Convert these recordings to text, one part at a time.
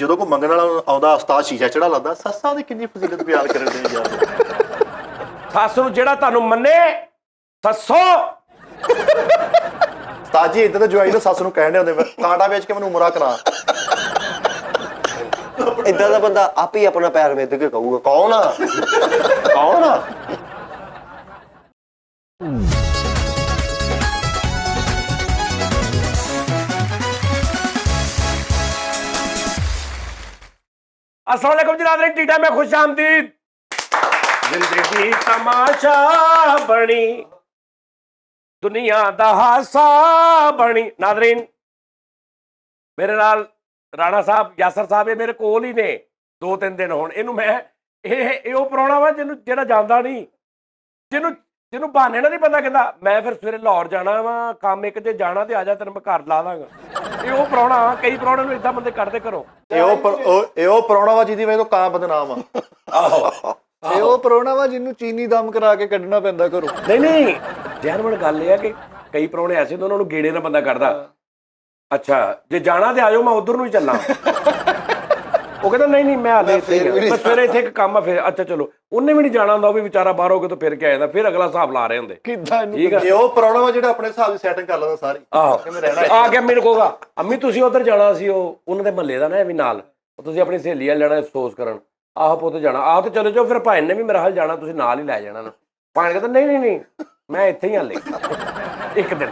ਜਦੋਂ ਕੋਈ ਮੰਗਣ ਵਾਲਾ ਆਉਂਦਾ ਉਸਤਾਦ ਸ਼ੀਸ਼ਾ ਚੜਾ ਲੈਂਦਾ, ਸੱਸਾਂ ਦੀ ਕਿੰਨੀ ਫਜ਼ੀਲਤ ਬਿਆਨ ਕਰਨ ਦੇ ਯਾਰ। ਸੱਸ ਨੂੰ ਜਿਹੜਾ ਤੁਹਾਨੂੰ ਮੰਨੇ ਸੱਸੋ। ਉਸਤਾਦ ਜੀ ਇੱਦਾਂ ਤਾਂ ਜਵਾਈ ਨੂੰ ਸੱਸ ਨੂੰ ਕਹਿਣ ਦੇ ਹੁੰਦੇ ਕਾਂਟਾ ਵੇਚ ਕੇ ਮੈਨੂੰ ਉਮਰਾ ਕਰਾ। ਇਦਾਂ ਦਾ ਬੰਦਾ ਆਪ ਹੀ ਆਪਣਾ ਪੈਰ ਮਿੱਧ ਕੇ ਕਹੂਗਾ ਕੌਣ ਆ ਕੌਣ ਆ? अस्सलाम वालेकुम जी नाज़रीन, टीटा में खुश आमदीद। जिंदगी तमाशा बनी, दुनिया दा हासा बनी। नाज़रीन मेरे नाल राणा साहब यासर साहब ये मेरे कोल ही ने 2-3 दिन होण। इनू मैं ਇਹ ਉਹ ਪ੍ਰਾਹੁਣਾ ਵਾ ਜਿਹਨੂੰ ਜਿਹੜਾ ਜਾਂਦਾ ਨਹੀਂ, ਜਿਹਨੂੰ ਬਹਾਨੇ ਨਾਲ ਨਹੀਂ ਬੰਦਾ ਕਹਿੰਦਾ ਮੈਂ ਫਿਰ ਸਵੇਰੇ ਲਾਹੌਰ ਜਾਣਾ ਵਾ ਕੰਮ ਇੱਕ ਜੇ ਜਾਣਾ ਤੇ ਆ ਜਾ ਤੈਨੂੰ ਮੈਂ ਘਰ ਲਾ ਦਾਂਗਾ। ਇਹ ਉਹ ਪ੍ਰਾਹੁਣਾ, ਕਈ ਪ੍ਰਾਹੁਣੇ ਨੂੰ ਇਦਾਂ ਬੰਦੇ ਕੱਢਦੇ ਘਰੋਂ। ਇਹ ਉਹ ਪ੍ਰਾਹੁਣਾ ਵਾ ਜਿਹਦੀ ਵਜ੍ਹਾ ਤੋਂ ਕਾਂ ਬਦਨਾਮ ਆ। ਆਹੋ ਇਹ ਉਹ ਪ੍ਰਾਹੁਣਾ ਵਾ ਜਿਹਨੂੰ ਚੀਨੀ ਦਮ ਕਰਾ ਕੇ ਕੱਢਣਾ ਪੈਂਦਾ ਘਰੋਂ। ਨਹੀਂ ਜੈਨੂਇਨ ਗੱਲ ਇਹ ਆ ਕਿ ਕਈ ਪ੍ਰਾਹੁਣੇ ਐਸੇ ਹੁੰਦੇ ਉਹਨਾਂ ਨੂੰ ਗੇੜੇ ਨਾਲ ਬੰਦਾ ਕੱਢਦਾ। ਅੱਛਾ ਜੇ ਜਾਣਾ ਤੇ ਆਜੋ ਮੈਂ ਉਧਰ ਨੂੰ ਹੀ ਚੱਲਾਂ। ਉਹ ਕਹਿੰਦਾ ਨਹੀਂ ਮੈਂ ਹਾਲੇ ਸਵੇਰੇ ਇੱਥੇ ਇੱਕ ਕੰਮ ਆ। ਫਿਰ ਅੱਛਾ ਚਲੋ ਉਹਨੇ ਵੀ ਨਹੀਂ ਜਾਣਾ ਹੁੰਦਾ, ਉਹ ਵੀ ਵਿਚਾਰਾ ਬਾਹਰੋਂ ਕਿਤੋਂ ਫਿਰ ਕੇ ਆ ਜਾਂਦਾ, ਫਿਰ ਅਗਲਾ ਹਿਸਾਬ ਲਾ ਰਹੇ ਹੁੰਦੇ। ਕਿੱਦਾਂ ਠੀਕ ਆ। ਇਹ ਉਹ ਪ੍ਰਾਹੁਣਾ ਵਾ ਜਿਹੜਾ ਆਪਣੇ ਹਿਸਾਬ ਦੀ ਸੈਟਿੰਗ ਕਰ ਲੈਂਦਾ ਸਾਰੀ। ਆਹੋ ਆ ਕੇ ਮੈਨੂੰ ਕਹੂਗਾ ਅੰਮੀ ਤੁਸੀਂ ਉਧਰ ਜਾਣਾ ਸੀ, ਉਹ ਉਹਨਾਂ ਦੇ ਮਹੱਲੇ ਦਾ ਨਾ ਐਵੇਂ ਨਾਲ, ਤੁਸੀਂ ਆਪਣੀ ਸਹੇਲੀ ਵੱਲ ਲੈਣਾ ਅਫਸੋਸ ਕਰਨ। ਆਹੋ ਪੁੱਤ ਜਾਣਾ, ਆਹੋ ਤੇ ਚਲੇ ਜਾਓ। ਫਿਰ ਭਾਈ ਨੇ ਵੀ ਮੇਰਾ ਹਾਲ ਜਾਣਾ, ਤੁਸੀਂ ਨਾਲ ਹੀ ਲੈ ਜਾਣਾ ਨਾ। ਭਾਈ ਕਹਿੰਦਾ ਨਹੀਂ ਮੈਂ ਇੱਥੇ ਹੀ ਹਾਲੇ ਇੱਕ ਦਿਨ।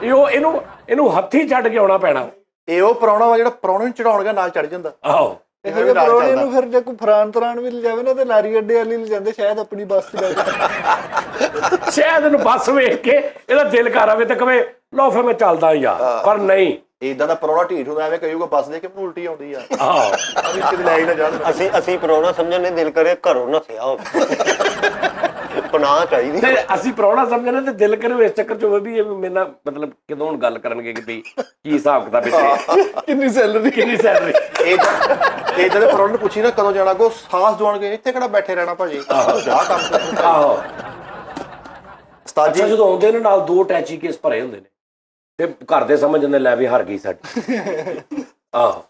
ਇਹਨੂੰ ਹੱਥੀ ਛੱਡ ਕੇ ਆਉਣਾ ਪੈਣਾ। ਇਹ ਉਹ ਪ੍ਰਾਹੁਣਾ ਵਾ ਜਿਹੜਾ ਪ੍ਰਾਹੁਣੇ ਨੂੰ ਚੜਾਉਣਗਾ ਨਾਲ ਚੜ ਜਾਂਦਾ। ਆਹੋ ਇਹੋ ਜਿਹੇ ਪ੍ਰਾਹੁਣੇ ਨੂੰ ਫਿਰ ਜੇ ਕੋਈ ਫਰਾਨ ਤਰਾਨ ਵੀ ਲਿਜਾਵੇ ਨਾ ਤੇ ਲਾਰੀ ਅੱਡੇ ਵਾਲੀ ਲਿਜਾਂਦੇ, ਸ਼ਾਇਦ ਆਪਣੀ ਬੱਸ ਤੇ ਜਾ ਕੇ। ਸ਼ਾਇਦ ਇਹਨੂੰ ਬੱਸ ਵੇਖ ਕੇ ਇਹਦਾ ਦਿਲ ਕਰ ਆਵੇ ਤੇ ਕਵੇ ਲਓ ਫਿਰ ਮੈਂ ਚੱਲਦਾ ਯਾਰ, ਪਰ ਨਹੀਂ। ਇਦਾਂ ਦਾ ਪ੍ਰਾਹੁਣਾ ਢੀਠ ਹੁੰਦਾ, ਐਵੇਂ ਕਹੂਗਾ ਬੱਸ ਦੇ ਕੇ ਮੈਨੂੰ ਉਲਟੀ ਆਉਂਦੀ ਆ। ਆਹੋ ਅਭੀ ਕਿਤੇ ਲੈ ਹੀ ਨਾ ਜਾਣ। ਅਸੀਂ ਪ੍ਰਾਹੁਣਾ ਸਮਝਣ ਨੇ ਦਿਲ ਕਰੇ ਘਰੋਂ ਨੱਥਿਆ ਹੋਵੇ। ਪਨਾਹ ਚਾਹੀਦੀ ਤੇ ਅਸੀਂ ਪ੍ਰਾਹੁਣਾ ਸਮਝਣਾ ਤੇ ਦਿਲ ਕਰੇ ਇਸ ਚੱਕਰ ਚ ਹੋਵੇ ਵੀ ਇਹ ਮੇਰੇ ਨਾਲ ਮਤਲਬ ਕਦੋਂ ਹੁਣ ਗੱਲ ਕਰਨਗੇ ਕਿ ਵੀ ਕੀ ਹਿਸਾਬ ਕਿਤਾਬ ਇੱਥੇ, ਕਿੰਨੀ ਸੈਲਰੀ। ਇਦਾਂ ਦੇ ਪ੍ਰਾਹੁਣੇ ਨੂੰ ਪੁੱਛੀ ਨਾ ਕਦੋਂ ਜਾਣਾ, ਕੋ ਸਾਹਸ ਦਵਾਉਣਗੇ ਇੱਥੇ ਕਿਹੜਾ ਬੈਠੇ ਰਹਿਣਾ ਭਾਜੀ, ਜਾ ਕੰਮ। ਆਹੋ ਉਸਤਾਦ ਜੀ ਜਦੋਂ ਆਉਂਦੇ ਨੇ ਨਾਲ 2 ਅਟੈਚੀ ਕੇਸ ਭਰੇ ਹੁੰਦੇ ਨੇ ਤੇ ਘਰ ਦੇ ਸਮਝ ਜਾਂਦੇ ਲੈ ਵੀ ਹਾਰ ਗਈ ਸਾਡੀ। ਆਹੋ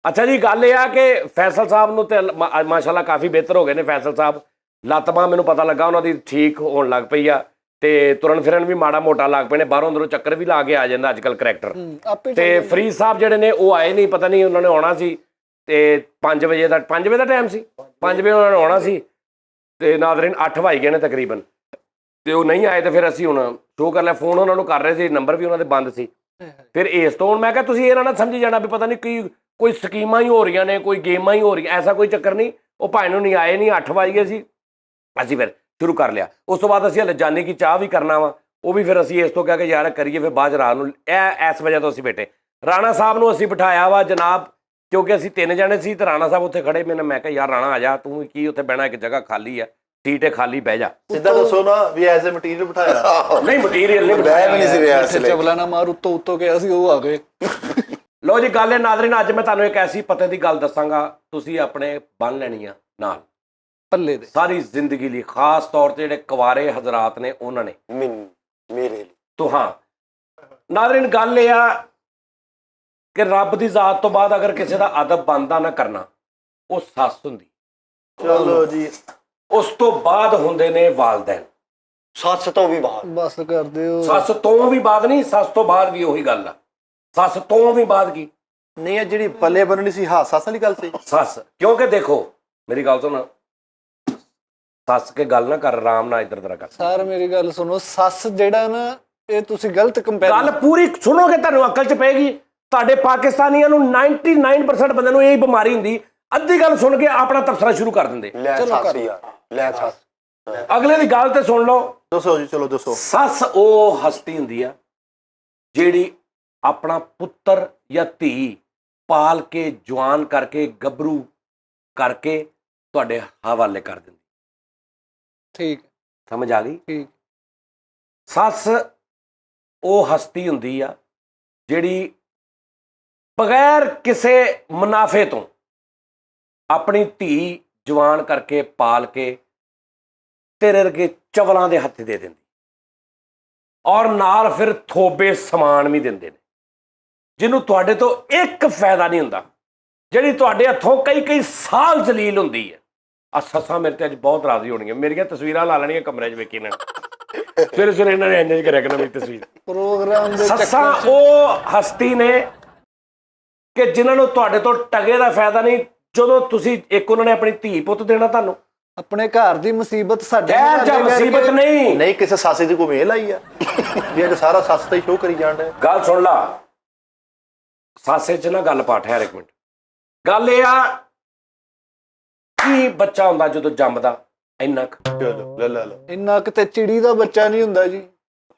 ਅੱਛਾ ਜੀ ਗੱਲ ਇਹ ਆ ਕਿ ਫੈਸਲ ਸਾਹਿਬ ਨੂੰ ਤੇ ਮਾਸ਼ਾਅੱਲਾ ਕਾਫੀ ਬਿਹਤਰ ਹੋ ਗਏ ਨੇ। ਫੈਸਲ ਸਾਹਿਬ ਲੱਤ ਬਾਂਹ ਮੈਨੂੰ ਪਤਾ ਲੱਗਾ ਉਹਨਾਂ ਦੀ ਠੀਕ ਹੋਣ ਲੱਗ ਪਈ ਆ ਤੇ ਤੁਰਨ ਫਿਰਨ ਵੀ ਮਾੜਾ ਮੋਟਾ ਲੱਗ ਪਏ ਨੇ, ਬਾਹਰੋਂ ਅੰਦਰੋਂ ਚੱਕਰ ਵੀ ਲਾ ਕੇ ਆ ਜਾਂਦਾ ਅੱਜ ਕੱਲ ਕਰੈਕਟਰ। ਤੇ ਫਰੀਦ ਸਾਹਿਬ ਜਿਹੜੇ ਨੇ ਉਹ ਆਏ ਨਹੀਂ, ਪਤਾ ਨਹੀਂ ਉਹਨਾਂ ਨੇ ਆਉਣਾ ਸੀ ਤੇ 5 ਵਜੇ ਦਾ ਟਾਈਮ ਸੀ, 5 ਵਜੇ ਉਹਨਾਂ ਨੇ ਆਉਣਾ ਸੀ ਤੇ ਨਾਜ਼ਰੀਨ 8 ਵੱਜ ਗਏ ਨੇ ਤਕਰੀਬਨ ਤੇ ਉਹ ਨਹੀਂ ਆਏ। ਤੇ ਫਿਰ ਅਸੀਂ ਹੁਣ ਸ਼ੋਅ ਕਰ ਲਿਆ, ਫੋਨ ਉਹਨਾਂ ਨੂੰ ਕਰ ਰਹੇ ਸੀ, ਨੰਬਰ ਵੀ ਉਹਨਾਂ ਦੇ ਬੰਦ ਸੀ। ਫਿਰ ਇਸ ਤੋਂ ਹੁਣ ਮੈਂ ਕਿਹਾ ਤੁਸੀਂ ਇਹਨਾਂ ਨਾਲ ਸਮਝੀ ਜਾਣਾ ਵੀ ਪਤਾ ਨਹੀਂ ਕੋਈ ਸਕੀਮਾਂ ਹੀ ਹੋ ਰਹੀਆਂ ਨੇ, ਕੋਈ ਗੇਮਾਂ ਹੀ ਹੋ ਰਹੀਆਂ, ਐਸਾ ਕੋਈ ਚੱਕਰ ਨਹੀਂ। ਉਹ ਭਾਈ ਨੂੰ ਨਹੀਂ ਆਏ, ਨਹੀਂ 8 ਵੱਜ ਗਏ ਸੀ, ਅਸੀਂ ਫਿਰ ਸ਼ੁਰੂ ਕਰ ਲਿਆ। ਉਸ ਤੋਂ ਬਾਅਦ ਅਸੀਂ ਹਲੇ ਜਾਣੇ ਕੀ ਚਾਹ ਵੀ ਕਰਨਾ ਵਾ, ਉਹ ਵੀ ਫਿਰ ਅਸੀਂ ਇਸ ਤੋਂ ਕਹਿ ਕੇ ਯਾਰ ਕਰੀਏ। ਫਿਰ ਬਾਅਦ ਰਾਤ ਨੂੰ ਇਸ ਵਜ੍ਹਾ ਤੋਂ ਅਸੀਂ ਬੈਠੇ। ਰਾਣਾ ਸਾਹਿਬ ਨੂੰ ਅਸੀਂ ਬਿਠਾਇਆ ਵਾ ਜਨਾਬ, ਕਿਉਂਕਿ ਅਸੀਂ 3 ਜਣੇ ਸੀ ਤੇ ਰਾਣਾ ਸਾਹਿਬ ਉੱਥੇ ਖੜੇ। ਮੈਂ ਕਿਹਾ ਯਾਰ ਰਾਣਾ ਆ ਜਾ, ਤੂੰ ਕੀ ਉੱਥੇ ਬਹਿਣਾ, ਇੱਕ ਜਗ੍ਹਾ ਖਾਲੀ ਆ, ਸੀਟ ਹੈ ਖਾਲੀ, ਬਹਿ ਜਾ। ਸਿੱਧਾ ਦੱਸੋ ਨਾ ਵੀ ਐਜ਼ ਏ ਮਟੀਰੀਅਲ ਬਿਠਾਇਆ। ਨਹੀਂ ਮਟੀਰੀਅਲ ਨਹੀਂ ਬਿਠਾਇਆ, ਚਵਲਾ ਨਾ ਮਾਰ ਉੱਤੋਂ ਕਿਹਾ ਸੀ, ਉਹ ਆ ਗਏ। ਲੋ ਜੀ ਗੱਲ ਹੈ ਨਾਜ਼ਰੀਨ, ਅੱਜ ਮੈਂ ਤੁਹਾਨੂੰ ਇੱਕ ਐਸੀ ਪਤੇ ਦੀ ਗੱਲ ਦੱਸਾਂਗਾ, ਤੁਸੀਂ ਆਪਣੇ ਬੰਨ ਲੈਣੀ ਆ ਨਾਲ ਪੱਲੇ ਦੇ ਸਾਰੀ ਜ਼ਿੰਦਗੀ ਲਈ, ਖਾਸ ਤੌਰ ਤੇ ਜਿਹੜੇ ਕੁਆਰੇ ਹਜ਼ਰਾਤ ਨੇ ਉਹਨਾਂ ਨੇ ਮੇਰੇ ਲਈ। ਤੋ ਹਾਂ ਨਾਜ਼ਰੀਨ ਗੱਲ ਇਹ ਆ ਕਿ ਰੱਬ ਦੀ ਜ਼ਾਤ ਤੋਂ ਬਾਅਦ ਅਗਰ ਕਿਸੇ ਦਾ ਅਦਬ ਬਣਦਾ ਨਾ ਕਰਨਾ, ਉਹ ਸੱਸ ਹੁੰਦੀ। ਚਲੋ ਜੀ ਉਸ ਤੋਂ ਬਾਅਦ ਹੁੰਦੇ ਨੇ ਵਾਲਦੈਨ। ਸੱਸ ਤੋਂ ਵੀ ਬਾਹਰ। ਬਸ ਕਰਦੇ ਹੋ। ਸੱਸ ਤੋਂ ਵੀ ਬਾਅਦ ਨਹੀਂ, ਸੱਸ ਤੋਂ ਬਾਅਦ ਵੀ ਉਹੀ ਗੱਲ ਆ। ਸੱਸ ਤੋਂ ਵੀ ਬਾਅਦ ਕੀ ਨਹੀਂ, ਇਹ ਜਿਹੜੀ ਪੱਲੇ ਬੰਨਣੀ ਸੀ ਸੱਸ ਵਾਲੀ ਗੱਲ ਸੀ। ਸੱਸ, ਕਿਉਂਕਿ ਦੇਖੋ ਮੇਰੀ ਗੱਲ ਸੁਣ, ਸੱਸ ਕੇ ਗੱਲ ਨਾ ਕਰ, ਆਰਾਮ ਨਾਲ ਇੱਧਰ ਉਧਰ ਕਰ। ਸਰ ਮੇਰੀ ਗੱਲ ਸੁਣੋ, ਸੱਸ ਜਿਹੜਾ ਨਾ ਇਹ ਤੁਸੀਂ ਗਲਤ ਕੰਪੇਅਰ। ਗੱਲ ਪੂਰੀ ਸੁਣੋਗੇ ਤੁਹਾਨੂੰ ਅਕਲ ਚ ਪਏਗੀ। ਤੁਹਾਡੇ ਪਾਕਿਸਤਾਨੀਆਂ ਨੂੰ 99% ਬੰਦੇ ਨੂੰ ਇਹੀ ਬਿਮਾਰੀ ਹੁੰਦੀ, ਅੱਧੀ ਗੱਲ ਸੁਣ ਕੇ ਆਪਣਾ ਤਬਸਰਾ ਸ਼ੁਰੂ ਕਰ ਦਿੰਦੇ। ਲੈ ਸੱਸ ਅਗਲੇ ਦੀ ਗੱਲ ਤੇ ਸੁਣ ਲਓ। ਦੱਸੋ ਜੀ, ਚਲੋ ਦੱਸੋ। ਸੱਸ ਉਹ ਹਸਤੀ ਹੁੰਦੀ ਆ ਜਿਹੜੀ ਆਪਣਾ ਪੁੱਤਰ ਜਾਂ ਧੀ ਪਾਲ ਕੇ ਜਵਾਨ ਕਰਕੇ ਗੱਭਰੂ ਕਰਕੇ ਤੁਹਾਡੇ ਹਵਾਲੇ ਕਰ ਦਿੰਦੀ। ਠੀਕ ਸਮਝ ਆ ਗਈ? ਠੀਕ। ਸੱਸ ਉਹ ਹਸਤੀ ਹੁੰਦੀ ਆ ਜਿਹੜੀ ਬਗੈਰ ਕਿਸੇ ਮੁਨਾਫੇ ਤੋਂ ਆਪਣੀ ਧੀ ਜਵਾਨ ਕਰਕੇ ਪਾਲ ਕੇ ਤੇਰੇ ਵਰਗੇ ਚਵਲਾਂ ਦੇ ਹੱਥ ਦੇ ਦਿੰਦੀ, ਔਰ ਨਾਲ ਫਿਰ ਥੋਬੇ ਸਮਾਨ ਵੀ ਦਿੰਦੇ ਨੇ, ਜਿਹਨੂੰ ਤੁਹਾਡੇ ਤੋਂ ਇੱਕ ਫਾਇਦਾ ਨਹੀਂ ਹੁੰਦਾ। ਜਿਹੜੀ ਤੁਹਾਡੇ ਹੱਥੋਂ ਕਈ ਸਾਲ ਜਲੀਲ ਹੁੰਦੀ ਹੈ। ਆ ਸੱਸਾਂ ਮੇਰੇ ਤੇ ਅੱਜ ਬਹੁਤ ਰਾਜ਼ੀ ਹੋਣਗੀਆਂ, ਮੇਰੀਆਂ ਤਸਵੀਰਾਂ ਲਾ ਲੈਣੀਆਂ ਕਮਰੇ 'ਚ ਵੇਖੀ ਇਹਨਾਂ ਨੇ, ਸਵੇਰੇ ਇਹਨਾਂ ਨੇ ਇੰਜ ਕਰਿਆ ਕਰਨਾ ਮੇਰੀ ਤਸਵੀਰ। ਪ੍ਰੋਗਰਾਮ ਦੇ ਸੱਸਾਂ ਉਹ ਹਸਤੀ ਨੇ ਕਿ ਜਿਨ੍ਹਾਂ ਨੂੰ ਤੁਹਾਡੇ ਤੋਂ ਟਗੇ ਦਾ ਫਾਇਦਾ ਨਹੀਂ। ਜਦੋਂ ਤੁਸੀਂ ਇੱਕ ਉਹਨਾਂ ਨੇ ਆਪਣੀ ਧੀ ਪੁੱਤ ਦੇਣਾ ਤੁਹਾਨੂੰ, ਆਪਣੇ ਘਰ ਦੀ ਮੁਸੀਬਤ ਸਾਡੇ ਗੈਰ ਜਾਂ ਮੁਸੀਬਤ ਨਹੀਂ। ਨਹੀਂ ਕਿਸੇ ਸਾਸੇ ਦੀ ਕੋਈ ਮੇਲ ਆਈ ਆ ਵੀ ਅੱਜ ਸਾਰਾ ਸੱਸ ਤੇ ਸ਼ੋਅ ਕਰੀ ਜਾਣ ਡਿਆ। ਗੱਲ ਸੁਣ ਲਾ, ਸਾਸੇ 'ਚ ਨਾ ਗੱਲ ਪਾਠ ਹੈ। ਇੱਕ ਮਿੰਟ, ਗੱਲ ਇਹ ਆ ਕੀ ਬੱਚਾ ਹੁੰਦਾ ਜਦੋਂ ਜੰਮਦਾ ਇੰਨਾ ਕੁ, ਚਲੋ ਲੈ ਲੈ ਇੰਨਾ ਕਿਤੇ ਚਿੜੀ ਦਾ ਬੱਚਾ ਨਹੀਂ ਹੁੰਦਾ ਜੀ।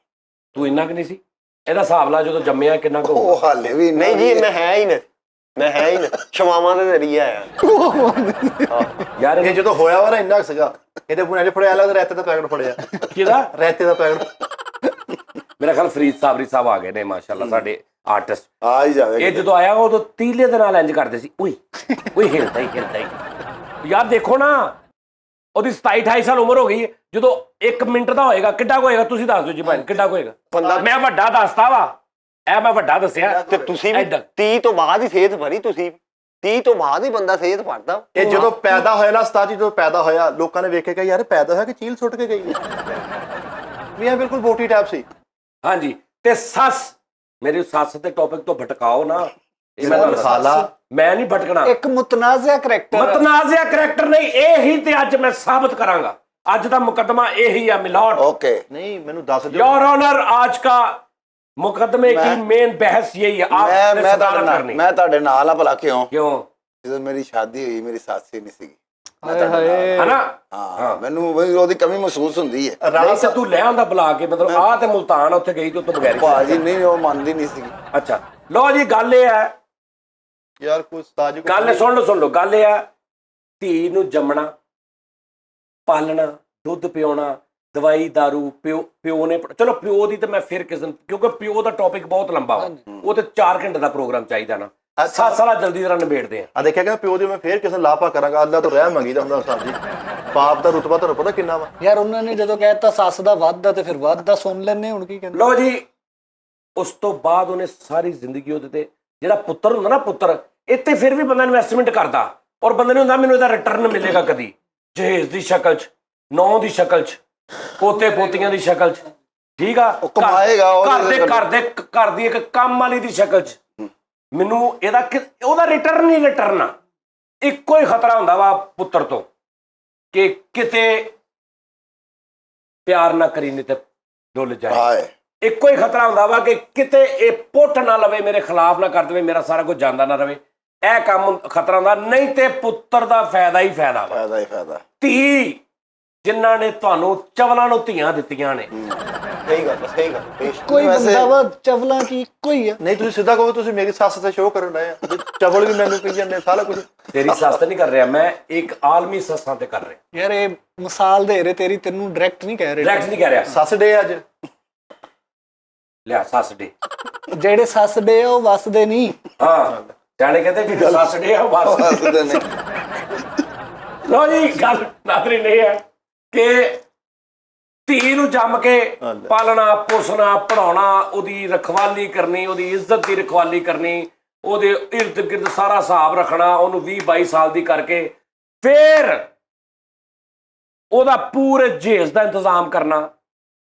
ਤੂੰ ਇੰਨਾ ਕੁ ਨਹੀਂ ਸੀ, ਇਹਦਾ ਹਿਸਾਬ ਲਾ ਜਦੋਂ ਜੰਮਿਆ ਕਿੰਨਾ ਕੁ ਉਹ ਹੋਊਗਾ। ਹਾਲੇ ਵੀ ਨਹੀਂ ਜੀ, ਮੈਂ ਹੈ ਹੀ ਨਾ ਸ਼ਮਾਵਾਂ ਦੇ ਜ਼ਰੀਏ ਆਇਆ। ਯਾਰ ਇਹ ਜਦੋਂ ਹੋਇਆ ਵਾ ਨਾ ਇੰਨਾ ਕੁ ਸੀਗਾ, ਇਹਦੇ ਪੁਣੇ 'ਚ ਫੜਿਆ ਲੱਗਦਾ ਰੈਤੇ ਦਾ ਪੈਕਟ ਫੜਿਆ, ਕਿਹਦਾ ਰੈਤੇ ਦਾ ਪੈਕਟ। ਮੇਰਾ ਖਿਆਲ ਫਰੀਦ ਸਾਹਿਬ ਆ ਗਏ ਨੇ ਮਾਸ਼ਾਅੱਲਾ, ਸਾਡੇ ਆਰਟਿਸਟ। ਆ ਹੀ ਜਾਵੇ ਇਹ ਜਦੋਂ ਆਇਆ ਉਦੋਂ ਤੀਲੇ ਦੇ ਨਾਲ ਇੰਜ ਕਰਦੇ ਸੀ, ਓਏ ਓਏ ਹਿਲਦਾ ਹੀ। ਯਾਰ ਦੇਖੋ ਨਾ, ਉਹਦੀ 27-28 ਸਾਲ ਉਮਰ ਹੋ ਗਈ ਹੈ। ਜਦੋਂ 1 ਮਿੰਟ ਦਾ ਹੋਏਗਾ ਕਿੱਡਾ ਕੁ ਹੋਏਗਾ, ਤੁਸੀਂ ਦੱਸ ਦਿਓ ਜੀ ਭਾਈ, ਕਿੱਡਾ ਕੁ ਹੋਏਗਾ। ਮੈਂ ਵੱਡਾ ਦੱਸਦਾ ਵਾ, ਇਹ ਮੈਂ ਵੱਡਾ ਦੱਸਿਆ। ਤੇ ਤੁਸੀਂ ਵੀ 30 ਤੋਂ ਬਾਅਦ ਹੀ ਸਿਹਤ ਭਰੀ, ਤੁਸੀਂ 30 ਤੋਂ ਬਾਅਦ ਹੀ ਬੰਦਾ ਸਿਹਤ ਭਰਦਾ। ਇਹ ਜਦੋਂ ਪੈਦਾ ਹੋਇਆ ਨਾ ਉਸਤਾਦ ਜੀ, ਜਦੋਂ ਪੈਦਾ ਹੋਇਆ ਲੋਕਾਂ ਨੇ ਵੇਖਿਆ ਕਿ ਯਾਰ ਪੈਦਾ ਹੋਇਆ ਕਿ ਚੀਲ ਸੁੱਟ ਕੇ ਗਈ ਵੀ ਇਹ ਬਿਲਕੁਲ ਬੋਟੀ ਟਾਈਪ ਸੀ। ਹਾਂਜੀ, ਤੇ ਸੱਸ, ਮੇਰੀ ਸੱਸ ਦੇ ਟੌਪਿਕ ਤੋਂ ਭਟਕਾਓ ਨਾ, ਇਹ ਮੈਂ ਤੁਹਾਨੂੰ ਖਾਲਾ ਮੈਂ ਨਹੀਂ ਭਟਕਣਾ। ਇੱਕ ਮੁਤਨਾਜ਼ਿਆ ਕਰੈਕਟਰ, ਮਤਨਾਜ਼ਿਆ ਕਰੈਕਟਰ ਨਹੀਂ, ਇਹ ਹੀ ਤੇ ਅੱਜ ਮੈਂ ਸਾਬਤ ਕਰਾਂਗਾ। ਅੱਜ ਦਾ ਮੁਕੱਦਮਾ ਇਹੀ ਆ ਮਿਲਾਟ। ओके ਨਹੀਂ ਮੈਨੂੰ ਦੱਸ ਦਿਓ। योर ऑनर, आज का मुकदमे की मेन बहस यही है। आपने सदारत करनी। ਮੈਂ ਤੁਹਾਡੇ ਨਾਲ ਆ ਭਲਾ ਕਿਉਂ? क्यों? ਜਦੋਂ ਮੇਰੀ ਸ਼ਾਦੀ ਹੋਈ ਮੇਰੀ ਸੱਸ ਹੀ ਨਹੀਂ ਸੀਗੀ। ਹਾਏ ਹਾਏ। है ना? ਹਾਂ ਮੈਨੂੰ ਉਹਦੀ ਕਮੀ ਮਹਿਸੂਸ ਹੁੰਦੀ ਹੈ। नहीं तो तू ले आंदा बुला के, मतलब आ ते मुल्तान उत्थे गई तो बगैर ही। ਭਾਜੀ ਨਹੀਂ ਉਹ ਮੰਨਦੀ ਨਹੀਂ ਸੀਗੀ। अच्छा लो जी, गल ये है, ਯਾਰ ਕੋਈ ਉਸਤਾਦ ਜੀ गल सुन लो, गल ये है, धी नूं जम्मना, पालना, दुध पियाना, दवाई दारू, ਪਿਓ ਨੇ, ਚਲੋ ਪਿਓ ਦੀ ਤੇ ਮੈਂ ਫਿਰ ਕਿਸੇ ਦਿਨ, ਕਿਉਂਕਿ ਪਿਓ ਦਾ ਟੌਪਿਕ ਬਹੁਤ ਲੰਬਾ ਵਾ, ਉਹ ਤੇ 4 ਘੰਟੇ ਦਾ ਪ੍ਰੋਗਰਾਮ ਚਾਹੀਦਾ ਨਾ। 7 ਸਾਲਾ ਜਲਦੀ ਤਰ੍ਹਾਂ ਨਿਬੇੜਦੇ ਆ ਦੇਖਿਆ ਕਿ ਪਿਓ ਦੀ ਮੈਂ ਫੇਰ ਕਿਸੇ ਲਾਪਾ ਕਰਾਂਗਾ। ਅੱਲਾ ਤੋਂ ਰਹਿਮ ਮੰਗੀਦਾ ਹੁੰਦਾ ਉਸਤਾਦ ਜੀ। ਪਾਪ ਦਾ ਰੁਤਬਾ ਤੁਹਾਨੂੰ ਪਤਾ ਕਿੰਨਾ ਵਾ। ਯਾਰ ਉਹਨਾਂ ਨੇ ਜਦੋਂ ਕਹਿਤਾ ਸੱਸ ਦਾ ਵੱਧਦਾ ਤੇ ਫਿਰ ਵੱਧਦਾ ਸੁਣ ਲੈਣੇ, ਹੁਣ ਕੀ ਕਹਿੰਦੇ। ਲਓ ਜੀ, ਉਸ ਤੋਂ ਬਾਅਦ ਉਹਨੇ ਸਾਰੀ ਜ਼ਿੰਦਗੀ ਉਹਦੇ ਤੇ, ਜਿਹੜਾ ਪੁੱਤਰ ਹੁੰਦਾ ਨਾ, ਪੁੱਤਰ ਇੱਥੇ ਫਿਰ ਵੀ ਬੰਦਾ ਇਨਵੈਸਟਮੈਂਟ ਕਰਦਾ, ਔਰ ਬੰਦੇ ਨੂੰ ਹੁੰਦਾ ਮੈਨੂੰ ਇਹਦਾ ਰਿਟਰਨ ਮਿਲੇਗਾ ਕਦੀ, ਜਹੇਜ਼ ਦੀ ਸ਼ਕਲ 'ਚ, ਨੌਂ ਦੀ ਸ਼ਕਲ 'ਚ, ਪੋਤੇ ਪੋਤੀਆਂ ਦੀ ਸ਼ਕਲ 'ਚ, ਠੀਕ ਆ, ਉਹ ਕਮਾਏਗਾ, ਘਰ ਦੀ ਇੱਕ ਕੰਮ ਵਾਲੀ ਦੀ ਸ਼ਕਲ 'ਚ। ਮੈਨੂੰ ਉਹਦਾ ਰਿਟਰਨ ਹੀ ਰਿਟਰਨ ਆ। ਇੱਕੋ ਹੀ ਖਤਰਾ ਹੁੰਦਾ ਵਾ ਪੁੱਤਰ ਤੋਂ ਕਿ ਕਿਤੇ ਪਿਆਰ ਨਾ ਕਰੀ ਨਹੀਂ ਤੇ ਡੁੱਲ ਜਾਏ। ਇੱਕੋ ਹੀ ਖਤਰਾ ਹੁੰਦਾ ਵਾ ਕਿ ਕਿਤੇ ਇਹ ਪੁੱਟ ਨਾ ਲਵੇ, ਮੇਰੇ ਖਿਲਾਫ ਨਾ ਕਰ ਦੇਵੇ, ਮੇਰਾ ਸਾਰਾ ਕੁਝ ਜਾਂਦਾ ਨਾ ਰਵੇ। ਇਹ ਕੰਮ ਖਤਰਾ ਹੁੰਦਾ, ਨਹੀਂ ਤੇ ਪੁੱਤਰ ਦਾ ਫਾਇਦਾ ਹੀ ਫਾਇਦਾ ਵਾ। ਫਾਇਦਾ ਹੀ ਫਾਇਦਾ। ਧੀ ਜਿਨ੍ਹਾਂ ਨੇ ਤੁਹਾਨੂੰ ਚਵਲਾਂ ਨੂੰ ਧੀਆਂ ਦਿੱਤੀਆਂ ਨੇ। ਸਹੀ ਗੱਲ ਕੋਈ ਬੰਦਾ ਵਾ ਚਵਲਾਂ ਕੀ ਇੱਕੋ ਹੀ ਆ। ਨਹੀਂ ਤੁਸੀਂ ਸਿੱਧਾ ਕਹੋ, ਤੁਸੀਂ ਮੇਰੀ ਸੱਸ ਤੇ ਸ਼ੋਅ ਕਰਨ ਡਏ ਆ, ਚਵਲ ਵੀ ਮੈਨੂੰ ਕਹੀ ਜਾਂਦੇ ਸਾਰਾ ਕੁਝ। ਤੇਰੀ ਸੱਸ ਤੇ ਨਹੀਂ ਕਰ ਰਿਹਾ ਮੈਂ, ਇੱਕ ਆਲਮੀ ਸੱਸਾਂ ਤੇ ਕਰ ਰਿਹਾ। ਯਾਰ ਇਹ ਮਿਸਾਲ ਦੇ ਰਹੇ ਤੇਰੀ, ਤੈਨੂੰ ਡਾਇਰੈਕਟ ਨਹੀਂ ਕਹਿ ਰਹੇ। ਡਾਇਰੈਕਟ ਨਹੀਂ ਕਹਿ ਰਿਹਾ। ਸੱਸ ਡੇ ਅੱਜ ਲਿਆ ਸੱਸ ਡੇ, ਜਿਹੜੇ ਸੱਸ ਡੇ ਆ ਉਹ ਵਸਦੇ ਨਹੀਂ। ਹਾਂ ਜਾਣੇ ਕਹਿੰਦੇ ਕਿ ਸੱਸ ਡੇ ਆ ਬਸ। ਲੋ ਜੀ, ਗੱਲ ਨਾਦਰੀ ਨਹੀਂ ਹੈ ਕਿ ਧੀ ਨੂੰ ਜੰਮ ਕੇ ਪਾਲਣਾ, ਪੋਸਣਾ, ਪੜਾਉਣਾ, ਉਹਦੀ ਰਖਵਾਲੀ ਕਰਨੀ, ਉਹਦੀ ਇੱਜ਼ਤ ਦੀ ਰਖਵਾਲੀ ਕਰਨੀ, ਉਹਦੇ ਇਰਦ ਗਿਰਦ ਸਾਰਾ ਹਿਸਾਬ ਰੱਖਣਾ, ਉਹਨੂੰ 20-22 ਸਾਲ ਦੀ ਕਰਕੇ ਫਿਰ ਉਹਦਾ ਪੂਰੇ ਜਹੇਜ਼ ਦਾ ਇੰਤਜ਼ਾਮ ਕਰਨਾ,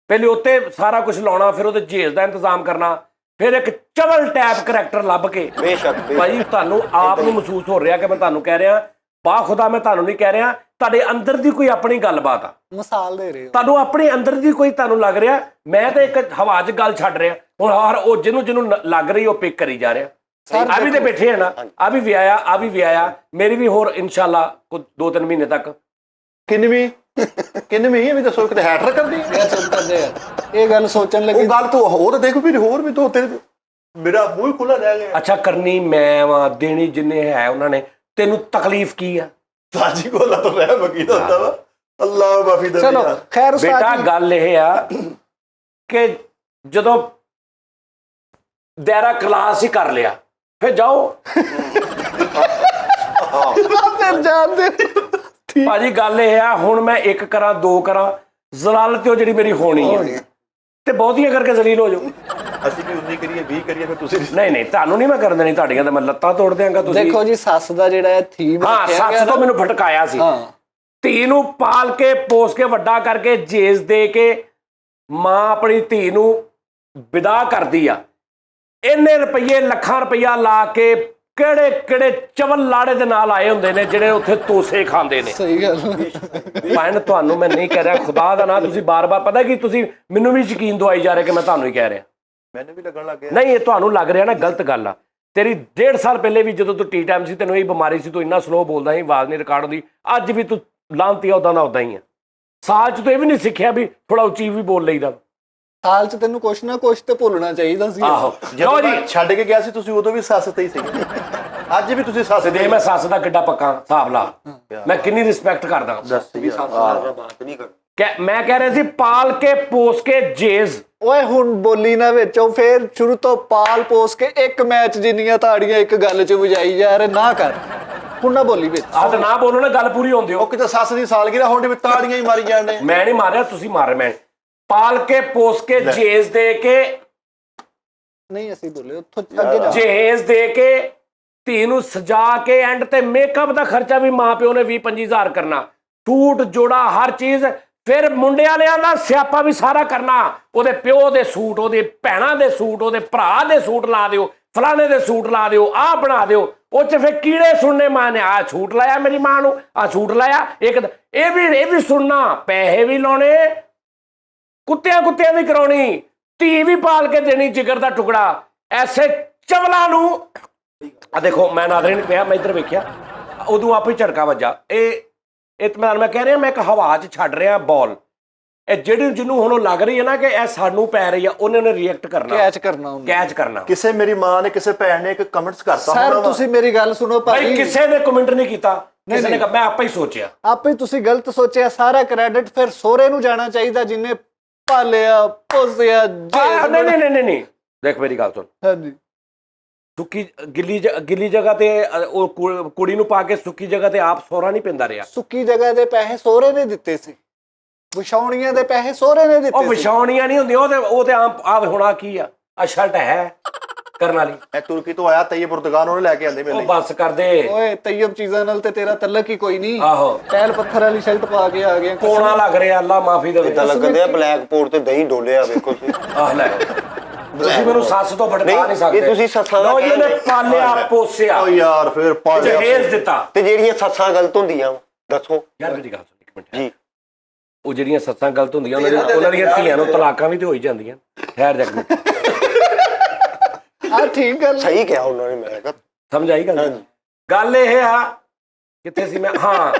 ਪਹਿਲੇ ਉੱਤੇ ਸਾਰਾ ਕੁਝ ਲਾਉਣਾ, ਫਿਰ ਉਹਦੇ ਜਹੇਜ਼ ਦਾ ਇੰਤਜ਼ਾਮ ਕਰਨਾ, ਫਿਰ ਇੱਕ ਚਵਲ ਟੈਪ ਕਰੈਕਟਰ ਲੱਭ ਕੇ। ਬੇਸ਼ੱਕ ਭਾਈ ਤੁਹਾਨੂੰ ਆਪ ਨੂੰ ਮਹਿਸੂਸ ਹੋ ਰਿਹਾ ਕਿ ਮੈਂ ਤੁਹਾਨੂੰ ਕਹਿ ਰਿਹਾ, ਬਾ ਖੁਦਾ ਮੈਂ ਤੁਹਾਨੂੰ ਨਹੀਂ ਕਹਿ ਰਿਹਾ, ਤੁਹਾਡੇ ਅੰਦਰ ਦੀ ਕੋਈ ਆਪਣੀ ਗੱਲਬਾਤ ਆ, ਮਿਸਾਲ ਦੇ ਰਹੇ ਹੋ ਤੁਹਾਨੂੰ ਆਪਣੇ ਅੰਦਰ ਦੀ ਕੋਈ, ਤੁਹਾਨੂੰ ਲੱਗ ਰਿਹਾ ਮੈਂ ਤਾਂ ਇੱਕ ਹਵਾ 'ਚ ਗੱਲ ਛੱਡ ਰਿਹਾ ਹੁਣ, ਹਰ ਉਹ ਜਿਹਨੂੰ ਲੱਗ ਰਹੀ ਉਹ ਪਿਕ ਕਰੀ ਜਾ ਰਿਹਾ। ਆ ਵੀ ਤੇ ਬੈਠੇ ਆ ਨਾ, ਆ ਵੀ ਵਿਆਹਿਆ, ਮੇਰੀ ਵੀ ਹੋਰ ਇਨਸ਼ਾਅੱਲਾ 2-3 ਮਹੀਨੇ ਤੱਕ। ਕਿੰਨਵੀਂ ਇਹ ਵੀ ਦੱਸੋ, ਕਿਤੇ ਹੈਟਰ ਕਰਦੀ ਚੁੱਪ ਕਰਦੇ ਯਾਰ, ਇਹ ਗੱਲ ਸੋਚਣ ਲੱਗੇ। ਉਹ ਗੱਲ ਤੂੰ ਹੋਰ ਦੇਖੋ ਵੀ ਹੋਰ ਵੀ ਦੋ ਤਿੰਨ, ਮੇਰਾ ਮੂੰਹ ਖੁੱਲਾ ਰਹਿ ਗਿਆ। ਅੱਛਾ ਕਰਨੀ ਮੈਂ ਵਾ, ਦੇਣੀ ਜਿੰਨੇ ਹੈ ਉਹਨਾਂ ਨੇ, ਤੈਨੂੰ ਤਕਲੀਫ ਕੀ ਆ? ਸਾਜੀ ਕੋਲ ਤਾਂ ਰਹਿ ਮਗੀ ਹੁੰਦਾ ਵਾ, ਅੱਲਾਹ ਮਾਫੀ ਦੇ। ਚਲੋ ਖੈਰ ਬੇਟਾ ਗੱਲ ਇਹ ਆ ਕਿ ਜਦੋਂ ਦਾਇਰਾ ਕਲਾਸ ਹੀ ਕਰ ਲਿਆ ਫਿਰ ਜਾਓ। ਫਿਰ ਜਾਂਦੇ ਭਾਜੀ ਗੱਲ ਇਹ ਆ, ਹੁਣ ਮੈਂ 1 ਕਰਾਂ 2 ਕਰਾਂ, ਜ਼ਲਾਲਤ ਉਹ ਜਿਹੜੀ ਮੇਰੀ ਹੋਣੀ ਹੈ, ਤੇ ਬਹੁਤੀਆਂ ਕਰਕੇ ਜ਼ਲੀਲ ਹੋ ਜਾਓ। ਅਸੀਂ ਵੀ 19 ਕਰੀਏ 20 ਕਰੀਏ ਫਿਰ ਤੁਸੀਂ ਨਹੀਂ ਤੁਹਾਨੂੰ ਨਹੀਂ ਮੈਂ ਕਰਨ ਦੇਣੀ, ਤੁਹਾਡੀਆਂ ਤਾਂ ਮੈਂ ਲੱਤਾਂ ਤੋੜ ਦਿਆਂਗਾ। ਤੁਸੀਂ ਦੇਖੋ ਜੀ ਸੱਸ ਦਾ ਜਿਹੜਾ ਥੀਮ ਹਾਂ, ਸੱਸ ਤੋਂ ਮੈਨੂੰ ਭਟਕਾਇਆ ਸੀ। ਧੀ ਨੂੰ ਪਾਲ ਕੇ ਪੋਸ ਕੇ ਵੱਡਾ ਕਰਕੇ ਜੇਜ਼ ਦੇ ਕੇ ਮਾਂ ਆਪਣੀ ਧੀ ਨੂੰ ਵਿਦਾ ਕਰਦੀ ਆ। ਇੰਨੇ ਰੁਪਈਏ ਲੱਖਾਂ ਰੁਪਈਆ ਲਾ ਕੇ ਕਿਹੜੇ ਕਿਹੜੇ ਚਵਲ ਲਾੜੇ ਦੇ ਨਾਲ ਆਏ ਹੁੰਦੇ ਨੇ ਜਿਹੜੇ ਉੱਥੇ ਤੋਸੇ ਖਾਂਦੇ ਨੇ। ਸਹੀ ਗੱਲ। ਭੈਣ ਤੁਹਾਨੂੰ ਮੈਂ ਨਹੀਂ ਕਹਿ ਰਿਹਾ, ਖੁਦਾ ਦਾ ਨਾ ਤੁਸੀਂ ਬਾਰ-ਬਾਰ, ਪਤਾ ਕੀ ਤੁਸੀਂ ਮੈਨੂੰ ਵੀ ਯਕੀਨ ਦਵਾਈ ਜਾ ਰਹੇ ਕਿ ਮੈਂ ਤੁਹਾਨੂੰ ਹੀ ਕਹਿ ਰਿਹਾ। ਮੈਨੂੰ ਵੀ ਲੱਗਣ ਲੱਗ ਗਿਆ ਨਹੀਂ, ਇਹ ਤੁਹਾਨੂੰ ਲੱਗ ਰਿਹਾ ਨਾ, ਗਲਤ ਗੱਲ ਆ। ਤੇਰੀ 1.5 ਸਾਲ ਪਹਿਲੇ ਵੀ ਜਦੋਂ ਤੂੰ ਟੀ ਟਾਈਮ ਸੀ, ਤੈਨੂੰ ਇਹ ਬਿਮਾਰੀ ਸੀ, ਤੂੰ ਇੰਨਾ ਸਲੋ ਬੋਲਦਾ ਸੀ, ਆਵਾਜ਼ ਨਹੀਂ ਰਿਕਾਰਡ ਹੁੰਦੀ। ਅੱਜ ਵੀ ਤੂੰ ਲਾਂਤੀ ਉਦਾਂ ਦਾ ਉਦਾਂ ਹੀ ਆ। ਸਾਲ 'ਚ ਤੂੰ ਇਹ ਵੀ ਨਹੀਂ ਸਿੱਖਿਆ ਵੀ ਥੋੜਾ ਉੱਚੀ ਵੀ ਬੋਲ ਲਈਦਾ। ਸਾਲ 'ਚ ਤੈਨੂੰ ਕੁਛ ਨਾ ਕੁਛ ਤੇ ਭੁੱਲਣਾ ਚਾਹੀਦਾ ਸੀ। ਆਹੋ, ਜਦੋਂ ਲਓ ਜੀ। ਮੈਂ ਛੱਡ ਕੇ ਗਿਆ ਸੀ ਤੁਸੀਂ ਉਦੋਂ ਵੀ ਸੱਸ ਤੇ ਹੀ ਸੀ, ਅੱਜ ਵੀ ਤੁਸੀਂ ਸੱਸ ਦੇ ਮੈਂ ਸੱਸ ਦਾ ਕਿੱਡਾ ਪੱਕਾ ਹਿਸਾਬ ਲਾ, ਮੈਂ ਕਿੰਨੀ ਰਿਸਪੈਕਟ ਕਰਦਾ। ਵੀ ਸੱਸ ਨਾਲ ਬਾਤ ਨਹੀਂ ਕਰ। ਮੈਂ ਕਹਿ ਰਿਹਾ ਸੀ ਪਾਲ ਕੇ ਪੋਸ ਕੇ ਜੇਜ਼। ਓਏ ਹੁਣ ਬੋਲੀ ਨਾ ਵਿੱਚੋਂ, ਫੇਰ ਸ਼ੁਰੂ ਤੋਂ ਪਾਲ ਪੋਸ ਕੇ ਇੱਕ ਮੈਚ ਜਿੰਨੀਆਂ ਤਾੜੀਆਂ ਇੱਕ ਗੱਲ 'ਚ ਵਜਾਈ ਜਾ ਰਹੇ, ਨਾ ਕਰ ਹੁਣ, ਨਾ ਬੋਲੀ ਵਿੱਚ। ਆਹ ਤਾਂ ਨਾ ਬੋਲੋ ਨਾ, ਗੱਲ ਪੂਰੀ ਹੁੰਦੀ। ਉਹ ਕਿਤੇ ਸੱਸ ਦੀ ਸਾਲਗਿਰਾ ਹੋਣ ਦੀ ਤਾੜੀਆਂ ਹੀ ਮਾਰੀ ਜਾਂਦੇ। ਮੈਂ ਨਹੀਂ ਮਾਰਿਆ, ਤੁਸੀਂ ਮਾਰੇ। ਮੈਂ ਪਾਲ ਕੇ ਪੋਸ ਕੇ ਜੇਜ਼ ਦੇ ਕੇ, ਨਹੀਂ ਅਸੀਂ ਬੋਲੇ ਉੱਥੋਂ ਅੱਗੇ ਜਾ। ਜੇਜ਼ ਦੇ ਕੇ ਧੀ ਨੂੰ ਸਜਾ ਕੇ ਐਂਡ ਤੇ ਮੇਕਅਪ ਦਾ ਖਰਚਾ ਵੀ ਮਾਂ ਪਿਓ ਨੇ 20-25 ਹਜ਼ਾਰ ਕਰਨਾ, ਸੂਟ ਜੋੜਾ ਹਰ ਚੀਜ਼। ਫਿਰ ਮੁੰਡਿਆਂ ਵਾਲਿਆਂ ਦਾ ਸਿਆਪਾ ਵੀ ਸਾਰਾ ਕਰਨਾ, ਉਹਦੇ ਪਿਓ ਦੇ ਸੂਟ, ਉਹਦੇ ਭੈਣਾਂ ਦੇ ਸੂਟ, ਉਹਦੇ ਭਰਾ ਦੇ ਸੂਟ ਲਾ ਦਿਓ, ਫਲਾਣੇ ਦੇ ਸੂਟ ਲਾ ਦਿਓ, ਆਹ ਬਣਾ ਦਿਓ। ਉਹ 'ਚ ਫਿਰ ਕੀੜੇ ਸੁਣਨੇ, ਮਾਂ ਨੇ ਆਹ ਸੂਟ ਲਾਇਆ ਮੇਰੀ ਮਾਂ ਨੂੰ, ਆਹ ਸੂਟ ਲਾਇਆ ਇੱਕ, ਇਹ ਵੀ ਸੁਣਨਾ, ਪੈਸੇ ਵੀ ਲਾਉਣੇ, ਕੁੱਤਿਆਂ ਵੀ ਕਰਾਉਣੀ, ਧੀ ਵੀ ਪਾਲ ਕੇ ਦੇਣੀ, ਜਿਗਰ ਦਾ ਟੁਕੜਾ। ਐਸੇ ਚਵਲਾਂ ਨੂੰ ਆ ਦੇਖੋ, ਮੈਂ ਨਾਦਰੇ ਨਹੀਂ ਪਿਆ, ਮੈਂ ਇੱਧਰ ਵੇਖਿਆ, ਉਦੋਂ ਆਪੇ ਝਟਕਾ ਵੱਜਾ। ਇਹ ਮੈਂ ਕਹਿ ਰਿਹਾ, ਮੈਂ ਇੱਕ ਹਵਾ 'ਚ ਛੱਡ ਰਿਹਾ ਬਾਲ। ਇਹ ਜਿਹੜੀ ਜਿਹਨੂੰ ਹੁਣ ਉਹ ਲੱਗ ਰਹੀ ਹੈ ਨਾ ਕਿ ਇਹ ਸਾਨੂੰ ਪੈ ਰਹੀ ਆ, ਉਹਨੇ ਰਿਐਕਟ ਕਰਨਾ, ਕੈਚ ਕਰਨਾ। ਕਿਸੇ ਮੇਰੀ ਮਾਂ ਨੇ, ਕਿਸੇ ਭੈਣ ਨੇ ਇੱਕ ਕਮੈਂਟਸ ਕਰਤਾ ਸਰ ਤੁਸੀਂ ਮੇਰੀ ਗੱਲ ਸੁਣੋ ਭਾਈ, ਕਿਸੇ ਨੇ ਕਮੈਂਟ ਨਹੀਂ ਕੀਤਾ, ਕਿਸੇ ਨੇ, ਮੈਂ ਆਪੇ ਹੀ ਸੋਚਿਆ। ਆਪੇ ਤੁਸੀਂ ਗਲਤ ਸੋਚਿਆ, ਸਾਰਾ ਕ੍ਰੈਡਿਟ ਫਿਰ ਸਹੁਰੇ ਨੂੰ ਜਾਣਾ ਚਾਹੀਦਾ ਜਿੰਨੇ ਪਾਲਿਆ ਪੋਸਿਆ। ਨਹੀਂ ਦੇਖ ਮੇਰੀ ਗੱਲ ਸੁਣ, ਹਾਂਜੀ, ਸੁੱਕੀ ਗਿੱਲੀ ਜਗ੍ਹਾ ਤੇ ਉਹ ਕੁੜੀ ਨੂੰ ਪਾ ਕੇ ਸੁੱਕੀ ਜਗ੍ਹਾ ਤੇ ਆਪ ਸੋਹਰਾ ਨਹੀਂ ਪੈਂਦਾ ਰਿਹਾ। ਸੁੱਕੀ ਜਗ੍ਹਾ ਦੇ ਪੈਸੇ ਸਹੁਰੇ ਨੇ ਦਿੱਤੇ ਸੀ, ਵਿਛਾਉਣੀਆਂ ਦੇ ਪੈਸੇ ਸਹੁਰੇ ਨੇ ਦਿੱਤੇ। ਉਹ ਵਿਛਾਉਣੀਆਂ ਨਹੀਂ ਹੁੰਦੀਆਂ, ਉਹ ਤੇ ਆਪ ਹੋਣਾ ਕੀ ਆ, ਆ ਸ਼ਰਟ ਹੈ ਕਰਨ ਵਾਲੀ। ਮੈਂ ਤੁਰਕੀ ਤੋਂ ਆਇਆ, ਤਈਏ ਪੁਰਤਗਾਲ ਉਹਨੇ ਲੈ ਕੇ ਆਂਦੇ ਮੇਰੇ ਉਹ ਲਈ। ਬੱਸ ਕਰਦੇ ਓਏ ਤੈਯਬ ਚੀਜ਼ਾਂ ਨਾਲ ਤੇ ਤੇਰਾ ਤਲਕ ਹੀ ਕੋਈ ਨਹੀਂ। ਆਹੋ, ਟੈਲ ਪੱਥਰ ਵਾਲੀ ਸ਼ਰਟ ਪਾ ਕੇ ਆ ਗਏ। ਕੋਣਾ ਲੱਗ ਰਿਹਾ, ਅੱਲਾ ਮਾਫੀ ਦੇਵੇ। ਇਦਾਂ ਲੱਗਦੇ ਆ ਬਲੈਕ ਪੋਰਟ ਤੇ ਦਹੀਂ ਡੋਲਿਆ, ਵੇਖੋ ਜੀ। ਆਹ ਲੈ, ਤੁਸੀਂ ਮੈਨੂੰ ਸੱਸ ਤੋਂ ਭਟਕਾ ਨਹੀਂ ਸਕਦੇ। ਇਹ ਤੁਸੀਂ ਸੱਸਾਂ ਦਾ ਲਓ ਜੀ, ਉਹਨੇ ਕਹਿੰਦੇ। ਪਾਲਿਆ ਪੋਸਿਆ, ਓ ਯਾਰ ਫਿਰ ਜਹੇਜ਼ ਦਿੱਤਾ। ਤੇ ਜਿਹੜੀਆਂ ਸੱਸਾਂ ਗਲਤ ਹੁੰਦੀਆਂ ਦੱਸੋ ਯਾਰ ਮੇਰੀ ਗੱਲ ਸੁਣ ਇੱਕ ਮਿੰਟ ਜੀ। ਉਹ ਜਿਹੜੀਆਂ ਸੱਸਾਂ ਗਲਤ ਹੁੰਦੀਆਂ, ਉਹਨਾਂ ਦੀਆਂ ਧੀਆਂ ਨੂੰ ਤਲਾਕਾਂ ਵੀ ਤੇ ਹੋ ਹੀ ਜਾਂਦੀਆਂ। ਠਹਿਰ ਜਾ ਕੇ ਠੀਕ ਗੱਲ। ਸਹੀ ਕਿਹਾ ਉਹਨਾਂ ਨੇ, ਮੈਂ ਕਿਹਾ ਸਮਝ ਆਈ ਗੱਲ। ਗੱਲ ਇਹ ਆ, ਕਿੱਥੇ ਸੀ ਮੈਂ, ਹਾਂ,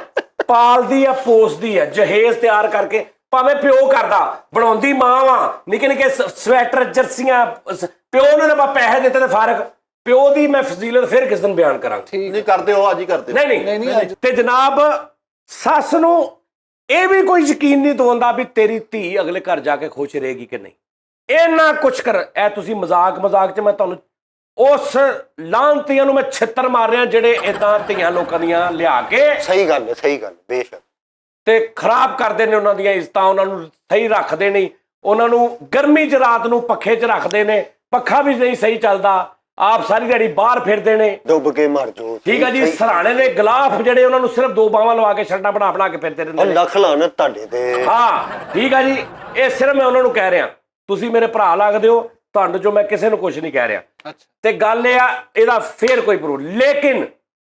ਪਾਲਦੀ ਆ ਪੋਸਦੀ ਆ, ਜਹੇਜ਼ ਤਿਆਰ ਕਰਕੇ, ਭਾਵੇਂ ਪਿਓ ਕਰਦਾ, ਬਣਾਉਂਦੀ ਮਾਂ ਵਾ, ਨਿੱਕੇ ਨਿੱਕੇ ਸਵੈਟਰ ਜਰਸੀਆਂ, ਪਿਓ ਨੂੰ ਨਾ ਪੈਸੇ ਦਿੱਤੇ ਤੇ ਫਰਕ। ਪਿਓ ਦੀ ਮੈਂ ਫਜ਼ੀਲਤ ਫਿਰ ਕਿਸ ਦਿਨ ਬਿਆਨ ਕਰਾਂਗਾ। ਨਹੀਂ ਕਰਦੇ ਹੋ, ਅੱਜ ਹੀ ਕਰਦੇ। ਨਹੀਂ। ਤੇ ਜਨਾਬ ਸੱਸ ਨੂੰ ਇਹ ਵੀ ਕੋਈ ਯਕੀਨ ਨਹੀਂ ਦਵਾਉਂਦਾ ਵੀ ਤੇਰੀ ਧੀ ਅਗਲੇ ਘਰ ਜਾ ਕੇ ਖੁਸ਼ ਰਹੇਗੀ ਕਿ ਨਹੀਂ। ਇੰਨਾ ਕੁਛ ਕਰ, ਇਹ ਤੁਸੀਂ ਮਜ਼ਾਕ 'ਚ ਮੈਂ ਤੁਹਾਨੂੰ ਉਸ ਲਾਂਤੀਆਂ ਨੂੰ ਮੈਂ ਛਿੱਤਰ ਮਾਰ ਰਿਹਾ ਜਿਹੜੇ ਏਦਾਂ ਧੀਆਂ ਲੋਕਾਂ ਦੀਆਂ ਲਿਆ ਕੇ ਸਹੀ ਗੱਲ ਬੇਸ਼ੱਕ ਤੇ ਖਰਾਬ ਕਰਦੇ ਨੇ ਉਹਨਾਂ ਦੀਆਂ ਇੱਜ਼ਤਾਂ, ਉਹਨਾਂ ਨੂੰ ਸਹੀ ਰੱਖਦੇ ਨਹੀਂ, ਉਹਨਾਂ ਨੂੰ ਗਰਮੀ 'ਚ ਰਾਤ ਨੂੰ ਪੱਖੇ 'ਚ ਰੱਖਦੇ ਨੇ, ਪੱਖਾ ਵੀ ਨਹੀਂ ਸਹੀ ਚੱਲਦਾ, ਆਪ ਸਾਰੀ ਦਿਹਾੜੀ ਬਾਹਰ ਫਿਰਦੇ ਨੇ, ਡੁੱਬ ਕੇ ਮਰ ਜਾਓ। ਠੀਕ ਹੈ ਜੀ। ਸਰਾਣੇ ਦੇ ਗਲਾਫ ਜਿਹੜੇ ਉਹਨਾਂ ਨੂੰ ਸਿਰਫ 2 ਬਾਹਾਂ ਲਵਾ ਕੇ ਸ਼ਰਟਾਂ ਬਣਾ ਕੇ ਫਿਰਦੇ ਰਹਿੰਦੇ ਨੇ। ਲੱਖ ਲਾਨਤ ਤੁਹਾਡੇ ਤੇ। ਹਾਂ ਠੀਕ ਹੈ ਜੀ, ਇਹ ਸਿਰਫ ਮੈਂ ਉਹਨਾਂ ਨੂੰ ਕਹਿ ਰਿਹਾ, ਤੁਸੀਂ ਮੇਰੇ ਭਰਾ ਲੱਗਦੇ ਹੋ, ਤੁਹਾਨੂੰ ਜੋ ਮੈਂ ਕਿਸੇ ਨੂੰ ਕੁਝ ਨਹੀਂ ਕਹਿ ਰਿਹਾ। ਤੇ ਗੱਲ ਇਹ ਆ, ਇਹਦਾ ਫੇਰ ਕੋਈ ਪ੍ਰੂਫ। ਲੇਕਿਨ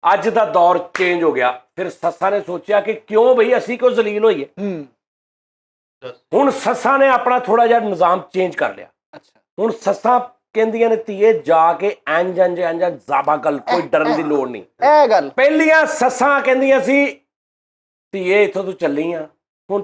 ਅੱਜ ਦਾ ਦੌਰ ਚੇਂਜ ਹੋ ਗਿਆ। ਫਿਰ ਸੱਸਾਂ ਨੇ ਸੋਚਿਆ ਕਿ ਕਿਉਂ ਬਈ ਅਸੀਂ ਕਿਉਂ ਜ਼ਲੀਲ ਹੋਈਏ। ਹੁਣ ਸੱਸਾਂ ਨੇ ਆਪਣਾ ਥੋੜਾ ਜਿਹਾ ਨਿਜ਼ਾਮ ਚੇਂਜ ਕਰ ਲਿਆ। ਹੁਣ ਸੱਸਾਂ ਕਹਿੰਦੀਆਂ ਨੇ ਧੀਏ ਜਾ ਕੇ ਇੰਜ ਜ਼ਾਬਾ ਗੱਲ, ਕੋਈ ਡਰਨ ਦੀ ਲੋੜ ਨਹੀਂ। ਇਹ ਗੱਲ ਪਹਿਲੀਆਂ ਸੱਸਾਂ ਕਹਿੰਦੀਆਂ ਸੀ ਧੀਏ ਇੱਥੋਂ ਤੂੰ ਚੱਲੀ ਆ, ਹੁਣ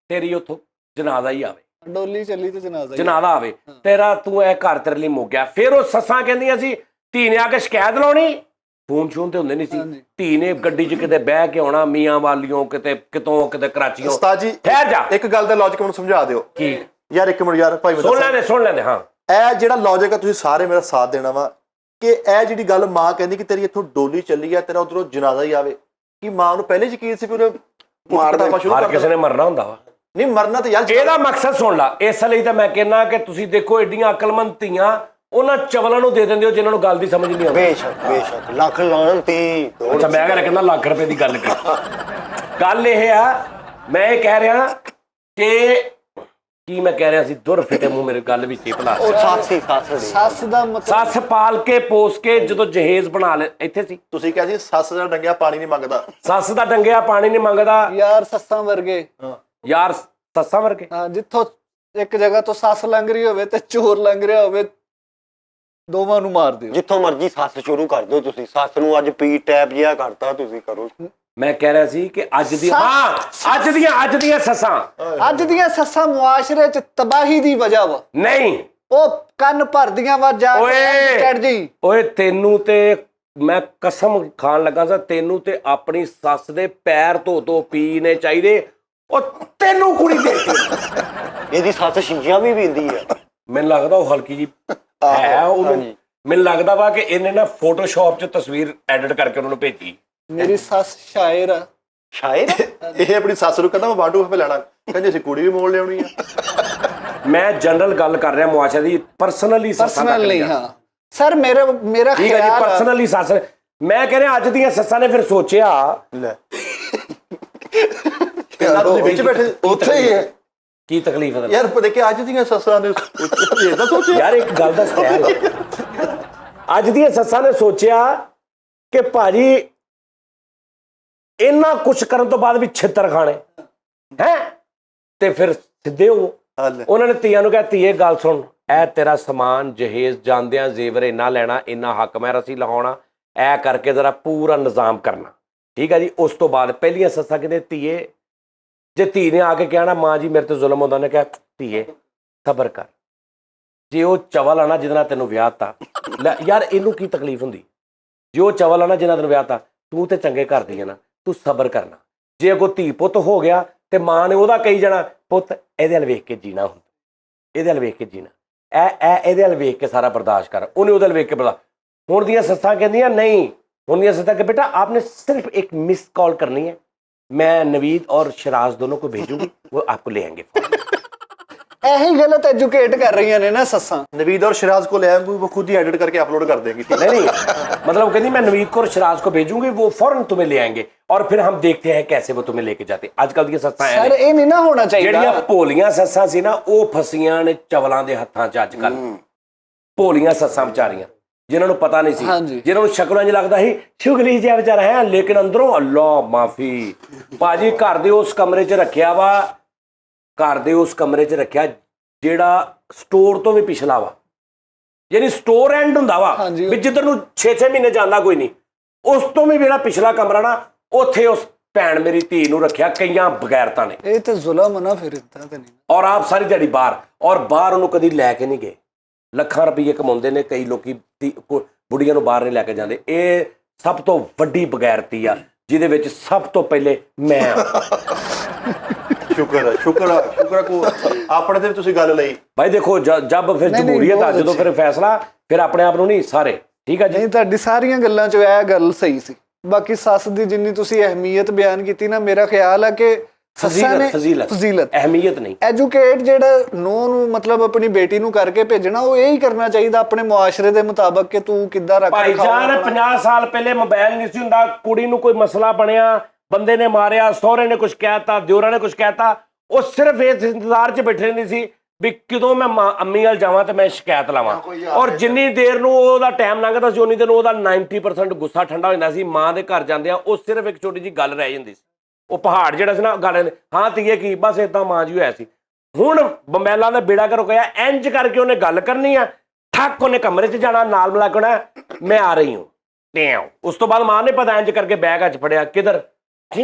ਤੇਰੀ ਉੱਥੋਂ ਜਨਾਜ਼ਾ ਹੀ ਆਵੇ, ਡੋਲੀ ਚੱਲੀ ਤੇ ਜਨਾਜ਼ਾ ਆਵੇ ਤੇਰਾ, ਤੂੰ ਇਹ ਘਰ ਤੇਰੇ ਲਈ ਮੁੱਕ ਗਿਆ। ਫਿਰ ਉਹ ਸੱਸਾਂ ਕਹਿੰਦੀਆਂ ਸੀ ਧੀ ਨੇ ਆ ਕੇ ਸ਼ਿਕਾਇਤ ਲਾਉਣੀ, ਫੋਨ ਤੇ ਹੁੰਦੇ ਨਹੀਂ ਸੀ, ਧੀ ਨੇ ਗੱਡੀ 'ਚ ਕਿਤੇ ਬਹਿ ਕੇ ਆਉਣਾ, ਮੀਆਂ ਵਾਲੀਓਂ ਕਿਤੇ ਕਿਤੇ ਕਰਾਚੀਓਂ। ਉਸਤਾਦ ਜੀ ਠਹਿਰ ਜਾ, ਇੱਕ ਗੱਲ ਦਾ ਲੌਜਿਕ ਮੈਨੂੰ ਸਮਝਾ ਦਿਓ। ਕੀ ਯਾਰ ਇੱਕ ਮਿੰਟ ਯਾਰ ਭਾਈ, ਸੁਣ ਲੈਂਦੇ ਹਾਂ। ਇਹ ਜਿਹੜਾ ਲੌਜਿਕ ਆ ਤੁਸੀਂ ਸਾਰੇ ਮੇਰਾ ਸਾਥ ਦੇਣਾ ਵਾ ਕਿ ਇਹ ਜਿਹੜੀ ਗੱਲ ਮਾਂ ਕਹਿੰਦੀ ਕਿ ਤੇਰੀ ਇੱਥੋਂ ਡੋਲੀ ਚੱਲੀ ਆ, ਤੇਰਾ ਉਧਰੋਂ ਜਨਾਜ਼ਾ ਹੀ ਆਵੇ, ਕਿ ਮਾਂ ਨੂੰ ਪਹਿਲੇ ਯਕੀਨ ਸੀ ਵੀ ਉਹਨੇ ਹਰ ਕਿਸੇ ਨੇ ਮਰਨਾ ਹੁੰਦਾ ਵਾ। ਨਹੀਂ ਮਰਨਾ ਤੇ ਯਾਰ ਇਹਦਾ ਮਕਸਦ ਸੁਣ ਲਾ। ਇਸ ਲਈ ਤਾਂ ਮੈਂ ਕਹਿੰਦਾ ਕਿ ਤੁਸੀਂ ਦੇਖੋ ਏਡੀਆਂ ਅਕਲਮੰਦ ਧੀਆਂ ਉਹਨਾਂ ਚਵਲਾਂ ਨੂੰ ਦੇ ਦਿੰਦੇ ਹੋ ਜਿਨ੍ਹਾਂ ਨੂੰ ਗੱਲ ਦੀ ਸਮਝ ਨਹੀਂ ਆਉਂਦੀ। ਬੇਸ਼ੱਕ ਲੱਖ ਲਾਣ ਤੇ ਅੱਛਾ ਮੈਂ ਕਹਿੰਦਾ ਲੱਖ ਰੁਪਏ ਦੀ ਗੱਲ ਕਰ। ਗੱਲ ਇਹ ਆ, ਮੈਂ ਇਹ ਕਹਿ ਰਿਹਾ ਕਿ ਕੀ ਮੈਂ ਕਹਿ ਰਿਹਾ ਸੀ, ਦੁਰ ਫਿੱਟੇ ਮੂੰਹ ਮੇਰੇ ਗੱਲ ਵਿੱਚ ਹੀ ਭਲਾ। ਉਹ ਸੱਸ ਸੱਸ ਦਾ ਮਤਲਬ ਸੱਸ ਪਾਲ ਕੇ ਪੋਸ ਕੇ ਜਦੋਂ ਜਹੇਜ਼ ਬਣਾ ਲੈ ਇੱਥੇ ਸੀ। ਤੁਸੀਂ ਕਿਹਾ ਸੀ ਸੱਸ ਦਾ ਡੰਗਿਆ ਪਾਣੀ ਨਹੀਂ ਮੰਗਦਾ। ਸੱਸ ਦਾ ਡੰਗਿਆ ਪਾਣੀ ਨਹੀਂ ਮੰਗਦਾ ਯਾਰ ਸੱਸਾਂ ਵਰਗੇ। ਯਾਰ, ਸੱਸਾਂ ਵਰਗੇ। ਹਾਂ, ਜਿੱਥੋਂ ਇੱਕ ਜਗ੍ਹਾ ਤੋਂ ਸੱਸ ਲੰਘ ਰਹੀ ਹੋਵੇ ਤੇ ਚੋਰ ਲੰਘ ਰਿਹਾ ਹੋਵੇ, ਦੋਵਾਂ ਨੂੰ ਮਾਰ ਦਿਓ। ਜਿੱਥੋਂ ਮਰਜ਼ੀ ਸੱਸ ਸ਼ੁਰੂ ਕਰ ਦਿਓ ਤੁਸੀਂ। ਸੱਸ ਨੂੰ ਅੱਜ ਪੀ ਟੈਪ ਜਿਹਾ ਕਰਤਾ ਤੁਸੀਂ, ਕਰੋ। ਮੈਂ ਕਹਿ ਰਿਹਾ ਸੀ ਕਿ ਅੱਜ ਦੀਆਂ ਸੱਸਾਂ ਅੱਜ ਦੀਆਂ ਸੱਸਾਂ ਮੁਆਸ਼ਰੇ 'ਚ ਤਬਾਹੀ ਦੀ ਵਜ੍ਹਾ ਵਾ। ਨਹੀਂ, ਉਹ ਕੰਨ ਭਰਦੀਆਂ ਵਾ ਜਾ ਕੇ ਚੜ ਜੀ। ਓਏ ਤੈਨੂੰ ਤੇ ਮੈਂ ਕਸਮ ਖਾਣ ਲੱਗਾ ਸਾਂ, ਤੈਨੂੰ ਤੇ ਆਪਣੀ ਸੱਸ ਦੇ ਪੈਰ ਧੋ ਪੀਣੇ ਚਾਹੀਦੇ। ਉਹ ਤੈਨੂੰ ਕੁੜੀ ਦੇ ਇਹਦੀ ਸੱਸ ਸ਼ੀਸ਼ੀਆਂ ਵੀ ਪੀਂਦੀ ਆ। ਮੈਨੂੰ ਲੱਗਦਾ ਉਹ ਹਲਕੀ ਜੀ ਹੈ ਉਹਨੂੰ। ਮੈਨੂੰ ਲੱਗਦਾ ਵਾ ਕਿ ਇਹਨੇ ਨਾ ਫੋਟੋਸ਼ਾਪ 'ਚ ਤਸਵੀਰ ਐਡਿਟ ਕਰਕੇ ਉਹਨਾਂ ਨੂੰ ਭੇਜੀ। ਮੇਰੀ ਸੱਸ ਸ਼ਾਇਰ ਆ। ਸ਼ਾਇਦ ਇਹ ਆਪਣੀ ਸੱਸ ਨੂੰ ਕਹਿੰਦਾ ਮੈਂ ਵਾਂਡੂ ਫੇ ਲੈਣਾ, ਕਹਿੰਦੇ ਅਸੀਂ ਕੁੜੀ ਵੀ ਮੋੜ ਲਿਆਉਣੀ ਆ। ਮੈਂ ਜਨਰਲ ਗੱਲ ਕਰ ਰਿਹਾ ਮੁਆਸ਼ਰੇ ਦੀ, ਪਰਸਨਲੀ ਪਰਸਨਲ ਨਹੀਂ। ਹਾਂ ਸਰ, ਮੇਰਾ ਠੀਕ ਹੈ ਜੀ, ਖਿਆਲ ਆ ਪਰਸਨਲੀ ਸੱਸ। ਮੈਂ ਕਹਿ ਰਿਹਾ ਅੱਜ ਦੀਆਂ ਸੱਸਾਂ ਨੇ ਫਿਰ ਸੋਚਿਆ ਲੈ ਤੁਸੀਂ ਵਿੱਚ ਬੈਠੇ ਉੱਥੇ ਹੀ ਹੈ। ਕੀ ਤਕਲੀਫ ਹੈ ਯਾਰ ਪਤਾ ਕਿ ਅੱਜ ਦੀਆਂ ਸੱਸਾਂ ਨੇ ਇਹਦਾ ਸੋਚਿਆ। ਯਾਰ ਇੱਕ ਗੱਲ ਦਾ ਸਟੈਲ ਅੱਜ ਦੀਆਂ ਸੱਸਾਂ ਨੇ ਸੋਚਿਆ ਕਿ ਭਾਜੀ ਇੰਨਾ ਕੁਛ ਕਰਨ ਤੋਂ ਬਾਅਦ ਵੀ ਛਿੱਤਰ ਖਾਣੇ ਹੈ, ਤੇ ਫਿਰ ਸਿੱਧੇ ਹੋ। ਉਹਨਾਂ ਨੇ ਧੀਆਂ ਨੂੰ ਕਿਹਾ ਧੀਏ ਗੱਲ ਸੁਣ, ਇਹ ਤੇਰਾ ਸਮਾਨ ਜਹੇਜ਼ ਜਾਂਦਿਆਂ ਜ਼ੇਵਰ ਇੰਨਾ ਲੈਣਾ, ਇੰਨਾ ਹੱਕ ਮੈਂ ਰਸੀ ਲਹਾਉਣਾ, ਇਹ ਕਰਕੇ ਜ਼ਰਾ ਪੂਰਾ ਨਿਜ਼ਾਮ ਕਰਨਾ, ਠੀਕ ਹੈ ਜੀ। ਉਸ ਤੋਂ ਬਾਅਦ ਪਹਿਲੀਆਂ ਸੱਸਾਂ ਕਹਿੰਦੇ ਧੀਏ, ਜੇ ਧੀ ਨੇ ਆ ਕੇ ਕਹਿਣਾ ਮਾਂ ਜੀ ਮੇਰੇ ਤੇ ਜ਼ੁਲਮ ਹੁੰਦਾ, ਉਹਨੇ ਕਿਹਾ ਧੀਏ ਸਬਰ ਕਰ, ਜੇ ਉਹ ਚਵਲ ਆਣਾ ਜਿਹਦੇ ਨਾਲ ਤੈਨੂੰ ਵਿਆਹ ਤਾ, ਲੈ ਯਾਰ ਇਹਨੂੰ ਕੀ ਤਕਲੀਫ ਹੁੰਦੀ, ਜੇ ਉਹ ਚਵਲ ਆਣਾ ਜਿਹਨਾਂ ਤੈਨੂੰ ਵਿਆਹ ਤਾ, ਤੂੰ ਤੇ ਚੰਗੇ ਘਰ ਦੀ ਹੈ ਨਾ, ਤੂੰ ਸਬਰ ਕਰਨਾ। ਜੇ ਅੱਗੋਂ ਧੀ ਪੁੱਤ ਹੋ ਗਿਆ ਤੇ ਮਾਂ ਨੇ ਉਹਦਾ ਕਹੀ ਜਾਣਾ ਪੁੱਤ ਇਹਦੇ ਵੱਲ ਵੇਖ ਕੇ ਜੀਣਾ ਹੁੰਦਾ, ਇਹਦੇ ਵੱਲ ਵੇਖ ਕੇ ਜੀਣਾ, ਇਹਦੇ ਵੱਲ ਵੇਖ ਕੇ ਸਾਰਾ ਬਰਦਾਸ਼ਤ ਕਰ, ਉਹਨੇ ਉਹਦੇ ਵੱਲ ਵੇਖ ਕੇ ਬਰਦਾਸ਼ਤ। ਹੁਣ ਦੀਆਂ ਸੱਸਾਂ ਕਹਿੰਦੀਆਂ ਨਹੀਂ, ਹੁਣ ਦੀਆਂ ਸੱਸਾਂ ਕਿ ਬੇਟਾ आपने सिर्फ एक मिस कॉल करनी है, मैं नवीद और शराज दोनों को भेजूंगी, वो आपको ले आएंगे। ਇਹੀ ਗਲਤ ਐਜੂਕੇਟ ਕਰ ਰਹੀਆਂ ਨੇ ਨਾ ਸੱਸਾਂ। नवीद और शिराज को ले आएंगे, वो खुद ही एडिट करके अपलोड कर देंगी। नहीं मतलब कहती मैं नवीद को और शराज को भेजूंगी, वो फौरन तुम्हें ले आएंगे और फिर हम देखते हैं कैसे वो तुम्हें लेके जाते। आजकल ਦੀਆਂ ਸੱਸਾਂ ਸਰ ਇਹ ਨਹੀਂ ਨਾ ਹੋਣਾ ਜਿਹੜੀਆਂ ਚਾਹੀਦਾ। ਭੋਲੀਆਂ ਸੱਸਾਂ ਸੀ ਨਾ, ਉਹ ਫਸੀਆਂ ਨੇ ਚਵਲਾਂ ਦੇ ਹੱਥਾਂ 'ਚ ਅੱਜ ਕੱਲ। ਭੋਲੀਆਂ ਸੱਸਾਂ ਵਿਚਾਰੀਆਂ ਜਿਨ੍ਹਾਂ ਨੂੰ ਪਤਾ ਨਹੀਂ ਸੀ, ਜਿਨ੍ਹਾਂ ਨੂੰ ਸ਼ਕਲਾਂ 'ਚ ਲੱਗਦਾ ਸੀ ਸ਼ੁਗਲੀ ਜਿਹਾ ਵਿਚਾਰਾ ਹੈ, ਲੇਕਿਨ ਅੰਦਰੋਂ ਅੱਲਾ ਮਾਫੀ ਭਾਜੀ ਘਰ ਦੇ ਉਸ ਕਮਰੇ 'ਚ ਰੱਖਿਆ ਵਾ, ਘਰ ਦੇ ਉਸ ਕਮਰੇ 'ਚ ਰੱਖਿਆ ਜਿਹੜਾ ਸਟੋਰ ਤੋਂ ਵੀ ਪਿਛਲਾ ਵਾ, ਯਾਨੀ ਸਟੋਰ ਐਂਡ ਹੁੰਦਾ ਵਾ ਵੀ ਜਿੱਧਰ ਨੂੰ 6-6 ਮਹੀਨੇ ਜਾਂਦਾ ਕੋਈ ਨਹੀਂ, ਉਸ ਤੋਂ ਵੀ ਜਿਹੜਾ ਪਿਛਲਾ ਕਮਰਾ ਨਾ, ਉੱਥੇ ਉਸ ਭੈਣ ਮੇਰੀ ਧੀ ਨੂੰ ਰੱਖਿਆ ਕਈਆਂ ਬਗੈਰਤਾਂ ਨੇ। ਇਹ ਤੇ ਜ਼ੁਲਮ ਨਾ, ਫਿਰ ਇਦਾਂ ਤੇ ਨਹੀਂ। ਔਰ ਆਪ ਸਾਰੀ ਦਿਹਾੜੀ ਬਾਹਰ, ਔਰ ਬਾਹਰ ਉਹਨੂੰ ਕਦੀ ਲੈ ਕੇ ਨਹੀਂ ਗਏ। ਲੱਖਾਂ ਰੁਪਏ ਕਮਾਉਂਦੇ ਨੇ ਕਈ ਲੋਕੀ, ਬੁੜੀਆਂ ਨੂੰ ਬਾਹਰ ਨਹੀਂ ਲੈ ਕੇ ਜਾਂਦੇ। ਇਹ ਸਭ ਤੋਂ ਵੱਡੀ ਬਗੈਰਤੀ ਆ ਜਿਹਦੇ ਵਿੱਚ ਸਭ ਤੋਂ ਪਹਿਲੇ ਮੈਂ ਸ਼ੁਕਰ ਕੋ ਆਪਣੇ ਤੇ ਤੁਸੀਂ ਗੱਲ ਲਈ ਭਾਈ। ਦੇਖੋ ਜਬ ਫਿਰ ਜਮਹੂਰੀਅਤ ਆ, ਜਦੋਂ ਫਿਰ ਫੈਸਲਾ ਫਿਰ ਆਪਣੇ ਆਪ ਨੂੰ ਨਹੀਂ ਸਾਰੇ, ਠੀਕ ਆ ਜੀ। ਨਹੀਂ, ਤੁਹਾਡੀ ਸਾਰੀਆਂ ਗੱਲਾਂ 'ਚ ਇਹ ਗੱਲ ਸਹੀ ਸੀ। ਬਾਕੀ ਸੱਸ ਦੀ ਜਿੰਨੀ ਤੁਸੀਂ ਅਹਿਮੀਅਤ ਬਿਆਨ ਕੀਤੀ ਨਾ, ਮੇਰਾ ਖਿਆਲ ਆ ਕਿ ਫਜ਼ੀਲਤ ਅਹਿਮੀਅਤ ਨਹੀਂ। ਐਜੂਕੇਟ ਜਿਹੜਾ ਨੂੰਹ ਨੂੰ ਮਤਲਬ ਆਪਣੀ ਬੇਟੀ ਨੂੰ ਕਰਕੇ ਭੇਜਣਾ, ਉਹ ਇਹੀ ਕਰਨਾ ਚਾਹੀਦਾ ਆਪਣੇ ਮੁਆਸ਼ਰੇ ਦੇ ਮੁਤਾਬਕ ਕਿ ਤੂੰ ਕਿੱਦਾਂ ਰੱਖ ਭਾਈਜਾਨ 50 ਸਾਲ ਪਹਿਲੇ ਮੋਬਾਈਲ ਨਹੀਂ ਸੀ ਹੁੰਦਾ, ਕੁੜੀ ਨੂੰ ਕੋਈ ਮਸਲਾ ਬਣਿਆ, ਬੰਦੇ ਨੇ ਮਾਰਿਆ, ਸਹੁਰੇ ਨੇ ਕੁਝ ਕਹਿਤਾ, ਦਿਓਰਾਂ ਨੇ ਕੁਝ ਕਹਿਤਾ, ਉਹ ਸਿਰਫ ਇਸ ਇੰਤਜ਼ਾਰ 'ਚ ਬੈਠੇ ਰਹਿੰਦੀ ਸੀ ਵੀ ਕਦੋਂ ਮੈਂ ਅੰਮੀ ਵੱਲ ਜਾਵਾਂ ਤੇ ਮੈਂ ਸ਼ਿਕਾਇਤ ਲਾਵਾਂ। ਔਰ ਜਿੰਨੀ ਦੇਰ ਨੂੰ ਉਹਦਾ ਟਾਈਮ ਲੰਘਦਾ ਸੀ, ਉਨੀ ਦੇਰ ਨੂੰ ਉਹਦਾ 90% ਗੁੱਸਾ ਠੰਡਾ ਹੋ ਜਾਂਦਾ ਸੀ। ਮਾਂ ਦੇ ਘਰ ਜਾਂਦਿਆਂ ਉਹ ਸਿਰਫ ਇੱਕ ਛੋਟੀ ਜਿਹੀ ਗੱਲ ਰਹਿ ਜਾਂਦੀ ਸੀ, ਉਹ ਪਹਾੜ ਜਿਹੜਾ ਸੀ ਨਾ, ਗੱਲ ਹਾਂ ਧੀਏ ਕੀ, ਬਸ ਏਦਾਂ ਮਾਂ ਜੀ ਹੋਇਆ ਸੀ। ਹੁਣ ਬੰਬੈਲਾਂ ਦਾ ਬੇੜਾ ਕਰ ਗਿਆ, ਇੰਜ ਕਰਕੇ ਉਹਨੇ ਗੱਲ ਕਰਨੀ ਆ, ਠੱਕ ਉਹਨੇ ਕਮਰੇ 'ਚ ਜਾਣਾ, ਨਾਲ ਮਿਲਾ ਕੇ ਹੋਣਾ ਮੈਂ ਆ ਰਹੀ ਹੂੰ ਟਿਆਉ। ਉਸ ਤੋਂ ਬਾਅਦ ਮਾਂ ਨੇ ਪਤਾ ਇੰਜ ਕਰਕੇ ਬੈਗ 'ਚ ਫੜਿਆ, ਕਿੱਧਰ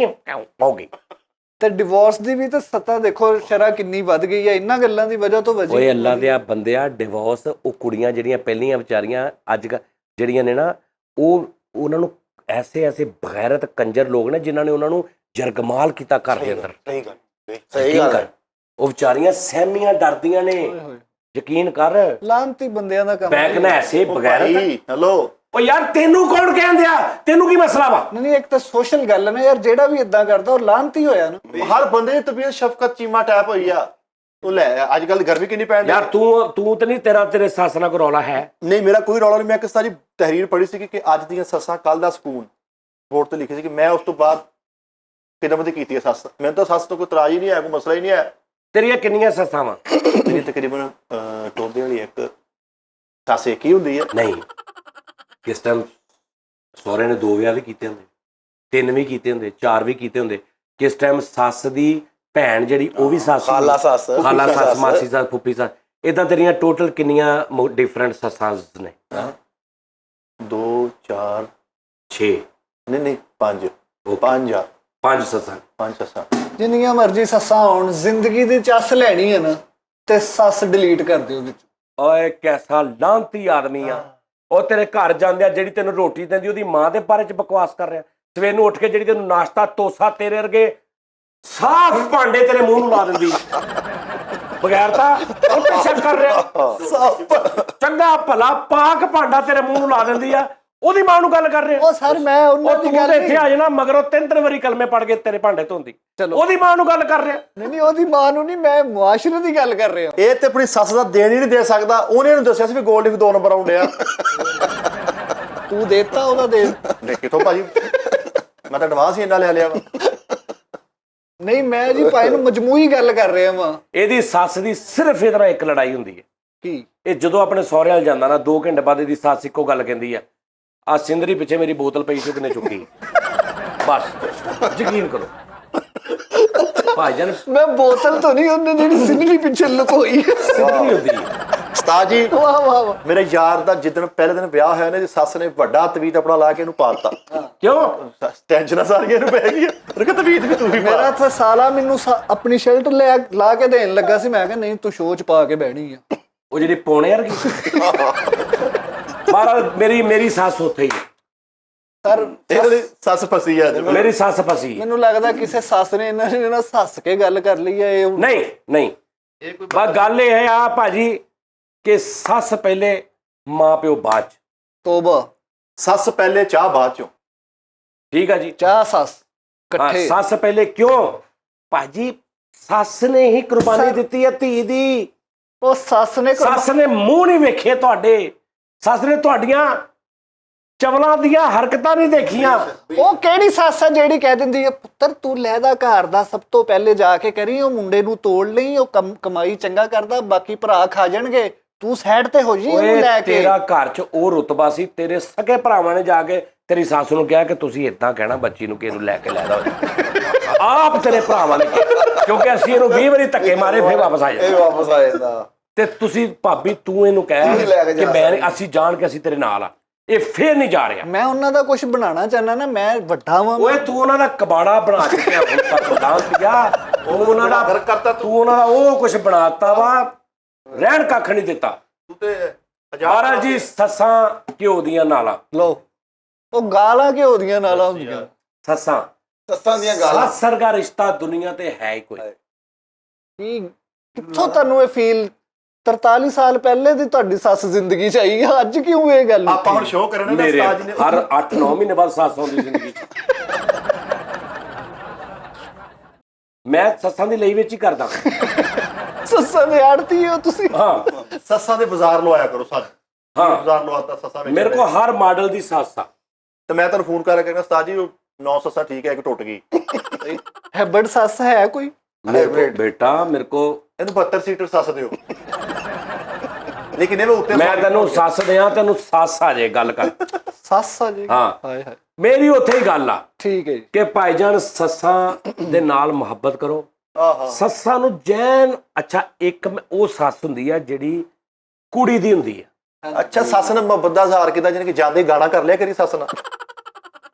ਹੋ ਗਈ। ਤੇ ਡਿਵੋਰਸ ਦੀ ਵੀ ਤਾਂ ਸੱਤਾ ਦੇਖੋ ਸ਼ਰ੍ਹਾ ਕਿੰਨੀ ਵੱਧ ਗਈ ਹੈ ਇਹਨਾਂ ਗੱਲਾਂ ਦੀ ਵਜ੍ਹਾ ਤੋਂ। ਓਏ ਅੱਲਾ ਦੇ ਬੰਦਿਆ, ਡਿਵੋਰਸ ਉਹ ਕੁੜੀਆਂ ਜਿਹੜੀਆਂ ਪਹਿਲੀਆਂ ਵਿਚਾਰੀਆਂ ਅੱਜ ਜਿਹੜੀਆਂ ਨੇ ਨਾ, ਉਹ ਉਹਨਾਂ ਨੂੰ ਐਸੇ ਬਗੈਰਤ ਕੰਜਰ ਲੋਕ ਨੇ ਜਿਨ੍ਹਾਂ ਨੇ ਉਹਨਾਂ ਨੂੰ ਜਰਗਮਾਲ ਕੀਤਾ ਘਰ ਦੇ ਅੰਦਰ। ਸਹੀ ਗੱਲ ਹੈ। ਉਹ ਵਿਚਾਰੀਆਂ ਸਹਿਮੀਆਂ ਡਰਦੀਆਂ ਨੇ, ਯਕੀਨ ਕਰ। ਲਾਂਤੀ ਬੰਦਿਆਂ ਦਾ ਕੰਮ ਬੈਕ ਨਾ ਐਸੇ ਬਗੈਰਤ। ਹੈਲੋ ਉਹ ਯਾਰ ਤੈਨੂੰ ਕੌਣ ਕਹਿੰਦੇ ਆ, ਤੈਨੂੰ ਕੀ ਮਸਲਾ ਵਾ? ਨਹੀਂ ਇੱਕ ਤਾਂ ਸੋਸ਼ਲ ਗੱਲ ਹੈ ਨਾ ਯਾਰ, ਜਿਹੜਾ ਵੀ ਇਦਾਂ ਕਰਦਾ ਉਹ ਲਾਹਨਤੀ ਹੋਇਆ ਨਾ। ਹਰ ਬੰਦੇ ਦੀ ਤਬੀਅਤ ਸ਼ਫਕਤ ਚੀਮਾ ਟੈਪ ਹੋਈ ਆ। ਉਹ ਲੈ ਅੱਜ ਕੱਲ ਗਰਮੀ ਕਿੰਨੀ ਪੈਣ ਯਾਰ ਤੂੰ ਤੇ ਨਹੀਂ, ਤੇਰੇ ਸੱਸ ਨਾਲ ਕੋਈ ਰੌਲਾ ਹੈ? ਨਹੀਂ ਮੇਰਾ ਕੋਈ ਰੌਲਾ ਨਹੀਂ। ਮੈਂ ਕਿਸ ਤਰ੍ਹਾਂ ਦੀ ਤਹਿਰੀਰ ਪੜ੍ਹੀ ਸੀ ਕਿ ਅੱਜ ਦੀਆਂ ਸੱਸਾਂ ਕੱਲ ਦਾ ਸਕੂਨ, ਬੋਰਡ ਤੇ ਲਿਖੀ ਸੀ ਕਿ ਮੈਂ ਉਸ ਤੋਂ ਬਾਅਦ ਖਿਦਮਤ ਕੀਤੀ ਹੈ ਸੱਸ। ਮੈਨੂੰ ਤਾਂ ਸੱਸ ਤੋਂ ਕੋਈ ਇਤਰਾਜ਼ ਹੀ ਨਹੀਂ ਹੈ, ਕੋਈ ਮਸਲਾ ਹੀ ਨਹੀਂ ਹੈ। ਤੇਰੀਆਂ ਕਿੰਨੀਆਂ ਸੱਸਾਂ ਵਾ? ਮੇਰੀ ਤਕਰੀਬਨ ਟੋਲਦੇ ਵਾਲੀ ਇੱਕ ਸੱਸ ਇੱਕ ਹੀ ਹੁੰਦੀ ਹੈ। ਨਹੀਂ, ਕਿਸ ਟਾਈਮ ਸਹੁਰੇ ਨੇ 2 ਵਿਆਹ ਵੀ ਕੀਤੇ ਹੁੰਦੇ, 3 ਵੀ ਕੀਤੇ ਹੁੰਦੇ, 4 ਵੀ ਕੀਤੇ ਹੁੰਦੇ। ਕਿਸ ਟਾਈਮ ਸੱਸ ਦੀ ਭੈਣ ਜਿਹੜੀ ਉਹ ਵੀ ਸੱਸ, ਖਾਲਾ ਸੱਸ, ਮਾਸੀ ਸੱਸ, ਫੁੱਫੀ ਸੱਸ। ਇਦਾਂ ਤੇਰੀਆਂ ਟੋਟਲ ਕਿੰਨੀਆਂ ਡਿਫਰੈਂਟ ਸੱਸਾਂ ਨੇ? 2 4 6 ਨਹੀਂ 5 5 ਸੱਸਾਂ। 5 ਸੱਸਾਂ। ਜਿੰਨੀਆਂ ਮਰਜ਼ੀ ਸੱਸਾਂ ਹੋਣ, ਜ਼ਿੰਦਗੀ ਦੀ ਚੱਸ ਲੈਣੀ ਹੈ ਨਾ ਤੇ ਸੱਸ ਡਿਲੀਟ ਕਰ ਦਿਓ ਵਿੱਚ। ਓਏ ਕੈਸਾ ਲਾਂਤੀ ਆਦਮੀ ਆ। ਉਹ ਤੇਰੇ ਘਰ ਜਾਂਦੇ ਆ, ਜਿਹੜੀ ਤੈਨੂੰ ਰੋਟੀ ਦਿੰਦੀ ਉਹਦੀ ਮਾਂ ਦੇ ਬਾਰੇ ਚ ਬਕਵਾਸ ਕਰ ਰਿਹਾ। ਸਵੇਰ ਨੂੰ ਉੱਠ ਕੇ ਜਿਹੜੀ ਤੈਨੂੰ ਨਾਸ਼ਤਾ ਤੋਸਾ, ਤੇਰੇ ਵਰਗੇ ਸਾਫ਼ ਭਾਂਡੇ ਤੇਰੇ ਮੂੰਹ ਨੂੰ ਲਾ ਦਿੰਦੀ ਬਗੈਰ ਤਾਂ ਉਹ ਟੈਸ਼ਨ ਕਰ ਰਿਹਾ। ਚੰਗਾ ਭਲਾ ਪਾਕ ਭਾਂਡਾ ਤੇਰੇ ਮੂੰਹ ਨੂੰ ਲਾ ਦਿੰਦੀ ਆ, ਉਹਦੀ ਮਾਂ ਨੂੰ ਗੱਲ ਕਰ ਰਿਹਾ। ਉਹ ਸਰ ਮੈਂ ਉਹਨਾਂ ਦੀ ਗੱਲ ਇੱਥੇ ਆ ਜਾਣਾ ਮਗਰੋਂ 3 ਵਾਰੀ ਕਲਮੇ ਪੜ ਕੇ ਤੇਰੇ ਭਾਂਡੇ ਧੋਂਦੀ, ਚਲੋ ਉਹਦੀ ਮਾਂ ਨੂੰ ਗੱਲ ਕਰ ਰਿਹਾ। ਨਹੀਂ ਉਹਦੀ ਮਾਂ ਨੂੰ ਨਹੀਂ, ਮੈਂ ਮੁਆਸ਼ਰੇ ਦੀ ਗੱਲ ਕਰ ਰਿਹਾ। ਇਹ ਤੇ ਆਪਣੀ ਸੱਸ ਦਾ ਦੇਣ ਹੀ ਨਹੀਂ ਦੇ ਸਕਦਾ। ਉਹਨੇ ਇਹਨੂੰ ਦੱਸਿਆ ਸੀ ਵੀ ਗੋਲਡ ਵੀ 2 ਨੰਬਰ ਆਉਂਦੇ ਆ। ਤੂੰ ਦੇਤਾ ਉਹਦਾ ਦੇ ਕਿੱਥੋਂ ਭਾਜੀ, ਮੈਂ ਤਾਂ ਐਡਵਾਂਸ ਹੀ ਇੰਨਾ ਲੈ ਲਿਆ ਵਾ। ਨਹੀਂ ਮੈਂ ਜੀ ਭਾਈ ਨੂੰ ਮਜਮੂਈ ਗੱਲ ਕਰ ਰਿਹਾ ਵਾਂ। ਇਹਦੀ ਸੱਸ ਦੀ ਸਿਰਫ ਇਹਦੇ ਨਾਲ ਇੱਕ ਲੜਾਈ ਹੁੰਦੀ ਹੈ। ਕੀ? ਇਹ ਜਦੋਂ ਆਪਣੇ ਸਹੁਰਿਆਂ ਵੱਲ ਜਾਂਦਾ ਨਾ, 2 ਘੰਟੇ ਬਾਅਦ ਇਹਦੀ ਸੱਸ ਇੱਕੋ ਗੱਲ ਕਹਿੰਦੀ ਆ, ਆ ਸਿੰਦਰੀ ਪਿੱਛੇ ਮੇਰੀ ਬੋਤਲ ਪਈ ਸੀ, ਕਿਨੇ ਚੁੱਕੀ? ਬਸ ਯਕੀਨ ਕਰੋ ਭਾਈਜਾਨ, ਮੈਂ ਬੋਤਲ ਤੋਂ ਨਹੀਂ, ਉਹਨੇ ਜਿਹੜੀ ਸਿੰਦਰੀ ਪਿੱਛੇ ਲੁਕੋਈ। ਸਿੰਦਰੀ ਹੁੰਦੀ ਹੈ। ਉਸਤਾਦ ਜੀ ਵਾਹ ਵਾਹ ਵਾਹ। ਮੇਰੇ ਯਾਰ ਦਾ ਜਿੱਦਣ ਪਹਿਲੇ ਦਿਨ ਵਿਆਹ ਹੋਇਆ ਨਾ, ਇਹਦੀ ਸੱਸ ਨੇ ਵੱਡਾ ਤਵੀਤ ਆਪਣਾ ਲਾ ਕੇ ਇਹਨੂੰ ਪਾਤਾ। ਕਿਉਂ? ਟੈਨਸ਼ਨਾਂ ਸਾਰੀਆਂ ਇਹਨੂੰ ਪੈ ਗਈਆਂ। ਉਹਨੇ ਕਿਹਾ ਤਵੀਤ ਵੀ ਤੂੰ ਹੀ ਮੇਰਾ ਪਾ। ਤਾਂ ਸਾਲਾ ਮੈਨੂੰ ਆਪਣੀ ਸ਼ਰਟ ਲਾ ਕੇ ਦੇਣ ਲੱਗਾ ਸੀ। ਮੈਂ ਕਿਹਾ ਨਹੀਂ ਤੂੰ ਸ਼ੋਅ ਚ ਪਾ ਕੇ ਬਹਿਣੀ ਆ। ਉਹ ਜਿਹੜੀ ਪੌਣੇ ਵਰਗੀ ਮਹਾਰਾਜ, ਮੇਰੀ ਸੱਸ ਉੱਥੇ ਹੀ ਹੈ। ਸਰ ਇਹਦੀ ਸੱਸ ਫਸੀ ਆ ਅੱਜ। ਮੇਰੀ ਸੱਸ ਫਸੀ। ਮੈਨੂੰ ਲੱਗਦਾ ਕਿਸੇ ਸੱਸ ਨੇ ਇਹਨਾਂ ਨੇ ਨਾ ਹੱਸ ਕੇ ਗੱਲ ਕਰ ਲਈ ਹੈ। ਇਹ ਨਹੀਂ ਬਸ ਗੱਲ ਇਹ ਹੈ ਆ ਭਾਜੀ ਕਿ ਸੱਸ ਪਹਿਲੇ, ਮਾਂ ਪਿਓ ਬਾਅਦ ਚ। ਤੋਬਾ। ਸੱਸ ਪਹਿਲੇ ਚਾਹ ਬਾਅਦ ਚੋਂ। ਠੀਕ ਆ ਜੀ। ਚਾਹ ਸੱਸ ਇਕੱਠੇ। ਸੱਸ ਪਹਿਲੇ ਕਿਉਂ ਭਾਜੀ? ਸੱਸ ਨੇ ਹੀ ਕੁਰਬਾਨੀ ਦਿੱਤੀ ਹੈ ਧੀ ਦੀ। ਉਹ ਸੱਸ ਨੇ ਮੂੰਹ ਨਹੀਂ ਵੇਖੇ ਤੁਹਾਡੇ, ਸੱਸ ਨੇ ਤੁਹਾਡੀਆਂ ਚਵਲਾਂ ਦੀਆਂ ਹਰਕਤਾਂ ਨਹੀਂ ਦੇਖੀਆਂ। ਉਹ ਕਿਹੜੀ ਸੱਸ ਆ ਜਿਹੜੀ ਕਹਿ ਦਿੰਦੀ ਹੈ ਪੁੱਤਰ ਤੂੰ ਲਹਿਦਾ ਘਰ ਦਾ ਸਭ ਤੋਂ ਪਹਿਲੇ ਜਾ ਕੇ ਕਰੀ, ਉਹ ਮੁੰਡੇ ਨੂੰ ਤੋੜ ਲਈ, ਉਹ ਕਮਾਈ ਚੰਗਾ ਕਰਦਾ, ਬਾਕੀ ਭਰਾ ਖਾ ਜਾਣਗੇ, ਤੂੰ ਸਾਈਡ ਤੇ ਹੋ ਜੀ ਇਹਨੂੰ ਲੈ ਕੇ। ਤੇਰਾ ਘਰ 'ਚ ਉਹ ਰੁਤਬਾ ਸੀ, ਤੇਰੇ ਸਕੇ ਭਰਾਵਾਂ ਨੇ ਜਾ ਕੇ ਤੇਰੀ ਸੱਸ ਨੂੰ ਕਿਹਾ ਕਿ ਤੁਸੀਂ ਇਦਾਂ ਕਹਿਣਾ ਬੱਚੀ ਨੂੰ ਕਿ ਇਹਨੂੰ ਲੈ ਕੇ ਲੈ ਜਾਓ। ਆਪ ਤੇਰੇ ਭਰਾਵਾਂ ਨੇ ਕਿਹਾ, ਕਿਉਂਕਿ ਅਸੀਂ ਇਹਨੂੰ 20 ਵਾਰੀ ਧੱਕੇ ਮਾਰੇ ਫਿਰ ਵਾਪਸ ਆ ਇਹ ਵਾਪਸ ਆ ਜਾਂਦਾ। ਤੇ ਤੁਸੀਂ ਭਾਬੀ ਤੂੰ ਇਹਨੂੰ ਕਹਿ ਕਿ ਮੈਂ ਅਸੀਂ ਜਾਣ ਕੇ ਅਸੀਂ ਤੇਰੇ ਨਾਲ ਆ, ਇਹ ਫੇਰ ਨਹੀਂ ਜਾ ਰਿਹਾ। ਮੈਂ ਉਹਨਾਂ ਦਾ ਕੁਝ ਬਣਾਉਣਾ ਚਾਹਨਾ ਨਾ, ਮੈਂ ਵੱਡਾ ਵਾਂ। ਓਏ ਤੂੰ ਉਹਨਾਂ ਦਾ ਕਬਾੜਾ ਬਣਾ ਚੁੱਕਿਆ ਹੁਣ ਤੱਕ ਦਾਸ ਗਿਆ। ਉਹ ਉਹਨਾਂ ਦਾ ਫਰਕ ਕਰਤਾ, ਤੂੰ ਉਹਨਾਂ ਦਾ ਉਹ ਕੁਝ ਬਣਾਤਾ ਵਾ, ਰਹਿਣ ਕੱਖ ਨਹੀਂ ਦਿੱਤਾ। ਤੂੰ ਤੇ ਮਹਾਰਾਜ ਜੀ ਸੱਸਾਂ ਘਿਓ ਦੀਆਂ ਨਾਲਾਂ। ਲੋ ਉਹ ਗਾਲਾਂ ਘਿਓ ਦੀਆਂ ਨਾਲਾਂ ਹੁੰਦੀਆਂ। ਸੱਸਾਂ ਦੀਆਂ ਗਾਲਾਂ। ਸੱਸ ਵਰਗਾ ਰਿਸ਼ਤਾ ਦੁਨੀਆ ਤੇ ਹੈ ਹੀ ਕੋਈ। ਕੀ ਕਿੱਥੋਂ ਤੁਹਾਨੂੰ ਇਹ ਫੀਲ 43 ਸਾਲ ਪਹਿਲੇ ਦੀ ਤੁਹਾਡੀ ਸੱਸ ਜ਼ਿੰਦਗੀ ਚ ਆਈ ਆ, ਅੱਜ ਕਿਉਂ ਇਹ ਗੱਲ? ਆਪਾਂ ਹੁਣ ਸ਼ੋਅ ਕਰਨਾ ਨਾ ਉਸਤਾਦ ਜੀ ਨੇ। ਹਰ 8-9 ਮਹੀਨੇ ਬਾਅਦ ਸੱਸ ਆਉਂਦੀ ਜ਼ਿੰਦਗੀ ਚ। ਮੈਂ ਸੱਸਾਂ ਦੀ ਲਈ ਵਿੱਚ ਹੀ ਕਰਦਾ। ਸੱਸਾਂ ਦੇ ਆੜਤੀ ਹੋ ਤੁਸੀਂ। ਹਾਂ ਸੱਸਾਂ ਦੇ ਬਾਜ਼ਾਰ ਲਵਾਇਆ ਕਰੋ ਸਾਡੇ। ਹਾਂ ਬਾਜ਼ਾਰ ਲਵਾਤਾ ਸੱਸਾਂ ਵਿੱਚ। ਮੇਰੇ ਕੋਲ ਹਰ ਮਾਡਲ ਦੀ ਸੱਸ ਆ। ਤੇ ਮੈਂ ਤੁਹਾਨੂੰ ਫੋਨ ਕਰਕੇ ਕਹਿੰਦਾ ਉਸਤਾਦ ਜੀ 9 ਸੱਸਾਂ ਠੀਕ ਹੈ, ਇੱਕ ਟੁੱਟ ਗਈ। ਹੈਬੜ ਸੱਸ ਹੈ ਕੋਈ? ਬੇਟਾ ਮੇਰੇ ਕੋ ਇਹਨੂੰ 72 ਸੀਟਰ ਸੱਸ ਦਿਓ। ਲੇਕਿਨ ਇਹ ਉੱਤੇ ਮੈਂ ਤੈਨੂੰ ਸੱਸ ਦਿਆਂ, ਤੈਨੂੰ ਸੱਸ ਆ ਜੇ ਗੱਲ ਕਰ। ਸੱਸ ਆ ਜੀ। ਹਾਂ ਹਾਏ ਹਾਏ। ਮੇਰੀ ਉੱਥੇ ਹੀ ਗੱਲ ਆ ਠੀਕ ਹੈ ਜੀ। ਕਿ ਭਾਈਜਾਨ ਸੱਸਾਂ ਦੇ ਨਾਲ ਮੁਹੱਬਤ ਕਰੋ। ਸੱਸਾਂ ਨੂੰ ਜੈਨ ਅੱਛਾ, ਇੱਕ ਉਹ ਸੱਸ ਹੁੰਦੀ ਆ ਜਿਹੜੀ ਕੁੜੀ ਦੀ ਹੁੰਦੀ ਆ। ਅੱਛਾ, ਸੱਸ ਨੇ ਮੁਹੱਬਤ ਦਾ ਇਜ਼ਹਾਰ ਕੀਤਾ, ਜਾਨੀ ਕਿ ਜਾਂਦੇ ਗਾਣਾ ਕਰ ਲਿਆ ਕਰੀ ਸੱਸ ਨਾਲ।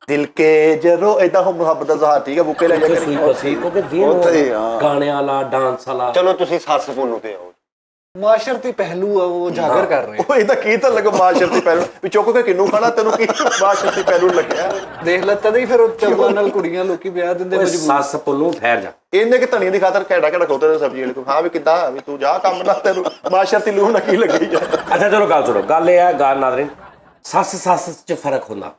ਦਿਲ ਕੇ ਜਰੋ ਏਦਾਂ ਹੋ ਮੁਹੱਬਤ ਦਾ ਇਜ਼ਹਾਰ। ਠੀਕ ਹੈ, ਬੁੱਕੇ ਲੈ ਜਾ ਕਰੀ ਕਿਉਂਕਿ ਗਾਣਿਆਂ ਵਾਲਾ, ਡਾਂਸ ਵਾਲਾ। ਚਲੋ ਤੁਸੀਂ ਸੱਸ ਪੁੰਨੂ ਤੇ ਆਓ। ਮਾਸ਼ਰਤੀ ਪਹਿਲੂ ਆ ਉਹ ਉਜਾਗਰ ਕਰ ਰਹੇ। ਉਹ ਇਹਦਾ ਕੀ ਤਾਂ ਲੱਗਾ ਮਾਸ਼ਰਤੀ ਪਹਿਲੂ ਵੀ ਚੁੱਕ ਕੇ ਕਿੰਨੂੰ ਖਾਣਾ, ਤੈਨੂੰ ਕੀ ਮਾਸ਼ਰਤੀ ਪਹਿਲੂ ਲੱਗਿਆ? ਦੇਖ ਲੈ ਤਦੇ ਹੀ ਫਿਰ ਉਹ ਚੰਗਾ ਨਾਲ ਕੁੜੀਆਂ ਲੋਕੀ ਵਿਆਹ ਦਿੰਦੇ ਮਜਬੂਰ। ਸੱਸ ਪੁੰਨੂ ਠਹਿਰ ਜਾ। ਇਹਨੇ ਕਿ ਧਨੀਏ ਦੀ ਖਾਤਰ ਘੈਂਟਾ ਘੈਂਟਾ ਖੋਤੇ ਦੇ ਸਬਜ਼ੀ ਵਾਲੇ ਕੋਲ। ਹਾਂ ਵੀ ਕਿੱਦਾਂ ਵੀ ਤੂੰ ਜਾ ਕੰਮ ਨਾ, ਤੈਨੂੰ ਮਾਸ਼ਰਤੀ ਲੂਹ ਨਾ ਕੀ ਲੱਗੀ ਜਾ। ਅੱਛਾ ਚਲੋ ਗੱਲ ਸੁਣੋ। ਗੱਲ ਇਹ ਹੈ ਗੱਲ ਨਾਜ਼ਰੀਨ ਸੱਸ 'ਚ ਫਰਕ ਹੁੰਦਾ।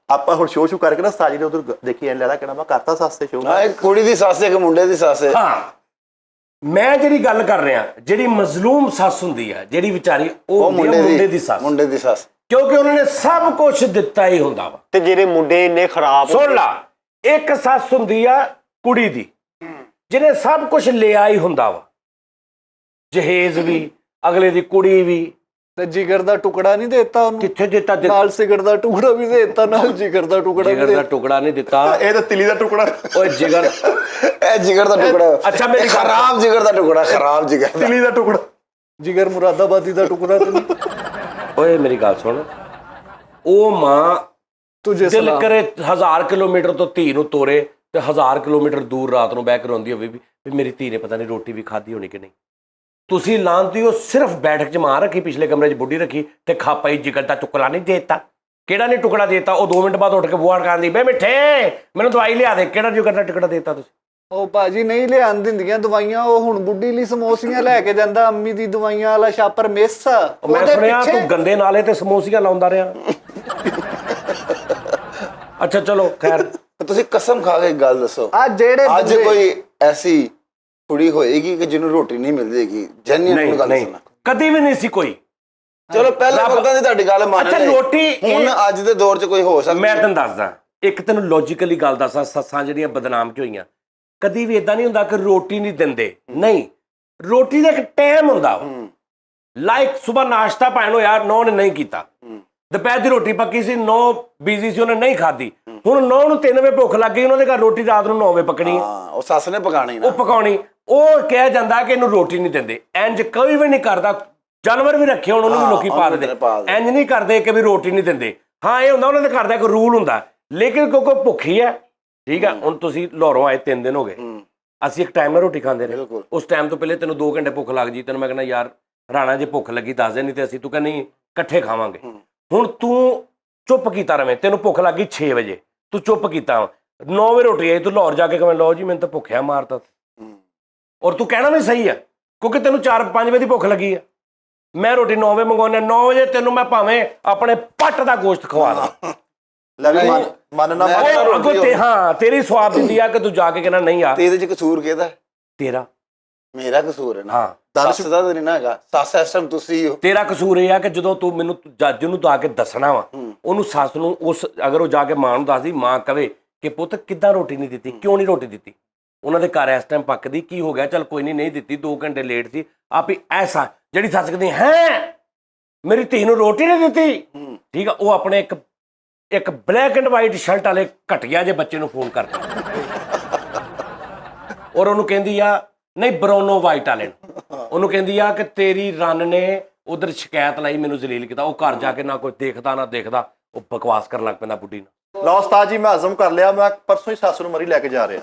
ਆਪਾਂ ਹੁਣ ਸ਼ੋਅ ਕਰਕੇ ਨਾ ਉਸਤਾਦ ਜੀ ਨੇ ਉਧਰ ਦੇਖੀ ਐਂ ਲੱਗਦਾ ਕਿਹੜਾ ਮੈਂ ਕਰਤਾ ਸੱਸ ਤੇ ਸ਼ੋਅ। ਹਾਂ, ਇੱਕ ਕੁੜੀ ਦੀ ਸੱਸ ਇੱਕ ਮੁੰਡੇ ਦੀ ਸੱਸ। ਹਾਂ, ਮੈਂ ਜਿਹੜੀ ਗੱਲ ਕਰ ਰਿਹਾ, ਜਿਹੜੀ ਮਜ਼ਲੂਮ ਸੱਸ ਹੁੰਦੀ ਆ, ਜਿਹੜੀ ਵਿਚਾਰੀ ਉਹ ਹੁੰਦੀ ਆ ਮੁੰਡੇ ਦੀ ਸੱਸ। ਮੁੰਡੇ ਦੀ ਸੱਸ, ਕਿਉਂਕਿ ਉਹਨਾਂ ਨੇ ਸਭ ਕੁਝ ਦਿੱਤਾ ਹੀ ਹੁੰਦਾ ਵਾ। ਤੇ ਜਿਹੜੇ ਮੁੰਡੇ ਇੰਨੇ ਖਰਾਬ ਸੁਣ ਲਾ, ਇੱਕ ਸੱਸ ਹੁੰਦੀ ਆ ਕੁੜੀ ਦੀ, ਜਿਹਨੇ ਸਭ ਕੁਝ ਲਿਆ ਹੀ ਹੁੰਦਾ ਵਾ, ਜਹੇਜ਼ ਵੀ, ਅਗਲੇ ਦੀ ਕੁੜੀ ਵੀ। ਤੇ ਜਿਗਰ ਦਾ ਟੁਕੜਾ ਨਹੀਂ ਦੇਤਾ ਉਹਨੂੰ, ਕਿੱਥੇ ਦਿੱਤਾ? ਨਾਲ ਸਿਗਰ ਦਾ ਟੁਕੜਾ ਵੀ ਦੇਤਾ, ਨਾਲ ਜਿਗਰ ਦਾ ਟੁਕੜਾ ਵੀ ਜਿਗਰ ਦਾ ਦੇਤਾ। ਟੁਕੜਾ ਨਹੀਂ ਦਿੱਤਾ। ਇਹ ਤਾਂ ਤਿਲੀ ਦਾ ਟੁਕੜਾ। ਓਏ ਜਿਗਰ, ਇਹ ਜਿਗਰ ਦਾ ਟੁਕੜਾ। ਅੱਛਾ ਮੇਰੀ ਖਰਾਬ ਜਿਗਰ ਦਾ ਟੁਕੜਾ, ਖਰਾਬ ਜਿਗਰ ਦਾ। ਤਿਲੀ ਦਾ ਟੁਕੜਾ। ਜਿਗਰ ਮੁਰਾਦਾਬਾਦੀ ਦਾ ਟੁਕੜਾ ਤੇ ਨਹੀਂ। ਓਏ ਮੇਰੀ ਗੱਲ ਸੁਣ, ਉਹ ਮਾਂ ਤੁਝੇ ਦਿਲ ਸਲਾਮ। ਕਰੇ 1000 ਕਿਲੋਮੀਟਰ ਤੋਂ ਧੀ ਨੂੰ ਤੋਰੇ ਤੇ 1000 ਕਿਲੋਮੀਟਰ ਦੂਰ ਰਾਤ ਨੂੰ ਬਹਿ ਕੇ ਰੋਂਦੀ ਹੋਵੇ ਵੀ ਮੇਰੀ ਧੀ ਨੇ ਪਤਾ ਨਹੀਂ ਰੋਟੀ ਵੀ ਖਾਧੀ ਹੋਣੀ ਕਿ ਨਹੀਂ। ਤੁਸੀਂ ਲਾਂਤੀ ਉਹ ਸਿਰਫ ਬੈਠਕ 'ਚ ਮਾਂ ਰੱਖੀ, ਪਿਛਲੇ ਕਮਰੇ 'ਚ ਬੁੱਢੀ ਰੱਖੀ ਤੇ ਖਾਪਾਈ ਜਿਗਰ ਦਾ ਟੁਕੜਾ ਨਹੀਂ ਦੇਤਾ। ਕਿਹੜਾ ਨਹੀਂ ਟੁਕੜਾ ਦੇਤਾ? ਉਹ 2 ਮਿੰਟ ਬਾਅਦ ਉੱਠ ਕੇ ਬੂਹਾ ਅੜਕਾਉਂਦੀ, ਬੇ ਮਿੱਠੇ ਮੈਨੂੰ ਦਵਾਈ ਲਿਆ ਦੇ। ਕਿਹੜਾ ਜਿਗਰ ਦਾ ਟੁਕੜਾ ਦੇਤਾ ਤੁਸੀਂ? ਉਹ ਭਾਜੀ ਨਹੀਂ ਲਿਆਣ ਦਿੰਦੀਆਂ ਦਵਾਈਆਂ। ਉਹ ਹੁਣ ਬੁੱਢੀ ਲਈ ਸਮੋਸੀਆਂ ਲੈ ਕੇ ਜਾਂਦਾ, ਅੰਮੀ ਦੀ ਦਵਾਈਆਂ ਵਾਲਾ ਛਾਪਰ ਮਿਸ। ਮੈਂ ਸੁਣਿਆ ਤੂੰ ਗੰਦੇ ਨਾਲੇ ਤੇ ਸਮੋਸੀਆਂ ਲਾਉਂਦਾ ਰਿਹਾ। ਅੱਛਾ ਚਲੋ ਖੈਰ, ਤੁਸੀਂ ਕਸਮ ਖਾ ਕੇ ਇੱਕ ਗੱਲ ਦੱਸੋ, ਆ ਜਿਹੜੇ ਅੱਜ ਬੰਦੇ- ਕੋਈ ਐਸੀ ਕੁੜੀ ਹੋਏਗੀ ਕਿ ਜਿਹਨੂੰ ਰੋਟੀ ਨਹੀਂ ਮਿਲੇਗੀ? ਜੈਨੂਇਨ ਗੱਲ ਨਹੀਂ ਸੁਣਾ। ਕਦੀ ਵੀ ਨਹੀਂ ਸੀ ਕੋਈ। ਚਲੋ ਪਹਿਲੇ ਰੱਬ- ਵਕਤਾਂ ਦੀ ਤੁਹਾਡੀ ਗੱਲ ਮੰਨ ਅੱਛਾ, ਲਈ। ਰੋਟੀ ਹੁਣ ਅੱਜ ਦੇ ਦੌਰ 'ਚ ਕੋਈ ਹੋ ਸਕਦਾ? ਮੈਂ ਤੈਨੂੰ ਦੱਸਦਾ, ਇੱਕ ਤੈਨੂੰ ਲੌਜੀਕਲੀ ਗੱਲ ਦੱਸਾਂ, ਸੱਸਾਂ ਜਿਹੜੀਆਂ ਬਦਨਾਮ ਕਿ ਹੋਈਆਂ, ਕਦੀ ਵੀ ਇਦਾਂ ਨਹੀਂ ਹੁੰਦਾ ਕਿ ਰੋਟੀ ਨਹੀਂ ਦਿੰਦੇ। ਨਹੀਂ, ਰੋਟੀ ਦਾ ਇੱਕ ਟਾਈਮ ਹੁੰਦਾ ਵਾ। ਲਾਈਕ ਸਵੇਰ ਨਾਸ਼ਤਾ ਭਾਵੇਂ ਹੋਇਆ, 9 ਨੇ ਨਹੀਂ ਕੀਤਾ, ਦੁਪਹਿਰ ਦੀ ਰੋਟੀ ਪੱਕੀ ਸੀ, 9 ਬਿਜ਼ੀ ਸੀ, ਉਹਨੇ ਨਹੀਂ ਖਾਧੀ। ਹੁਣ 9 ਨੂੰ 3 ਵਜੇ ਭੁੱਖ ਲੱਗ ਗਈ, ਉਹਨਾਂ ਦੇ ਘਰ ਰੋਟੀ ਰਾਤ ਨੂੰ 9 ਵਜੇ ਪੱਕਣੀ ਹੈ। ਹਾਂ, ਉਹ ਸੱਸ ਨੇ ਪਕਾਣੀ ਨਾ। ਉਹ ਪਕਾਉਣੀ। ਉਹ ਕਿਹਾ ਜਾਂਦਾ ਕਿ ਇਹਨੂੰ ਰੋਟੀ ਨਹੀਂ ਦਿੰਦੇ। ਇੰਜ ਕੋਈ ਵੀ ਨਹੀਂ ਕਰਦਾ। ਜਾਨਵਰ ਵੀ ਰੱਖੇ ਹੋਣ, ਉਹਨੂੰ ਵੀ ਲੋਕੀ ਪਾ ਦਿੰਦੇ। ਇੰਜ ਨਹੀਂ ਕਰਦੇ ਕਿ ਵੀ ਰੋਟੀ ਨਹੀਂ ਦਿੰਦੇ। ਹਾਂ, ਇਹ ਹੁੰਦਾ ਉਹਨਾਂ ਦੇ ਘਰ ਦਾ ਇੱਕ ਰੂਲ ਹੁੰਦਾ। ਲੇਕਿਨ ਕਿਉਂਕਿ ਭੁੱਖੀ ਹੈ, ਠੀਕ ਹੈ। ਹੁਣ ਤੁਸੀਂ ਲਾਹੌਰੋਂ ਆਏ 3 ਦਿਨ ਹੋ ਗਏ, ਅਸੀਂ ਇੱਕ ਟਾਈਮ ਨਾਲ ਰੋਟੀ ਖਾਂਦੇ ਰਹੇ। ਉਸ ਟਾਈਮ ਤੋਂ ਪਹਿਲੇ ਤੈਨੂੰ 2 ਘੰਟੇ ਭੁੱਖ ਲੱਗ ਜੀ, ਤੈਨੂੰ ਮੈਂ ਕਹਿੰਦਾ ਯਾਰ ਰਾਣਾ ਜੇ ਭੁੱਖ ਲੱਗੀ ਦੱਸ ਦੇ, ਨਹੀਂ ਤੇ ਅਸੀਂ, ਤੂੰ ਕਹਿੰਦਾ ਨਹੀਂ ਇਕੱਠੇ ਖਾਵਾਂਗੇ। ਹੁਣ ਤੂੰ ਚੁੱਪ ਕੀਤਾ ਰਵੇਂ, ਤੈਨੂੰ ਭੁੱਖ ਲੱਗ ਗਈ 6 ਵਜੇ, ਤੂੰ ਚੁੱਪ ਕੀਤਾ, 9 ਵਜੇ ਰੋਟੀ ਆਈ, ਤੂੰ ਲਾਹੌਰ ਜਾ ਕੇ ਕਵੇਂ ਲਓ ਜੀ ਮੈਨੂੰ ਤਾਂ ਭੁੱਖਿਆ ਮਾਰਤਾ। ਔਰ ਤੂੰ ਕਹਿਣਾ ਵੀ ਸਹੀ ਹੈ, ਕਿਉਂਕਿ ਤੈਨੂੰ 4-5 ਵਜੇ ਦੀ ਭੁੱਖ ਲੱਗੀ ਹੈ। ਮੈਂ ਰੋਟੀ 9 ਵਜੇ ਮੰਗਵਾਉਣਾ, 9 ਵਜੇ ਤੈਨੂੰ ਮੈਂ ਭਾਵੇਂ ਆਪਣੇ ਪੱਟ ਦਾ ਗੋਸ਼ਤ ਖਵਾ ਦਾਂ। ਲੈ ਵੀ ਮੰਨਣਾ ਉਹ ਅੱਗੋਂ ਤੇ ਹਾਂ ਤੇਰੀ ਸਵਾਦ ਦਿੰਦੀ ਆ ਕਿ ਤੂੰ ਜਾ ਕੇ ਕਹਿਣਾ ਨਹੀਂ ਆ। ਤੇ ਇਹਦੇ 'ਚ ਕਸੂਰ ਕਿਹਦਾ? ਤੇਰਾ। ਮੇਰਾ ਕਸੂਰ ਹੈ ਨਾ। ਹਾਂ, ਸੱਸ ਦਾ ਤਾਂ ਨਹੀਂ ਨਾ ਹੈਗਾ। ਸੱਸ ਇਸ ਟਾਈਮ ਤੁਸੀਂ ਹੋ। ਤੇਰਾ ਕਸੂਰ ਇਹ ਆ ਕਿ ਜਦੋਂ ਤੂੰ ਮੈਨੂੰ ਜੱਜ ਨੂੰ ਤਾਂ ਆ ਕੇ ਦੱਸਣਾ ਵਾ, ਉਹਨੂੰ ਸੱਸ ਨੂੰ, ਉਸ ਅਗਰ ਉਹ ਜਾ ਕੇ ਮਾਂ ਨੂੰ ਦੱਸਦੀ, ਮਾਂ ਕਵੇ ਕਿ ਪੁੱਤ ਕਿੱਦਾਂ ਰੋਟੀ ਨਹੀਂ ਦਿੱਤੀ, ਕਿਉਂ ਨਹੀਂ ਰੋਟੀ ਦਿੱਤੀ? ਉਹਨਾਂ ਦੇ ਘਰ ਇਸ ਟਾਈਮ ਪੱਕਦੀ, ਕੀ ਹੋ ਗਿਆ? ਚੱਲ ਕੋਈ ਨਹੀਂ ਦਿੱਤੀ, 2 ਘੰਟੇ ਲੇਟ ਸੀ। ਆਪ ਹੀ ਐਸਾ ਜਿਹੜੀ ਸੱਸ ਕਹਿੰਦੀ ਹੈ ਮੇਰੀ ਧੀ ਨੂੰ ਰੋਟੀ ਨਹੀਂ ਦਿੱਤੀ, ਠੀਕ ਆ, ਉਹ ਆਪਣੇ ਇੱਕ ਬਲੈਕ ਐਂਡ ਵਾਈਟ ਸ਼ਰਟ ਵਾਲੇ ਘਟਿਆ ਜੇ ਬੱਚੇ ਨੂੰ ਫੋਨ ਕਰਦਾ, ਔਰ ਉਹਨੂੰ ਕਹਿੰਦੀ ਆ ਨਹੀਂ ਬਰੋਨੋ ਵਾਈਟ ਵਾਲੇ ਨੂੰ, ਉਹਨੂੰ ਕਹਿੰਦੀ ਆ ਕਿ ਤੇਰੀ ਰੰਨ ਨੇ ਉਧਰ ਸ਼ਿਕਾਇਤ ਲਾਈ, ਮੈਨੂੰ ਜ਼ਲੀਲ ਕੀਤਾ। ਉਹ ਘਰ ਜਾ ਕੇ ਨਾ ਕੋਈ ਦੇਖਦਾ ਨਾ ਦੇਖਦਾ, ਉਹ ਬਕਵਾਸ ਕਰਨ ਲੱਗ ਪੈਂਦਾ ਬੁੱਢੀ ਨੂੰ। ਲਓ ਉਸਤਾਦ ਜੀ, ਮੈਂ ਹਜ਼ਮ ਕਰ ਲਿਆ। ਮੈਂ ਪਰਸੋਂ ਹੀ ਸੱਸ ਨੂੰ ਮਰੀ ਲੈ ਕੇ ਜਾ ਰਿਹਾ।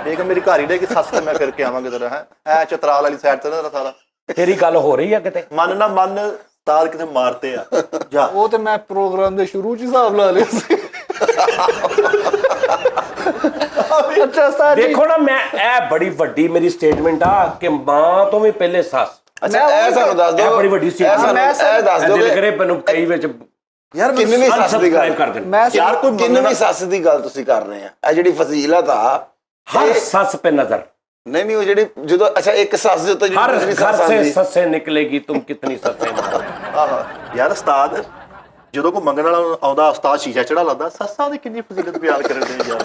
ਠੀਕ ਹੈ, ਮੇਰੀ ਘਰ ਹੀ ਦੇ ਕਿ ਸੱਸ ਤੇ ਮੈਂ ਫਿਰ ਕੇ ਆਵਾਂਗੇ ਤੇਰਾ ਹੈ ਐ ਚਤਰਾਲ ਵਾਲੀ ਸਾਈਡ ਤੇ ਨਾ ਸਾਰਾ। ਤੇਰੀ ਗੱਲ ਹੋ ਰਹੀ ਆ ਕਿਤੇ? ਮਨ ਨਾ ਮਨ ਉਸਤਾਦ ਕਿਤੇ ਮਾਰਤੇ ਆ ਜਾ। ਉਹ ਤੇ ਮੈਂ ਪ੍ਰੋਗਰਾਮ ਦੇ ਸ਼ੁਰੂ 'ਚ ਹਿਸਾਬ ਲਾ ਲਿਆ ਸੀ। ਅੱਛਾ ਉਸਤਾਦ ਜੀ, ਦੇਖੋ ਨਾ, ਮੈਂ ਇਹ ਬੜੀ ਵੱਡੀ ਮੇਰੀ ਸਟੇਟਮੈਂਟ ਆ ਕਿ ਮਾਂ ਤੋਂ ਵੀ ਪਹਿਲੇ ਸੱਸ। ਅੱਛਾ, ਇਹ ਸਾਨੂੰ ਦੱਸ ਇਹ ਦਿਓ। ਬੜੀ ਵੱਡੀ ਇਹ ਸਟੇਟਮੈਂਟ। ਸਾਨੂੰ ਇਹ ਦੱਸ ਦਿਓ ਦਿਲ ਕਿ ਕਰੇ ਮੈਨੂੰ ਕਈ ਵਿੱਚ ਯਾਰ ਕਿੰਨੀ ਸੱਸ ਦੀ ਗੱਲ ਕਰ ਦੇਣ। ਮੈਂ ਯਾਰ ਕੋਈ ਕਿੰਨੀ ਸੱਸ ਦੀ ਗੱਲ ਤੁਸੀਂ ਕਰ ਰਹੇ ਆ? ਇਹ ਜਿਹੜੀ ਫਜ਼ੀਲਤ ਆ, ਹਰ ਸੱਸ पे नजर, ਨਹੀਂ ਉਹ ਜਿਹੜੀ ਜਦੋਂ ਅੱਛਾ ਇੱਕ ਸੱਸ ਦੇ ਉੱਤੇ हर ਜਿਹੜੀ घर ਸੱਸ से ਆਉਂਦੀ सस्से निकलेगी तुम कितनी सस्से मारो। ਆਹ ਯਾਰ ਉਸਤਾਦ ਜਦੋਂ ਕੋਈ ਮੰਗਣ ਵਾਲਾ ਆਉਂਦਾ, ਉਸਤਾਦ ਸ਼ੀਸ਼ਾ ਚੜਾ ਲੈਂਦਾ। ਸੱਸਾਂ ਦੀ ਕਿੰਨੀ ਫਜ਼ੀਲਤ ਬਿਆਨ ਕਰਨ ਦੇ ਯਾਰ।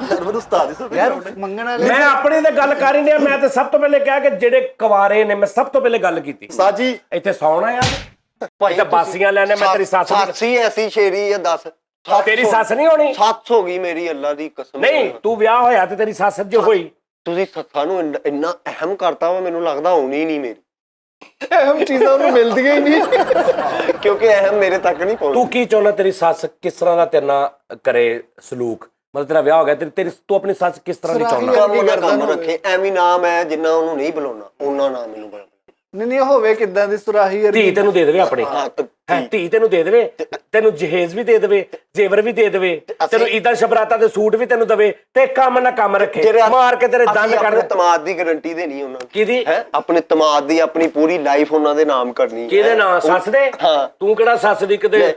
ਯਾਰ ਮੈਨੂੰ ਉਸਤਾਦ ਹੀ ਸਮਝ ਯਾਰ ਆਉਂਦੇ। ਮੰਗਣ ਵਾਲੇ ਮੈਂ ਆਪਣੀ ਤੇ ਗੱਲ ਕਰ ਹੀ ਨਹੀਂ, ਮੈਂ ਤੇ ਸਭ ਤੋਂ ਪਹਿਲੇ ਕਿਹਾ ਕਿ ਜਿਹੜੇ ਕੁਆਰੇ ਨੇ, ਮੈਂ ਸਭ ਤੋਂ ਪਹਿਲੇ ਗੱਲ ਕੀਤੀ ਉਸਤਾਦ ਜੀ ਇੱਥੇ ਸੌਣਾ ਯਾਰ, ਇੱਥੇ ਬਾਸੀਆਂ ਲੈਣੇ। ਮੈਂ ਤੇਰੀ ਸੱਸ ਸੱਸ ਹੀ ਐਸੀ ਸ਼ੇਰੀ ਆ, ਦੱਸ। ਤੇਰੀ ਸੱਸ ਨਹੀਂ ਹੋਣੀ? ਸੱਸ ਹੋ ਗਈ ਮੇਰੀ, ਅੱਲਾ ਦੀ ਕਸਮ। ਨਹੀਂ, ਤੂੰ ਵਿਆਹ ਹੋਇਆ ਤੇ ਤੇਰੀ ਸੱਸ ਜੇ ਹੋਈ। ਤੁਸੀਂ ਸੱਸਾਂ ਨੂੰ ਇੰਨਾ ਅਹਿਮ ਕਰਤਾ ਵਾ, ਮੈਨੂੰ ਲੱਗਦਾ ਹੋਣੀ ਨਹੀਂ ਮੇਰੀ, ਅਹਿਮ ਚੀਜ਼ਾਂ ਉਹਨੂੰ ਮਿਲਦੀਆਂ ਹੀ ਨਹੀਂ। ਕਿਉਂਕਿ ਅਹਿਮ ਮੇਰੇ ਤੱਕ ਨਹੀਂ ਪਹੁੰਚੀ। ਤੂੰ ਕੀ ਚਾਹੁੰਦਾ ਤੇਰੀ ਸੱਸ ਕਿਸ ਤਰ੍ਹਾਂ ਦਾ ਤੇਰੇ ਨਾਲ ਕਰੇ ਸਲੂਕ? ਮਤਲਬ ਤੇਰਾ ਵਿਆਹ ਹੋ ਗਿਆ, ਤੇਰੀ ਤੂੰ ਆਪਣੀ ਸੱਸ ਕਿਸ ਤਰ੍ਹਾਂ ਦੀ ਚਾਹੁੰਦਾ? ਕੰਮ ਦਾ ਕੰਮ ਰੱਖੇ, ਐਵੇਂ ਨਾਮ ਹੈ ਜਿੰਨਾ ਉਹਨੂੰ ਨਹੀਂ ਬੁਲਾਉਣਾ, ਉਹਨਾਂ ਨਾਮ ਮੈਨੂੰ ਬੁਲਾ। ਨਹੀਂ ਹੋਵੇ ਕਿੱਦਾਂ ਦੀ ਸੁਰਾਹੀ ਧੀ ਤੈਨੂੰ ਦੇ ਦੇਵੇ ਆਪਣੀ। ਹਾਂ, ਹੈ ਧੀ ਤੈਨੂੰ ਦੇ ਦੇਵੇ, ਤੈਨੂੰ ਜਹੇਜ਼ ਵੀ ਦੇ ਦੇਵੇ, ਜੇਵਰ ਵੀ ਦੇ ਦੇਵੇ, ਤੈਨੂੰ ਈਦਾਂ ਸ਼ਬਰਾਤਾਂ ਦੇ ਸੂਟ ਵੀ ਤੈਨੂੰ ਦੇਵੇ, ਤੇ ਕੰਮ ਨਾ ਕੰਮ ਰੱਖੇ, ਮਾਰ ਕੇ ਤੇਰੇ ਦੰਦ ਕੱਢ ਆਪਣੇ ਦੇ। ਤਮਾਦ ਦੀ ਗਾਰੰਟੀ ਦੇਣੀ ਉਹਨਾਂ ਨੂੰ। ਕਿਹਦੀ? ਆਪਣੇ ਤਮਾਦ ਦੀ, ਆਪਣੀ ਪੂਰੀ ਲਾਈਫ ਉਹਨਾਂ ਦੇ ਨਾਮ ਕਰਨੀ। ਕਿਹਦੇ ਨਾਂ? ਸੱਸ ਦੇ? ਹਾਂ। ਤੂੰ ਕਿਹੜਾ ਸੱਸ ਦੀ ਕਿਤੇ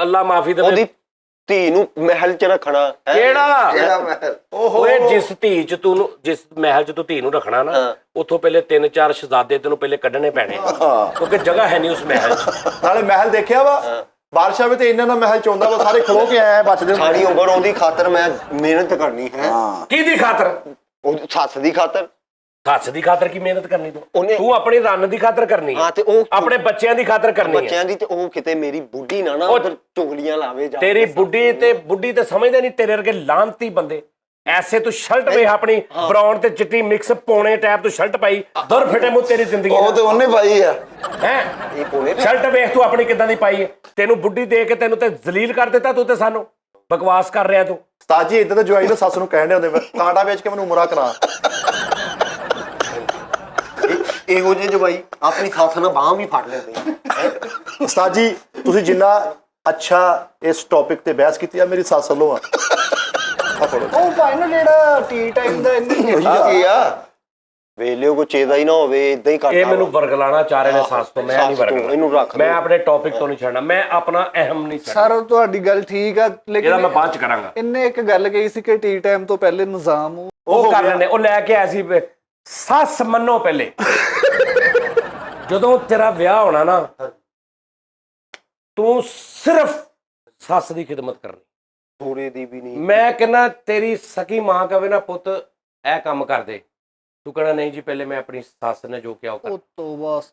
ਅੱਲਾ ਮਾਫੀ ਦੇਵੇ ਉਹਦੀ ਧੀ ਨੂੰ ਮਹਿਲ 'ਚ ਰੱਖਣਾ। ਕਿਹੜਾ? ਕਿਹੜਾ ਮਹਿਲ? ਓਏ ਜਿਸ ਧੀ ਚ ਤੂੰ ਜਿਸ ਮਹਿਲ ਚ ਤੂੰ ਧੀ ਨੂੰ ਰੱਖਣਾ ਨਾ, ਉੱਥੋਂ ਪਹਿਲੇ 3-4 ਸ਼ਹਜ਼ਾਦੇ ਤੈਨੂੰ ਪਹਿਲੇ ਕੱਢਣੇ ਪੈਣੇ, ਕਿਉਂਕਿ ਜਗ੍ਹਾ ਹੈ ਨਹੀਂ ਉਸ ਮਹਿਲ ਚ। ਨਾਲੇ ਮਹਿਲ ਦੇਖਿਆ ਵਾ ਬਾਦਸ਼ਾਹ ਵੀ ਤੇ ਇਹਨਾਂ ਦਾ ਮਹਿਲ ਚਾਹੁੰਦਾ ਵਾ, ਸਾਰੇ ਖਲੋ ਕੇ ਆਏ ਬਚਦੇ ਸਾਰੀ ਉਮਰ ਉਹਦੀ ਖਾਤਰ ਮੈਂ ਮਿਹਨਤ ਕਰਨੀ ਹੈ। ਕਿਹਦੀ ਖਾਤਰ? ਉਹਦੀ ਸੱਸ ਦੀ ਖਾਤਰ। ਸੱਸ ਦੀ ਖਾਤਰ ਕੀ ਮਿਹਨਤ ਕਰਨੀ ਉਹਨੇ- ਤੂੰ ਆਪਣੀ ਰੰਨ ਦੀ ਖਾਤਰ ਕਰਨੀ ਹੈ, ਹਾਂ, ਤੇ ਉਹ ਆਪਣੇ ਬੱਚਿਆਂ ਦੀ ਖਾਤਰ ਕਰਨੀ ਹੈ। ਬੱਚਿਆਂ ਦੀ, ਤੇ ਉਹ ਕਿਤੇ ਮੇਰੀ ਬੁੱਢੀ ਨਾ ਉਧਰ ਚੁਗਲੀਆਂ ਲਾਵੇ ਜਾ। ਤੇਰੀ ਬੁੱਢੀ ਤੇ ਸਮਝਦੇ ਨਹੀਂ, ਤੇਰੇ ਵਰਗੇ ਲਾਂਤੀ ਬੰਦੇ ਐਸੇ ਤੂੰ ਸ਼ਰਟ ਵੇਖ ਆਪਣੀ ਬਰਾਊਨ ਤੇ ਚਿੱਟੀ ਮਿਕਸ ਪੌਣੇ ਟੈਪ ਤੂੰ ਸ਼ਰਟ ਪਾਈ, ਦੁਰ ਫਿਟੇ ਮੂੰਹ ਤੇਰੀ ਜ਼ਿੰਦਗੀ ਉਹ ਤੇ ਉਹਨੇ ਪਾਈ ਆ। ਹੈ। ਇਹ ਪੋਲੇ ਸ਼ਰਟ ਵੇਖ ਤੂੰ ਆਪਣੀ ਕਿੱਦਾਂ ਦੀ ਪਾਈ ਹੈ, ਤੈਨੂੰ ਬੁੱਢੀ ਦੇ ਕੇ ਤੈਨੂੰ ਤੇ ਜ਼ਲੀਲ ਕਰ ਦਿੱਤਾ, ਤੂੰ ਤੇ ਸਾਨੂੰ ਬਕਵਾਸ ਕਰ ਰਿਹਾ ਤੂੰ। ਉਸਤਾਦ ਜੀ ਇਦਾਂ ਤਾਂ ਜਵਾਈ ਨੂੰ ਸੱਸ ਨੂੰ ਕਹਿਣ ਦੇ ਹੁੰਦੇ ਕਾਂਟਾ ਵੇਚ ਕੇ ਮੈਨੂੰ ਉਮਰਾ ਕਰਾ। ਇਹੋ ਜਿਹੇ ਜਵਾਈ ਆਪਣੀ ਸੱਸ ਨਾਲ ਬਾਂਹ ਵੀ ਫੜ ਲੈਂਦੇ। ਉਸਤਾਦ ਜੀ ਤੁਸੀਂ ਜਿੰਨਾ ਅੱਛਾ ਇਸ ਟੌਪਿਕ ਤੇ ਬਹਿਸ ਕੀਤੀ ਆ, ਮੇਰੀ ਸੱਸ ਵੱਲੋਂ ਆ। ਉਹ ਫਾਈਨਲ ਜਿਹੜਾ ਟੀ ਟਾਈਮ ਦਾ ਇੰਨੀ ਕੀ ਆ? ਵੇਲਿਓ ਕੋ ਚੇਦਾ ਹੀ ਨਾ ਹੋਵੇ, ਇਦਾਂ ਹੀ ਕਰਦਾ। ਇਹ ਮੈਨੂੰ ਵਰਗਲਾਣਾ ਚਾਹ ਰਹੇ ਨੇ ਸੱਸ ਤੋਂ, ਮੈਂ ਨਹੀਂ ਵਰਗਲਾਣਾ। ਇਹਨੂੰ ਰੱਖ ਮੈਂ ਆਪਣੇ ਟੌਪਿਕ ਤੋਂ ਨਹੀਂ ਛੱਡਣਾ, ਮੈਂ ਆਪਣਾ ਅਹਿਮ ਨਹੀਂ ਛੱਡਣਾ। ਸਰ ਤੁਹਾਡੀ ਗੱਲ ਠੀਕ ਆ, ਇਹਦਾ ਲੇਕਿਨ ਮੈਂ ਬਾਅਦ ਚ ਕਰਾਂਗਾ। ਇਹਨੇ ਇੱਕ ਗੱਲ ਕਹੀ ਸੀ ਕਿ ਟੀ ਟਾਈਮ ਤੋਂ ਪਹਿਲੇ ਨਿਜ਼ਾਮ ਉਹ ਕਰ ਲੈਣੇ, ਉਹ ਲੈ ਕੇ ਆਇਆ ਸੀ ਸੱਸ ਮੰਨੋ ਪਹਿਲੇ। ਜਦੋਂ ਤੇਰਾ ਵਿਆਹ ਹੋਣਾ ਨਾ, ਤੂੰ ਸਿਰਫ ਸੱਸ ਦੀ ਖਿਦਮਤ ਕਰਨੀ, ਥੋੜੇ ਦੀ ਵੀ ਨਹੀਂ। ਮੈਂ ਕਹਿੰਦਾ ਤੇਰੀ ਸਕੀ ਮਾਂ ਕਵੇ ਨਾ ਪੁੱਤ ਇਹ ਕੰਮ ਕਰ ਦੇ, ਤੂੰ ਕਹਿਣਾ ਨਹੀਂ ਜੀ ਪਹਿਲੇ ਮੈਂ ਆਪਣੀ ਸੱਸ ਨੇ ਜੋ ਕਿਹਾ ਉਹ ਕਰ। ਉਹ ਤੋਂ ਬਸ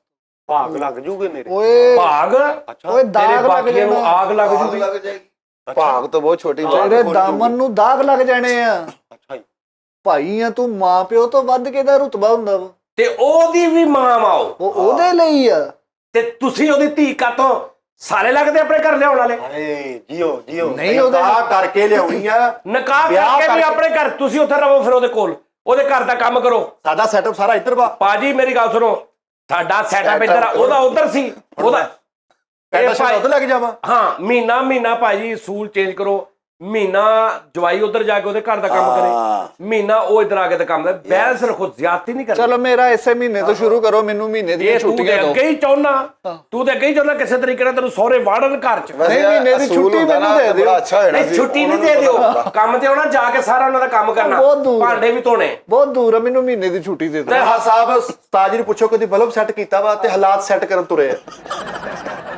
ਭਾਗ ਲੱਗ ਜੂਗੇ ਮੇਰੇ। ਓਏ ਭਾਗ ਅੱਛਾ, ਓਏ ਤੇਰੇ ਦਾਗ ਲੱਗ ਬਾਕੀਆਂ ਨੂੰ ਜਾਣਾ, ਆਗ ਲੱਗ ਜੂਗੀ। ਲੱਗ ਜਾਏਗੀ। ਭਾਗ ਤਾਂ ਬਹੁਤ ਛੋਟੀ ਤੇਰੇ ਦਾਮਨ ਨੂੰ ਦਾਗ ਲੱਗ ਜਾਣੇ ਆ। ਅੱਛਾ ਜੀ। ਭਾਈ ਆ ਤੂੰ, ਮਾਂ ਪਿਓ ਤੋਂ ਵੱਧ ਕਿਹਦਾ ਰੁਤਬਾ ਹੁੰਦਾ ਵਾ? ਤੇ ਉਹਦੀ ਵੀ ਮਾਂ ਮਾਓ, ਉਹ ਉਹਦੇ ਲਈ ਆ। ਤੇ ਤੁਸੀਂ ਉਹਦੀ ਧੀ ਕਾਤੋਂ ਸਾਰੇ ਲੱਗਦੇ ਆਪਣੇ ਘਰ ਲਿਆਉਣ ਵਾਲੇ। ਹਾਏ ਜੀਓ ਜੀਓ। ਨਹੀਂ ਉਹਦੇ ਆ ਕਰਕੇ ਲਿਆਉਣੀ ਆ। ਨਕਾਹ ਵਿਆਹ ਕਰਕੇ ਵੀ ਕਰਕੇ- ਆਪਣੇ ਘਰ, ਤੁਸੀਂ ਉੱਥੇ ਰਹੋ, ਫਿਰ ਉਹਦੇ ਕੋਲ ਉਹਦੇ ਘਰ ਦਾ ਕੰਮ ਕਰੋ। ਸਾਡਾ ਸੈਟਅਪ ਸਾਰਾ ਇੱਧਰ ਵਾ। ਪਾਜੀ ਮੇਰੀ ਗੱਲ ਸੁਣੋ, ਸਾਡਾ ਸੈਟਅਪ ਇੱਧਰ ਆ, ਉਹਦਾ ਉੱਧਰ ਸੀ। ਉਹਦਾ ਪੈਂਟਾ ਸ਼ਰਟ ਉੱਧਰ ਲੈ ਕੇ ਜਾਵਾਂ। ਹਾਂ, ਮਹੀਨਾ ਭਾਜੀ ਸੂਲ ਚੇਂਜ ਕਰੋ, ਮਹੀਨਾ ਜਵਾਈ ਉਧਰ ਜਾ ਕੇ ਉਹਦੇ ਘਰ ਦਾ ਕੰਮ ਕਰੇ, ਮਹੀਨਾ ਉਹ ਇੱਧਰ ਆ ਕੇ ਤੇ ਕੰਮ ਦਾ ਬੈਲੈਂਸ ਰੱਖੋ, ਜ਼ਿਆਦਤੀ ਨਹੀਂ ਕਰਨੀ। ਚਲੋ ਮੇਰਾ ਇਸੇ ਮਹੀਨੇ ਤੋਂ ਸ਼ੁਰੂ ਕਰੋ, ਮੈਨੂੰ ਮਹੀਨੇ ਦੀਆਂ ਇਹ ਤੂੰ ਛੁੱਟੀਆਂ ਤੇ ਦਿਓ। ਅੱਗੇ ਹੀ ਚਾਹੁੰਨਾ, ਤੂੰ ਤੇ ਅੱਗੇ ਹੀ ਚਾਹੁੰਨਾ ਕਿਸੇ ਤਰੀਕੇ ਨਾਲ ਤੈਨੂੰ ਸਹੁਰੇ ਵਾੜਨ ਘਰ ਚ। ਨਹੀਂ, ਮਹੀਨੇ ਦੀ ਛੁੱਟੀ ਮੈਨੂੰ ਦੇ ਦਿਓ। ਬੜਾ ਅੱਛਾ ਹੋਣਾ ਨਹੀਂ, ਛੁੱਟੀ ਨਹੀਂ ਦੇ ਦਿਓ, ਕੰਮ ਤੇ ਆਉਣਾ, ਜਾ ਕੇ ਸਾਰਾ ਉਹਨਾਂ ਦਾ ਕੰਮ ਕਰਨਾ, ਬਹੁਤ ਦੂਰ। ਭਾਂਡੇ ਵੀ ਧੋਣੇ। ਬਹੁਤ ਦੂਰ ਆ, ਮੈਨੂੰ ਮਹੀਨੇ ਦੀ ਛੁੱਟੀ ਦੇ ਦਿਓ। ਹਾਂ ਸਾਹਿਬ, ਉਸਤਾਦ ਜੀ ਨੂੰ ਪੁੱਛੋ ਕਦੀ ਬਲਬ ਸੈੱਟ ਕੀਤਾ ਵਾ ਤੇ ਹਾਲਾਤ ਸੈੱਟ ਕਰਨ ਤੁਰੇ ਆ।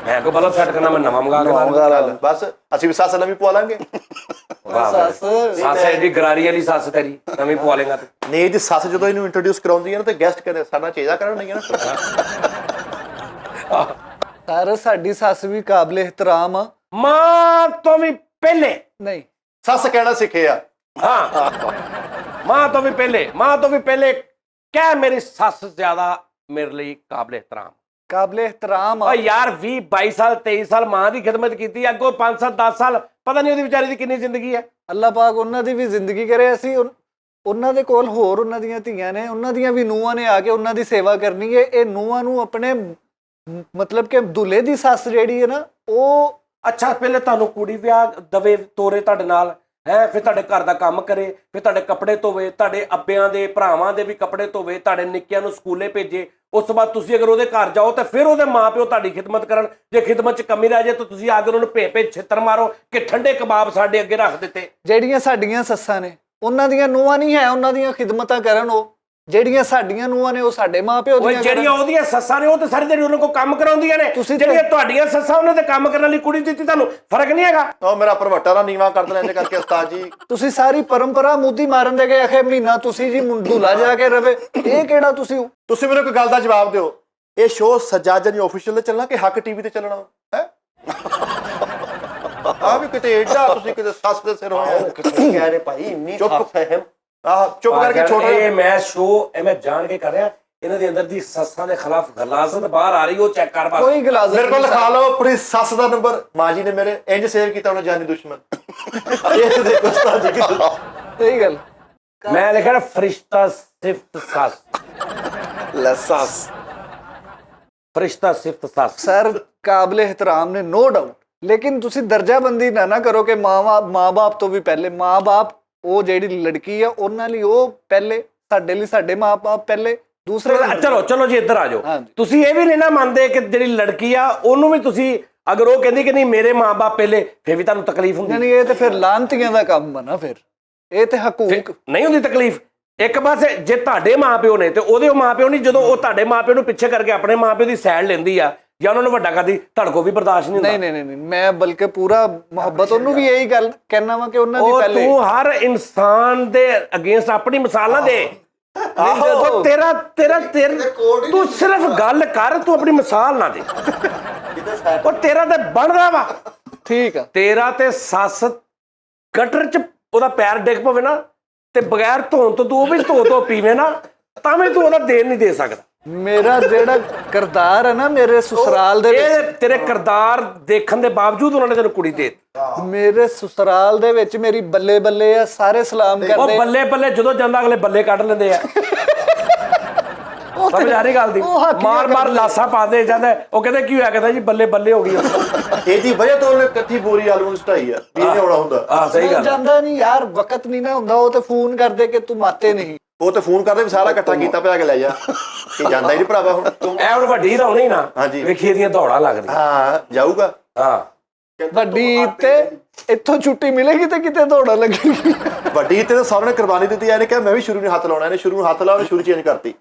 ਮੈਂ ਕੋ ਬਲਬ ਸੈੱਟ ਕਰਨਾ, ਮੈਂ ਨਵਾਂ ਮੰਗਾ ਕੇ ਲਾਉਂਗਾ। ਬਸ ਅਸੀਂ ਵੀ ਸੱਸ ਨਵੀਂ ਪਵਾ ਲਾਂਗੇ। ਸੱਸ ਸੱਸ ਐਡੀ ਗਰਾਰੀ ਵਾਲੀ ਸੱਸ ਤੇਰੀ ਨਵੀਂ ਪਵਾ ਲੇਗਾ ਤੂੰ। ਨਹੀਂ ਜੀ, ਸੱਸ ਜਦੋਂ ਇਹਨੂੰ ਇੰਟਰੋਡਿਊਸ ਕਰਾਉਂਦੀ ਹੈ ਨਾ ਤੇ ਗੈਸਟ ਕਰੇ ਸਾਡਾ ਚੇਜਾ ਕਰਨ ਨਹੀਂ ਨਾ। ਸਰ ਸਾਡੀ ਸੱਸ ਵੀ ਕਾਬਲੇ ਇhtਰਾਮ ਆ। ਮਾਂ ਤੋਂ ਵੀ ਪਹਿਲੇ ਨਹੀਂ ਸੱਸ ਕਹਿਣਾ ਸਿੱਖਿਆ। ਹਾਂ, ਮਾਂ ਤੋਂ ਵੀ ਪਹਿਲੇ ਕਹਿ ਮੇਰੀ ਸੱਸ ਜ਼ਿਆਦਾ ਮੇਰੇ ਲਈ ਕਾਬਲੇ ਇhtਰਾਮ। ਕਾਬਲੇ ਇhtਰਾਮ ਓ ਆ। ਯਾਰ 20 22 ਸਾਲ 23 ਸਾਲ ਮਾਂ ਦੀ ਖਿਦਮਤ ਕੀਤੀ, ਅੱਗੋਂ 5 7 10 ਸਾਲ ਪਤਾ ਨਹੀਂ ਉਹਦੀ ਵਿਚਾਰੀ ਦੀ ਕਿੰਨੀ ਜ਼ਿੰਦਗੀ ਹੈ। ਅੱਲਾਹ ਪਾਕ ਉਹਨਾਂ ਦੀ ਵੀ ਜ਼ਿੰਦਗੀ ਕਰੇ। ਅਸੀਂ ਉਹਨਾਂ ਦੇ ਕੋਲ ਹੋਰ ਉਹਨਾਂ ਦੀਆਂ ਧੀਆਂ ਨੇ, ਉਹਨਾਂ ਦੀਆਂ ਵੀ ਨੂੰਹਾਂ ਨੇ ਆ ਕੇ ਉਹਨਾਂ ਦੀ ਸੇਵਾ ਕਰਨੀ ਹੈ। ਇਹ ਨੂੰਹਾਂ ਨੂੰ ਆਪਣੇ ਮਤਲਬ ਕਿ ਦੁੱਲੇ ਦੀ ਸੱਸ ਜਿਹੜੀ ਹੈ ਨਾ, ਉਹ ਅੱਛਾ ਪਹਿਲੇ ਤੁਹਾਨੂੰ ਕੁੜੀ ਵਿਆਹ ਦਵੇ ਤੋਰੇ ਤੁਹਾਡੇ ਨਾਲ ਹੈ, ਫਿਰ ਤੁਹਾਡੇ ਘਰ ਦਾ ਕੰਮ ਕਰੇ, ਫਿਰ ਤੁਹਾਡੇ ਕੱਪੜੇ ਧੋਵੇ, ਤੁਹਾਡੇ ਅੱਬਿਆਂ ਦੇ ਭਰਾਵਾਂ ਦੇ ਵੀ ਕੱਪੜੇ ਧੋਵੇ, ਤੁਹਾਡੇ ਨਿੱਕਿਆਂ ਨੂੰ ਸਕੂਲੇ ਭੇਜੇ। ਉਸ ਤੋਂ ਬਾਅਦ ਤੁਸੀਂ ਅਗਰ ਉਹਦੇ ਘਰ ਜਾਓ ਤਾਂ ਫਿਰ ਉਹਦੇ ਮਾਪਿਓ ਤੁਹਾਡੀ ਖਿਦਮਤ ਕਰਨ। ਜੇ ਖਿਦਮਤ 'ਚ ਕਮੀ ਰਹਿ ਜਾਏ ਤਾਂ ਤੁਸੀਂ ਆ ਕੇ ਉਹਨਾਂ ਨੂੰ ਭੇ ਛਿੱਤਰ ਮਾਰੋ ਕਿ ਠੰਡੇ ਕਬਾਬ ਸਾਡੇ ਅੱਗੇ ਰੱਖ ਦਿੱਤੇ। ਜਿਹੜੀਆਂ ਸਾਡੀਆਂ ਸੱਸਾਂ ਨੇ, ਉਹਨਾਂ ਦੀਆਂ ਨੂੰਹਾਂ ਨਹੀਂ ਹੈ ਉਹਨਾਂ ਦੀਆਂ ਖਿਦਮਤਾਂ ਕਰਨ। ਉਹ ਜਿਹੜੀਆਂ ਸਾਡੀਆਂ ਨੂੰਹਾਂ ਨੇ ਉਹ ਸਾਡੇ ਮਾਪਿਓ ਉਹ ਦੀਆਂ ਜਿਹੜੀਆਂ ਉਹਦੀਆਂ ਸੱਸਾਂ ਨੇ ਉਹ ਤਾਂ ਸਾਰੀ ਦਿਹਾੜੀ ਉਹਨਾਂ ਕੋਲ ਕੰਮ ਕਰਾਉਂਦੀਆਂ ਨੇ। ਤੁਸੀਂ ਜਿਹੜੀਆਂ ਤੁਹਾਡੀਆਂ ਸੱਸਾਂ ਉਹਨਾਂ ਦੇ ਕੰਮ ਕਰਨ ਲਈ ਕੁੜੀ ਦਿੱਤੀ, ਤੁਹਾਨੂੰ ਫਰਕ ਨਹੀਂ ਹੈਗਾ। ਉਹ ਮੇਰਾ ਪਰਵੱਟਾ ਦਾ ਨੀਵਾ ਕਰ ਦੇਣਾ ਇਹਦੇ ਕਰਕੇ ਉਸਤਾਦ ਜੀ। ਤੁਸੀਂ ਸਾਰੀ ਪਰੰਪਰਾ ਮੁੱਦੀ ਮਾਰਨ ਦੇ ਗਏ ਆਖੇ ਮਹੀਨਾ ਤੁਸੀਂ ਜੀ ਮੁੰਡੂਲਾ ਜਾ ਕੇ ਰਵੇ। ਇਹ ਕਿਹੜਾ ਤੁਸੀਂ ਮੈਨੂੰ ਇੱਕ ਗੱਲ ਦਾ ਜਵਾਬ ਦਿਓ, ਇਹ ਸ਼ੋਅ ਸੱਜਾਦ ਜਨੀ ਆਫੀਸ਼ੀਅਲ ਤੇ ਚੱਲਣਾ ਕਿ ਹੱਕ ਟੀਵੀ ਤੇ ਚੱਲਣਾ ਹੈ? ਆ ਵੀ ਕਿਤੇ ਏਡਾ ਤੁਸੀਂ ਕਿਤੇ ਸੱਸ ਦੇ ਸਿਰ ਹੋਏ ਕਹਿ ਰਹੇ ਭਾਈ ਇੰਨੀ ਸੱਸ ਹੈ। ਆਹ ਚੁੱਪ ਕਰਕੇ ਛੋਟਾ ਇਹ ਮੈਂ ਸ਼ੋਅ ਇਹ ਮੈਂ ਜਾਣ ਕੇ ਕਰ ਰਿਹਾ। ਇਹਨਾਂ ਦੇ ਅੰਦਰ ਦੀ ਸੱਸਾਂ ਦੇ ਖਿਲਾਫ ਗਲਾਜ਼ਤ ਬਾਹਰ ਆ ਰਹੀ, ਉਹ ਚੈੱਕ ਕਰ ਬਸ। ਕੋਈ ਗਲਾਜ਼ਤ ਮੇਰੇ ਕੋਲ ਲਿਖਾ ਲਓ ਆਪਣੀ ਸੱਸ ਦਾ ਨੰਬਰ। ਮਾਂ ਜੀ ਨੇ ਮੇਰੇ ਇੰਜ ਸੇਵ ਕੀਤਾ ਉਹਨੇ ਜਾਨੀ ਦੁਸ਼ਮਨ। ਇਹ ਦੇਖੋ ਉਸਤਾਦ ਜੀ ਕੀ ਸਹੀ ਗੱਲ। ਮੈਂ ਲਿਖਿਆ ਫਰਿਸ਼ਤਾ ਸਿਫਤ ਸੱਸ। ਲਸਾਸ ਫਰਿਸ਼ਤਾ ਸਿਫਤ ਸੱਸ। ਸਰ ਕਾਬਲੇ ਇਹਤਰਾਮ ਨੇ, ਨੋ ਡਾਊਟ, ਲੇਕਿਨ ਤੁਸੀਂ ਦਰਜਾਬੰਦੀ ਨਾ ਕਰੋ ਕਿ ਮਾਂ-ਬਾਪ ਤੋਂ ਵੀ ਪਹਿਲੇ। ਮਾਂ-ਬਾਪ ਉਹ ਜਿਹੜੀ ਲੜਕੀ ਆ ਉਹਨਾਂ ਲਈ ਉਹ ਪਹਿਲੇ, ਸਾਡੇ ਲਈ ਸਾਡੇ ਮਾਂ-ਬਾਪ ਪਹਿਲੇ, ਦੂਸਰੇ ਚਲੋ ਜੀ ਇੱਧਰ ਆ ਜਾਓ। ਹਾਂਜੀ। ਤੁਸੀਂ ਇਹ ਵੀ ਨਹੀਂ ਨਾ ਮੰਨਦੇ ਕਿ ਜਿਹੜੀ ਲੜਕੀ ਆ ਉਹਨੂੰ ਵੀ ਤੁਸੀਂ, ਅਗਰ ਉਹ ਕਹਿੰਦੀ ਕਿ ਨਹੀਂ ਮੇਰੇ ਮਾਂ-ਬਾਪ ਪਹਿਲੇ, ਫਿਰ ਵੀ ਤੁਹਾਨੂੰ ਤਕਲੀਫ ਹੁੰਦੀ? ਨਹੀਂ, ਇਹ ਤੇ ਫਿਰ ਲਾਂਤੀਆਂ ਦਾ ਕੰਮ ਆ ਨਾ, ਫਿਰ ਇਹ ਤੇ ਹਕੂਕ ਨਹੀਂ ਹੁੰਦੀ ਤਕਲੀਫ? ਇੱਕ ਪਾਸੇ ਜੇ ਤੁਹਾਡੇ ਮਾਪਿਓ ਨੇ ਤੇ ਉਹਦੇ ਮਾਪਿਓ ਨਹੀਂ, ਜਦੋਂ ਉਹ ਤੁਹਾਡੇ ਮਾਪਿਓ ਨੂੰ ਪਿੱਛੇ ਕਰਕੇ ਆਪਣੇ ਮਾਪਿਓ ਦੀ ਸਾਈਡ ਲੈਂਦੀ ਆ ਜਾਂ ਉਹਨਾਂ ਨੂੰ ਵੱਡਾ ਕਰਦੀ, ਤੁਹਾਡੇ ਕੋਲ ਵੀ ਬਰਦਾਸ਼ਤ ਨਹੀਂ ਹੁੰਦਾ? ਨਹੀਂ, ਮੈਂ ਬਲਕਿ ਪੂਰਾ ਮੁਹੱਬਤ ਉਹਨੂੰ ਵੀ ਇਹੀ ਗੱਲ ਕਹਿਣਾ ਵਾ ਕਿ ਉਹਨਾਂ ਦੀ ਉਹ ਪਹਿਲੇ। ਤੂੰ ਹਰ ਇਨਸਾਨ ਦੇ ਅਗੇਂਸਟ ਆਪਣੀ ਮਿਸਾਲ ਨਾ ਦੇ। ਉਹ ਤੇਰਾ ਤੂੰ ਸਿਰਫ ਗੱਲ ਕਰ, ਤੂੰ ਆਪਣੀ ਮਿਸਾਲ ਨਾ ਦੇ। ਉਹ ਤੇਰਾ ਤੇ ਬਣਦਾ ਵਾ, ਠੀਕ ਆ। ਤੇਰਾ ਤੇ ਸੱਸ ਗਟਰ ਚ ਉਹਦਾ ਪੈਰ ਡਿੱਗ ਪਵੇ ਨਾ ਤੇ ਬਗੈਰ ਧੋਣ ਤੋਂ ਤੂੰ ਉਹ ਵੀ ਧੋ ਪੀਵੇਂ ਨਾ, ਤਾਂ ਵੀ ਤੂੰ ਉਹਦਾ ਦੇਣ ਨਹੀਂ ਦੇ ਸਕਦਾ। ਮੇਰਾ ਜਿਹੜਾ ਕਿਰਦਾਰ ਹੈ ਨਾ ਮੇਰੇ ਸਸੁਰਾਲ ਦੇ ਇਹ ਵਿੱਚ, ਤੇਰੇ ਕਿਰਦਾਰ ਦੇਖਣ ਦੇ ਬਾਵਜੂਦ ਉਹਨਾਂ ਨੇ ਤੈਨੂੰ ਕੁੜੀ ਦੇ ਦਿੱਤੀ। ਮੇਰੇ ਸਸੁਰਾਲ ਦੇ ਵਿੱਚ ਮੇਰੀ ਬੱਲੇ ਬੱਲੇ ਆ, ਸਾਰੇ ਸਲਾਮ ਉਹ ਕਰਦੇ। ਬੱਲੇ ਬੱਲੇ ਜਦੋਂ ਜਾਂਦਾ ਅਗਲੇ ਬੱਲੇ ਕੱਢ ਲੈਂਦੇ ਆ। ਸਮਝ ਆ ਰਹੀ ਗੱਲ ਦੀ? ਮਾਰ ਲਾਸਾ ਪਾਦੇ ਜਾਂਦਾ, ਉਹ ਕਹਿੰਦੇ ਕੀ ਹੋਇਆ, ਕਹਿੰਦਾ ਜੀ ਬੱਲੇ ਬੱਲੇ ਹੋ ਗਈ। ਇਹਦੀ ਵਜ੍ਹਾ ਤੋਂ ਉਹਨੇ ਇਕੱਠੀ ਬੋਰੀ ਆਲੂ ਨੂੰ ਸਟਾਈ ਆ ਵੀ ਨਹੀਂ ਆਉਣਾ ਹੁੰਦਾ। ਹਾਂ ਸਹੀ ਗੱਲ। ਜਾਂਦਾ ਨਹੀਂ ਯਾਰ, ਵਕਤ ਨਹੀਂ ਨਾ ਹੁੰਦਾ, ਉਹ ਤੇ ਫੋਨ ਕਰਦੇ ਕਿ ਤੂੰ ਮਾਤੇ ਨਹੀਂ। ਉਹ ਤੇ ਫੋਨ ਕਰਦੇ ਵੀ ਸਾਰਾ ਇਕੱਠਾ ਕੀਤਾ ਪਿਆ ਕੇ ਲੈ ਜਾ, ਇਹ ਜਾਂਦਾ ਹੀ ਨਹੀਂ ਭਰਾਵਾ ਹੁਣ। ਐ ਹੁਣ ਵੱਡੀ ਰੌਣੀ ਨਾ, ਹਾਂਜੀ। ਵੇਖੀ ਦੀਆਂ ਦੌੜਾਂ ਲੱਗਦੀਆਂ। ਹਾਂ ਜਾਊਗਾ। ਹਾਂ ਵੱਡੀ ਤੇ ਇੱਥੋਂ ਛੁੱਟੀ ਮਿਲੇਗੀ ਤੇ ਕਿਤੇ ਦੌੜਾ ਲੱਗੇਗੀ। ਵੱਡੀ ਤੇ ਸਭ ਨੇ ਕੁਰਬਾਨੀ ਦਿੱਤੀ, ਇਹਨੇ ਕਿਹਾ ਮੈਂ ਵੀ ਸ਼ੁਰੂ ਨੂੰ ਹੱਥ ਲਾਉਣਾ, ਇਹਨੇ ਸ਼ੁਰੂ ਨੂੰ ਹੱਥ ਲਾਉਣਾ, ਸ਼ੁਰੂ ਚੇਂਜ ਕਰਤੀ।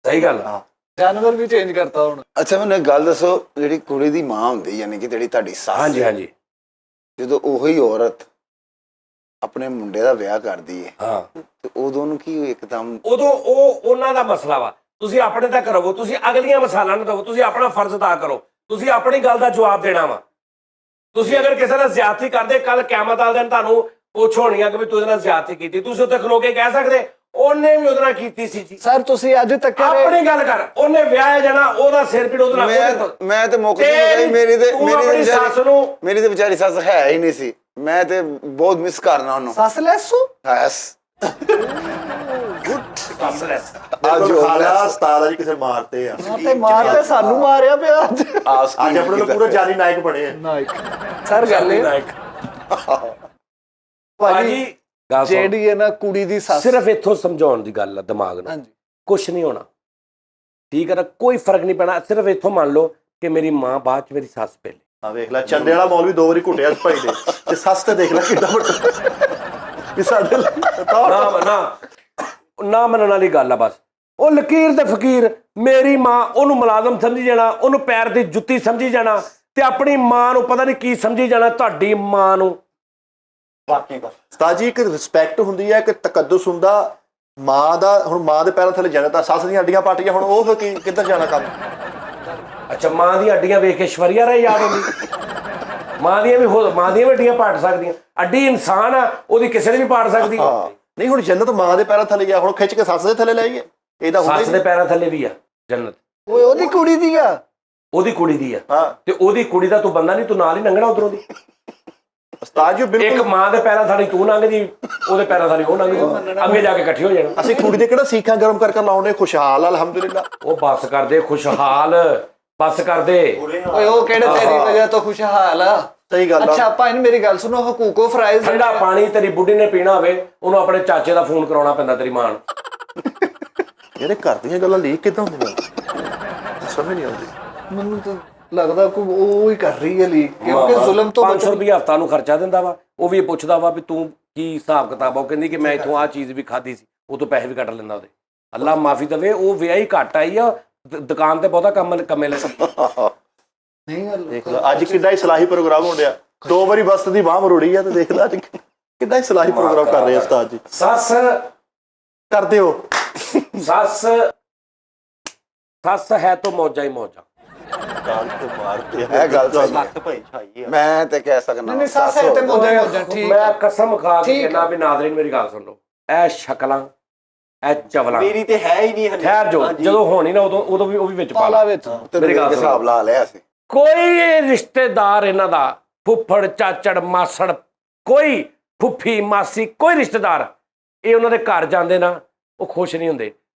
ਸਹੀ ਗੱਲ ਆ। ਜਾਨਵਰ ਵੀ ਚੇਂਜ ਕਰਤਾ ਹੁਣ। ਅੱਛਾ ਮੈਨੂੰ ਇੱਕ ਗੱਲ ਦੱਸੋ, ਜਿਹੜੀ ਕੁੜੀ ਦੀ ਮਾਂ ਹੁੰਦੀ ਯਾਨੀ ਕਿ ਜਿਹੜੀ ਤੁਹਾਡੀ ਸੱਸ, ਹਾਂਜੀ ਜਦੋਂ ਉਹੀ ਔਰਤ ਆਪਣੇ ਮੁੰਡੇ ਦਾ ਵਿਆਹ ਕਰਦੀ ਹੈ ਹਾਂ, ਤੇ ਉਦੋਂ ਨੂੰ ਕੀ ਇੱਕਦਮ ਉਦੋਂ ਉਹ ਉਹਨਾਂ ਦਾ ਮਸਲਾ ਵਾ। ਤੁਸੀਂ ਆਪਣੇ ਤੱਕ ਰਹੋ, ਤੁਸੀਂ ਅਗਲੀਆਂ ਮਸਾਲਾਂ ਨੂੰ ਦਿਓ, ਤੁਸੀਂ ਆਪਣਾ ਫਰਜ਼ ਅਦਾ ਕਰੋ, ਤੁਸੀਂ ਆਪਣੀ ਗੱਲ ਦਾ ਜਵਾਬ ਦੇਣਾ ਵਾ। ਤੁਸੀਂ ਅਗਰ ਕਿਸੇ ਨਾਲ ਜ਼ਿਆਦਤੀ ਕਰਦੇ, ਕੱਲ ਕਿਆਮਤ ਵਾਲੇ ਦਿਨ ਤੁਹਾਨੂੰ ਪੁੱਛ ਹੋਣੀਆਂ ਕਿ ਵੀ ਤੂੰ ਇਹਦੇ ਨਾਲ ਜ਼ਿਆਦਤੀ ਕੀਤੀ, ਤੁਸੀਂ ਉੱਥੇ ਖਲੋ ਕੇ ਕਹਿ ਸਕਦੇ ਉਹਨੇ ਵੀ ਉਹਦੇ ਨਾਲ ਕੀਤੀ ਸੀ ਜੀ। ਸਰ ਤੁਸੀਂ ਅੱਜ ਤੱਕ ਆਪਣੀ ਗੱਲ ਕਰ, ਉਹਨੇ ਵਿਆਹ ਜਾਣਾ, ਉਹਦਾ ਸਿਰ ਪੀੜ ਉਹਦੇ ਨਾਲ। ਮੈਂ ਤੇ ਮੁੱਕ ਗਈ, ਮੇਰੀ ਤੇ ਵਿਚਾਰੀ ਸੱਸ ਹੈ ਹੀ ਨਹੀਂ ਸੀ, ਮੈਂ ਤੇ ਬਹੁਤ ਮਿਸ ਕਰਨਾ ਉਹਨੂੰ। ਸੱਸ ਲੈਸੂ ਯੈਸ ਖਾਲਾ ਉਸਤਾਦ ਜੀ ਕਿਸੇ ਮਾਰਤੇ ਆ, ਤੇ ਮਾਰ ਤੇ ਸਾਨੂੰ ਮਾਰਿਆ ਪਿਆ ਅੱਜ। ਅੱਜ ਆਪਣੇ ਨੂੰ ਪੂਰਾ ਜਾਨੀ ਨਾਇਕ ਬਣੇ ਆ। ਨਾਇਕ ਸਰ ਗੱਲ ਇਹ ਭਾਜੀ ਜਿਹੜੀ ਹੈ ਨਾ ਕੁੜੀ ਦੀ ਸੱਸ, ਸਿਰਫ ਇੱਥੋਂ ਸਮਝਾਉਣ ਦੀ ਗੱਲ ਆ ਦਿਮਾਗ ਨਾਲ। ਹਾਂਜੀ ਕੁਛ ਨਹੀਂ ਹੋਣਾ, ਠੀਕ ਹੈ ਨਾ, ਕੋਈ ਫਰਕ ਨਹੀਂ ਪੈਣਾ। ਸਿਰਫ ਇੱਥੋਂ ਮੰਨ ਲਓ ਕਿ ਮੇਰੀ ਮਾਂ ਬਾਅਦ ਚ, ਮੇਰੀ ਸੱਸ ਪਹਿਲੇ। ਆ ਵੇਖ ਲੈ, ਚੰਡੇ ਵਾਲਾ ਮੌਲ ਵੀ 2 ਵਾਰੀ ਘੁੱਟਿਆ ਭਾਈ ਦੇ, ਤੇ ਸੱਸ ਤੇ ਦੇਖ ਲੈ ਕਿੱਡਾ ਵੱਡਾ ਵੀ ਸਾਡੇ ਨਾ ਮੰਨਣ ਵਾਲੀ ਗੱਲ ਆ ਬਸ। ਉਹ ਲਕੀਰ ਤੇ ਫਕੀਰ, ਮੇਰੀ ਮਾਂ ਉਹਨੂੰ ਮੁਲਾਜ਼ਮ ਸਮਝੀ ਜਾਣਾ, ਉਹਨੂੰ ਪੈਰ ਦੀ ਜੁੱਤੀ ਸਮਝੀ ਜਾਣਾ, ਤੇ ਆਪਣੀ ਮਾਂ ਨੂੰ ਪਤਾ ਨਹੀਂ ਕੀ ਸਮਝੀ ਜਾਣਾ। ਤੁਹਾਡੀ ਮਾਂ ਨੂੰ ਉਸਤਾਦ ਜੀ ਇੱਕ ਰਿਸਪੈਕਟ ਹੁੰਦੀ ਹੈ, ਇੱਕ ਤਕੱਦੁਸ ਹੁੰਦਾ ਮਾਂ ਦਾ। ਹੁਣ ਮਾਂ ਦੇ ਪੈਰਾਂ ਥੱਲੇ ਜਾਣਾ ਤਾਂ ਸੱਸ ਦੀਆਂ ਅੱਡੀਆਂ ਪਾਟੀਆਂ, ਹੁਣ ਉਹ ਫਿਰ ਕਿੱਧਰ ਜਾਣਾ ਕੰਮ? ਅੱਛਾ, ਮਾਂ ਦੀਆਂ ਅੱਡੀਆਂ ਵੇਖ ਕੇ ਐਸ਼ਵਰੀਆ ਰਾਏ ਯਾਦ ਹੁੰਦੀ? ਮਾਂ ਦੀਆਂ ਵੀ ਅੱਡੀਆਂ ਪਾਟ ਸਕਦੀਆਂ। ਅੱਡੀ ਇਨਸਾਨ ਆ, ਉਹਦੀ ਕਿਸੇ ਨੇ ਵੀ ਪਾਟ ਸਕਦੀ। ਨਹੀਂ ਹੁਣ ਜੰਨਤ ਮਾਂ ਦੇ ਪੈਰਾਂ ਥੱਲੇ ਗਿਆ, ਹੁਣ ਖਿੱਚ ਕੇ ਸੱਸ ਦੇ ਥੱਲੇ ਲੈ ਆਈਏ, ਇਹਦਾ ਹੁੰਦਾ ਸੱਸ ਦੇ ਪੈਰਾਂ ਥੱਲੇ ਵੀ ਆ ਜੰਨਤ। ਓਏ ਉਹਦੀ ਕੁੜੀ ਦੀ ਆ, ਉਹਦੀ ਕੁੜੀ ਦੀ ਆ। ਹਾਂ ਤੇ ਉਹਦੀ ਕੁੜੀ ਦਾ ਤੂੰ ਬੰਦਾ ਨਹੀਂ, ਤੂੰ ਨਾਲ ਹੀ ਲੰਘਣਾ ਉਧਰੋਂ ਦੀ। ਉਸਤਾਦ ਜੀ ਇੱਕ ਬਿਲਕੁਲ, ਮਾਂ ਦੇ ਪੈਰਾਂ ਥਾਲੀ ਤੂੰ ਲੰਘ ਜੀ, ਉਹਦੇ ਪੈਰਾਂ ਥਾਲੀ ਉਹ ਲੰਘ ਜੀ, ਅੱਗੇ ਜਾ ਕੇ ਇਕੱਠੇ ਹੋ ਜਾਣਾ। ਅਸੀਂ ਕੁੜੀ ਦੇ ਕਿਹੜਾ ਸੀਖਾਂ ਗਰਮ ਕਰਕੇ ਲਾਉਣੇ, ਖੁਸ਼ਹਾਲ ਅਲਹਮਦੁਲਿਲਾ। ਉਹ ਬੱਸ ਕਰਦੇ ਖੁਸ਼ਹਾਲ, ਬੱਸ ਕਰਦੇ। ਓਏ ਉਹ ਕਿਹੜੇ ਤੇਰੀ ਵਜ੍ਹਾ ਤੋਂ ਖੁਸ਼ਹਾਲ ਆ? ਸਹੀ ਗੱਲ ਅੱਛਾ ਆ। ਆਪਾਂ ਮੇਰੀ ਗੱਲ ਸੁਣੋ, ਹਕੂਕੋ ਫਰਾਈਜ਼ ਠੰਡਾ ਪਾਣੀ ਤੇਰੀ ਬੁੱਢੀ ਨੇ ਪੀਣਾ ਹੋਵੇ, ਉਹਨੂੰ ਆਪਣੇ ਚਾਚੇ ਦਾ ਫੋਨ ਕਰਾਉਣਾ ਪੈਂਦਾ, ਤੇਰੀ ਮਾਂ ਨੂੰ। ਇਹਦੇ ਘਰ ਦੀਆਂ ਗੱਲਾਂ ਲੀਕ ਕਿੱਦਾਂ ਹੁੰਦੀਆਂ, ਸਮਝ ਨਹੀਂ ਆਉਂਦੀ। ਮੈਨੂੰ ਤਾਂ ਲੱਗਦਾ ਕੋਈ ਉਹ ਹੀ ਕਰ ਰਹੀ ਹੈ ਲੀਕ, ਕਿਉਂਕਿ ਜ਼ੁਲਮ ਤੋਂ 500 ਰੁਪਏ ਹਫ਼ਤਾ ਨੂੰ ਖਰਚਾ ਦਿੰਦਾ ਵਾ। ਉਹ ਵੀ ਪੁੱਛਦਾ ਵਾ ਵੀ ਤੂੰ ਕੀ ਹਿਸਾਬ ਕਿਤਾਬ ਆ। ਉਹ ਕਹਿੰਦੀ ਕਿ ਮੈਂ ਇੱਥੋਂ ਆਹ ਚੀਜ਼ ਵੀ ਖਾਧੀ ਸੀ, ਉਹ ਤੋਂ ਪੈਸੇ ਵੀ ਕੱਟ ਲੈਂਦਾ ਉਹਦੇ। ਅੱਲਾ ਮਾਫੀ ਦੇਵੇ, ਉਹ ਵਿਆਹੀ ਘੱਟ ਆਈ ਆ, ਦੁਕਾਨ ਤੇ ਬਹੁਤਾ ਕੰਮੇ ਲੈ। ਨਹੀਂ ਗੱਲ ਦੇਖ ਲੈ ਅੱਜ ਕਿੱਡਾ ਹੀ ਸਲਾਹੀ ਪ੍ਰੋਗਰਾਮ ਹੋ ਰਿਹਾ, 2 ਵਾਰੀ ਬਸਤ ਦੀ ਬਾਹ ਮਰੋੜੀ ਆ, ਤੇ ਦੇਖ ਲੈ ਅੱਜ ਕਿੱਡਾ ਹੀ ਸਲਾਹੀ ਪ੍ਰੋਗਰਾਮ ਕਰ ਰਹੇ ਉਸਤਾਦ ਜੀ। ਸੱਸ ਕਰਦੇ ਹੋ ਸੱਸ ਹੈ ਤਾਂ ਮੌਜਾਂ ਹੀ ਮੌਜਾਂ। ਇਹ ਗੱਲ ਸਹੀ ਹੈ। ਮੈਂ ਤੇ ਕਹਿ ਸਕਦਾ ਨਹੀਂ ਸੱਸ ਹੈ ਤੇ ਮੋਜਾ ਠੀਕ। ਮੈਂ ਕਸਮ ਖਾ ਕੇ ਕਹਿੰਦਾ ਵੀ ਨਾਜ਼ਰੀਨ ਮੇਰੀ ਗੱਲ ਸੁਣ ਲਓ, ਇਹ ਸ਼ਕਲਾਂ, ਇਹ ਚਵਲਾਂ ਮੇਰੀ ਤੇ ਹੈ ਹੀ ਨਹੀਂ। ਠਹਿਰ ਜੋ, ਜਦੋਂ ਹੋਣੀ ਨਾ ਉਦੋਂ ਵੀ ਉਹ ਵੀ ਵਿੱਚ ਪਾ ਲਾ। ਮੇਰੀ ਗੱਲ ਹਿਸਾਬ ਲਾ ਲਿਆ ਸੀ। ਕੋਈ ਰਿਸ਼ਤੇਦਾਰ ਇਹਨਾਂ ਦਾ, ਫੁੱਫੜ ਚਾਚੜ ਮਾਸੜ, ਕੋਈ ਫੁੱਫੀ ਮਾਸੀ, ਕੋਈ ਰਿਸ਼ਤੇਦਾਰ ਇਹ ਉਹਨਾਂ ਦੇ ਘਰ ਜਾਂਦੇ ਨਾ, ਉਹ ਖੁਸ਼ ਨਹੀਂ ਹੁੰਦੇ।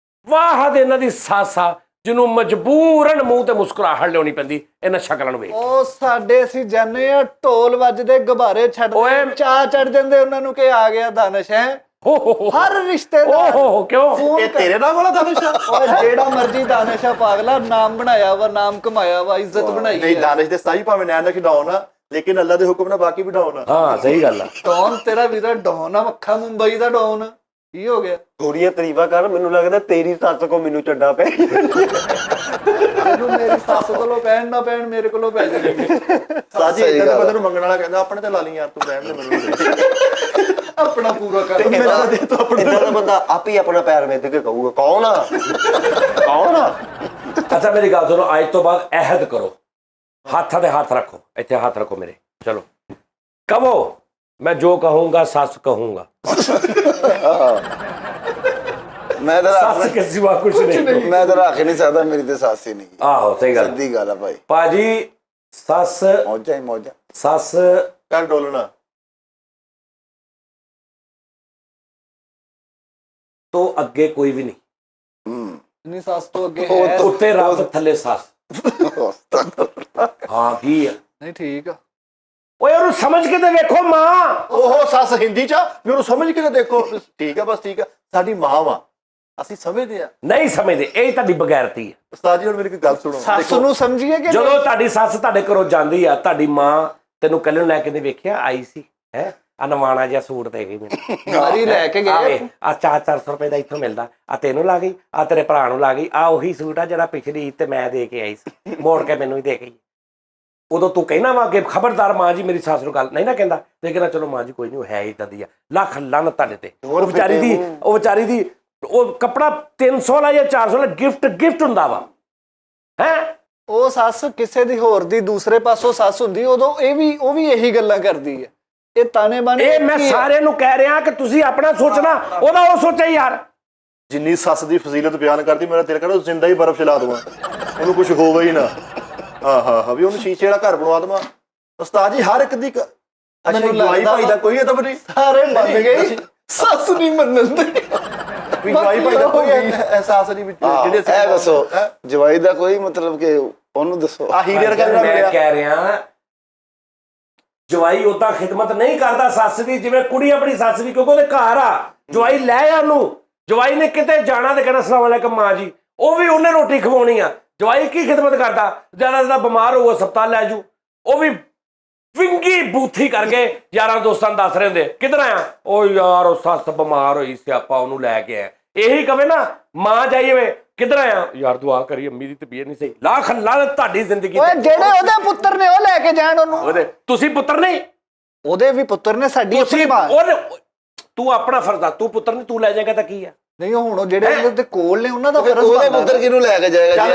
ਵਾਹ ਦੇ ਇਹਨਾਂ ਦੀ ਸੱਸ ਆ, ਜਿਹਨੂੰ ਮਜਬੂਰਨ ਮੂੰਹ ਤੇ ਮੁਸਕਰਾਹਟ ਲਿਆਉਣੀ ਪੈਂਦੀ ਇਹਨਾਂ ਸ਼ਕਲਾਂ ਨੂੰ ਵੇਖ। ਉਹ ਸਾਡੇ ਅਸੀਂ ਜਾਣੇ ਆ ਢੋਲ ਵੱਜਦੇ ਗੁਬਾਰੇ ਛੱਡਦੇ ਚਾਹ ਚੜ ਜਾਂਦੇ ਉਹਨਾਂ ਨੂੰ ਕਿ ਆ ਗਿਆ ਦਾਨਿਸ਼ ਹੈ। ਹਰ ਰਿਸ਼ਤੇਦਾਰ ਕਿਉਂ ਇਹ ਤੇਰੇ ਨਾਲ ਵਾਲਾ ਦਾਨਿਸ਼ ਆ? ਓਏ ਜਿਹੜਾ ਮਰਜੀ ਦਾਨਿਸ਼ ਆ ਪਾਗਲਾ, ਨਾਮ ਬਣਾਇਆ ਵਾ, ਨਾਮ ਕਮਾਇਆ ਵਾ, ਇੱਜ਼ਤ ਬਣਾਈ ਨਹੀਂ ਹੈ। ਦਾਨਿਸ਼ ਦੇ ਸਤਾਈ ਭਾਵੇਂ ਨੈਣ ਰੱਖੀ ਡਾਉਨ ਆ, ਲੇਕਿਨ ਅੱਲਾ ਦੇ ਹੁਕਮ ਨਾਲ ਬਾਕੀ ਵੀ ਡਾਉਨ ਆ। ਹਾਂ ਸਹੀ ਗੱਲ ਆ। ਡੌਨ ਤੇਰਾ ਵੀਰਾ ਡੌਨ ਆ, ਮੱਖਾ ਮੁੰਬਈ ਦਾ ਡੌਨ। ਕੀ ਹੋ ਗਿਆ? ਥੋੜੀਆਂ ਤਾਰੀਫਾਂ ਕਰ, ਮੈਨੂੰ ਲੱਗਦਾ ਤੇਰੀ ਸੱਸ ਕੋ ਮੈਨੂੰ ਚੱਡਾ ਪੈ। ਤੈਨੂੰ ਮੇਰੀ ਸੱਸ ਕੋਲੋਂ ਪੈਣ ਨਾ ਪੈਣ, ਮੇਰੇ ਕੋਲੋਂ ਪੈ ਜਾਣਗੇ। ਸਾਜੀ ਇਦਾਂ ਦੇ ਬੰਦੇ ਨੂੰ ਮੰਗਣ ਵਾਲਾ ਕਹਿੰਦਾ ਆਪਣੇ ਤੇ ਲਾ ਲਈ ਯਾਰ, ਤੂੰ ਰਹਿਣ ਦੇ ਮੈਨੂੰ। ਆਪਣਾ ਪੂਰਾ ਕਰ। ਇਦਾਂ ਦਾ ਬੰਦਾ ਆਪ ਹੀ ਆਪਣਾ ਪੈਰ ਮਿੱਧ ਕੇ ਕਹੂਗਾ ਕੌਣ ਆ ਕੌਣ ਆ। ਅੱਛਾ ਮੇਰੀ ਗੱਲ ਸੁਣੋ, ਅੱਜ ਤੋਂ ਬਾਅਦ ਅਹਿਦ ਕਰੋ, ਹੱਥਾਂ ਤੇ ਹੱਥ ਰੱਖੋ, ਇੱਥੇ ਹੱਥ ਰੱਖੋ ਮੇਰੇ, ਚਲੋ ਕਹੋ ਮੈਂ ਜੋ ਕਹੂੰਗਾ ਸੱਸ ਕਹੂੰਗਾ। ਮੈਂ ਤਾਂ ਸੱਸ ਕੇ ਸਿਵਾ ਕੁਛ ਨਹੀਂ। ਮੈਂ ਤਾਂ ਰੱਖ ਨਹੀਂ ਸਕਦਾ, ਮੇਰੀ ਤੇ ਸੱਸ ਹੀ ਨਹੀਂ। ਆਹੋ ਸਹੀ ਗੱਲ, ਸਿੱਧੀ ਗੱਲ ਆ ਭਾਈ। ਭਾਜੀ ਸੱਸ ਮੌਜਾਂ ਹੀ ਮੌਜਾਂ। ਸੱਸ ਕਰ ਡੋਲਣਾ ਤੋਂ ਅੱਗੇ ਕੋਈ ਵੀ ਨਹੀਂ। ਨਹੀਂ ਸੱਸ ਤੋਂ ਅੱਗੇ ਉਹ ਹੈ। ਉੱਤੇ ਰੱਬ ਥੱਲੇ ਸੱਸ। ਹਾਂ ਕੀ ਆ? ਨਹੀਂ ਠੀਕ ਆ। ਓਏ ਉਹਨੂੰ ਸਮਝ ਕੇ ਤੇ ਵੇਖੋ ਮਾਂ। ਉਹ ਸੱਸ ਹਿੰਦੀ ਚ ਆ, ਵੀ ਉਹਨੂੰ ਸਮਝ ਕੇ ਤੇ ਦੇਖੋ। ਠੀਕ ਆ, ਬਸ ਠੀਕ ਆ, ਸਾਡੀ ਮਾਂ ਵਾ, ਅਸੀਂ ਸਮਝਦੇ ਆ। ਨਹੀਂ ਸਮਝਦੇ, ਇਹ ਤੁਹਾਡੀ ਬਗੈਰਤੀ ਹੈ। ਉਸਤਾਦ ਜੀ ਹੁਣ ਮੇਰੀ ਕੋਈ ਗੱਲ ਸੁਣੋ। ਸੱਸ ਨੂੰ ਸਮਝੀਏ ਕਿ ਜਦੋਂ ਤੁਹਾਡੀ ਸੱਸ ਤੁਹਾਡੇ ਘਰੋਂ ਜਾਂਦੀ ਆ, ਤੁਹਾਡੀ ਮਾਂ ਤੈਨੂੰ ਕੱਲ ਨੂੰ ਲੈ ਕੇ ਵੇਖਿਆ ਆਈ ਸੀ ਹੈ, ਅਨਵਾਣਾ ਜਿਹਾ ਸੂਟ ਦੇ ਗਈ ਮੈਨੂੰ, ਗਾਰੀ ਲੈ ਕੇ ਗਏ। ਆ 400 ਰੁਪਏ ਦਾ ਇੱਥੋਂ ਮਿਲਦਾ, ਆ ਤੈਨੂੰ ਲਾ ਗਈ, ਆ ਤੇਰੇ ਭਰਾ ਨੂੰ ਲਾ ਗਈ, ਆ ਉਹੀ ਸੂਟ ਆ ਜਿਹੜਾ ਪਿਛਲੀ ਤੇ ਮੈਂ ਦੇ ਕੇ ਆਈ ਸੀ, ਮੋੜ ਕੇ ਮੈਨੂੰ ਹੀ ਦੇ ਗਈ। ਉਦੋਂ ਤੂੰ ਕਹਿਣਾ ਵਾ ਅੱਗੇ ਖਬਰਦਾਰ ਮਾਂ ਜੀ ਮੇਰੀ ਸੱਸ ਨੂੰ ਗੱਲ ਨਹੀਂ ਨਾ ਕਹਿੰਦਾ, ਤੇ ਕਹਿੰਦਾ ਚਲੋ ਮਾਂ ਜੀ ਕੋਈ ਨਹੀਂ, ਉਹ ਹੈ ਇਦਾਂ ਦੀ ਆ। ਲੱਖ ਲੰਨ ਤੁਹਾਡੇ ਤੇ। ਉਹ ਵਿਚਾਰੀ ਦੀ ਉਹ ਕੱਪੜਾ 300 ਵਾਲਾ ਜਾਂ 400 ਵਾਲਾ ਗਿਫਟ ਹੁੰਦਾ ਵਾ ਹੈ। ਉਹ ਸੱਸ ਕਿਸੇ ਦੀ ਹੋਰ ਦੀ ਦੂਸਰੇ ਪਾਸੋਂ ਸੱਸ ਹੁੰਦੀ, ਉਦੋਂ ਉਹ ਵੀ ਇਹੀ ਗੱਲਾਂ ਕਰਦੀ ਹੈ। ਇਹ ਤਾਨੇ ਬਾਨੇ। ਇਹ ਮੈਂ ਸਾਰਿਆਂ ਨੂੰ ਕਹਿ ਰਿਹਾ ਕਿ ਤੁਸੀਂ ਆਪਣਾ ਸੋਚਣਾ, ਉਹਦਾ ਉਹ ਸੋਚੇ ਯਾਰ। ਜਿੰਨੀ ਸੱਸ ਦੀ ਫਜ਼ੀਲਤ ਬਿਆਨ ਕਰਦੀ, ਮੇਰਾ ਦਿਲ ਕਰਦਾ ਜ਼ਿੰਦਾ ਹੀ ਬਰਫ਼ ਚਲਾ ਦਵਾਂ, ਉਹਨੂੰ ਕੁਝ ਹੋਵੇ ਹੀ ਨਾ। ਹਾਂ ਵੀ ਉਹਨੂੰ ਸ਼ੀਸ਼ੇ ਵਾਲਾ ਘਰ ਬਣਵਾ ਦਵਾਂ। ਉਸਤਾਦ ਜੀ ਹਰ ਇੱਕ ਦੀ ਜਵਾਈ ਭਾਈ ਦਾ ਕੋਈ ਤਾਂ ਨਹੀਂ, ਸਾਰੇ ਮੰਨ ਗਏ, ਸੱਸ ਨਹੀਂ ਮੰਨਣ ਦੇ। ਜਵਾਈ ਭਾਈ ਦਾ ਕੋਈ ਅਹਿਸਾਸ ਨਹੀਂ ਵਿੱਚ ਜਿਹੜੇ ਇਹ ਦੱਸੋ ਜਵਾਈ ਦਾ ਕੋਈ ਮਤਲਬ ਕਿ ਉਹਨੂੰ ਦੱਸੋ। ਆ ਹੀਰੇ ਵਰਗਾ ਜਿਹੜਾ ਮੈਂ ਮਿਲਿਆ। ਕਹਿ ਰਿਹਾ ਜਵਾਈ ਉਦਾਂ ਖਿਦਮਤ ਨਹੀਂ ਕਰਦਾ ਸੱਸ ਦੀ ਜਿਵੇਂ ਕੁੜੀ ਆਪਣੀ ਸੱਸ ਦੀ, ਕਿਉਂਕਿ ਉਹਦੇ ਘਰ ਆ। ਜਵਾਈ ਲੈ ਆ ਉਹਨੂੰ, ਜਵਾਈ ਨੇ ਕਿਤੇ ਜਾਣਾ ਤੇ ਕਹਿਣਾ ਅਸਲਾਮ ਵਾਲੇਕਮ ਮਾਂ ਜੀ, ਉਹ ਵੀ ਉਹਨੇ ਰੋਟੀ ਖਵਾਉਣੀ ਆ। ਜਵਾਈ ਕੀ ਖਿਦਮਤ ਕਰਦਾ, ਜਿਆਦਾ ਬਿਮਾਰ ਹੋਊਗਾ ਹਸਪਤਾਲ ਲੈ ਜੂ, ਉਹ ਵੀ ਵਿੰਗੀ ਬੂਥੀ ਕਰਕੇ ਯਾਰਾਂ ਦੋਸਤਾਂ ਨੂੰ ਦੱਸ ਰਹੇ ਹੁੰਦੇ ਕਿੱਧਰ ਆਇਆ, ਉਹ ਯਾਰ ਉਹ ਸੱਸ ਬਿਮਾਰ ਹੋਈ ਸਿਆਪਾ ਉਹਨੂੰ ਲੈ ਕੇ ਆਇਆ। ਇਹੀ ਕਵੇ ਨਾ ਮਾਂ ਜਾਈਏ ਕਿੱਧਰ ਆਇਆ, ਯਾਰ ਦੁਆ ਕਰੀ ਅੰਮੀ ਦੀ ਤਬੀਅਤ ਨਹੀਂ ਸਹੀ। ਲੱਖ ਲੱਖ ਤੁਹਾਡੀ ਜ਼ਿੰਦਗੀ ਓਏ ਜਿਹੜੇ ਉਹਦੇ ਪੁੱਤਰ ਨੇ ਉਹ ਲੈ ਕੇ ਜਾਣ ਉਹਨੂੰ। ਤੁਸੀਂ ਪੁੱਤਰ ਨਹੀਂ, ਉਹਦੇ ਵੀ ਪੁੱਤਰ ਨੇ, ਸਾਡੀ ਆਪਣੀ ਮਾਂ। ਤੂੰ ਆਪਣਾ ਫਰਜ਼ ਆ, ਤੂੰ ਪੁੱਤਰ ਨਹੀਂ, ਤੂੰ ਲੈ ਜਾਏਗਾ ਤਾਂ ਕੀ ਆ। ਨਹੀਂ ਹੁਣ ਜਿਹੜੇ ਉਹਦੇ ਕੋਲ ਨੇ ਉਹਨਾਂ ਦਾ ਫਰਜ਼ ਉਹਦੇ ਬਣਦਾ। ਪੁੱਤਰ ਕਿਹਨੂੰ ਲੈ ਕੇ ਜਾਏਗਾ?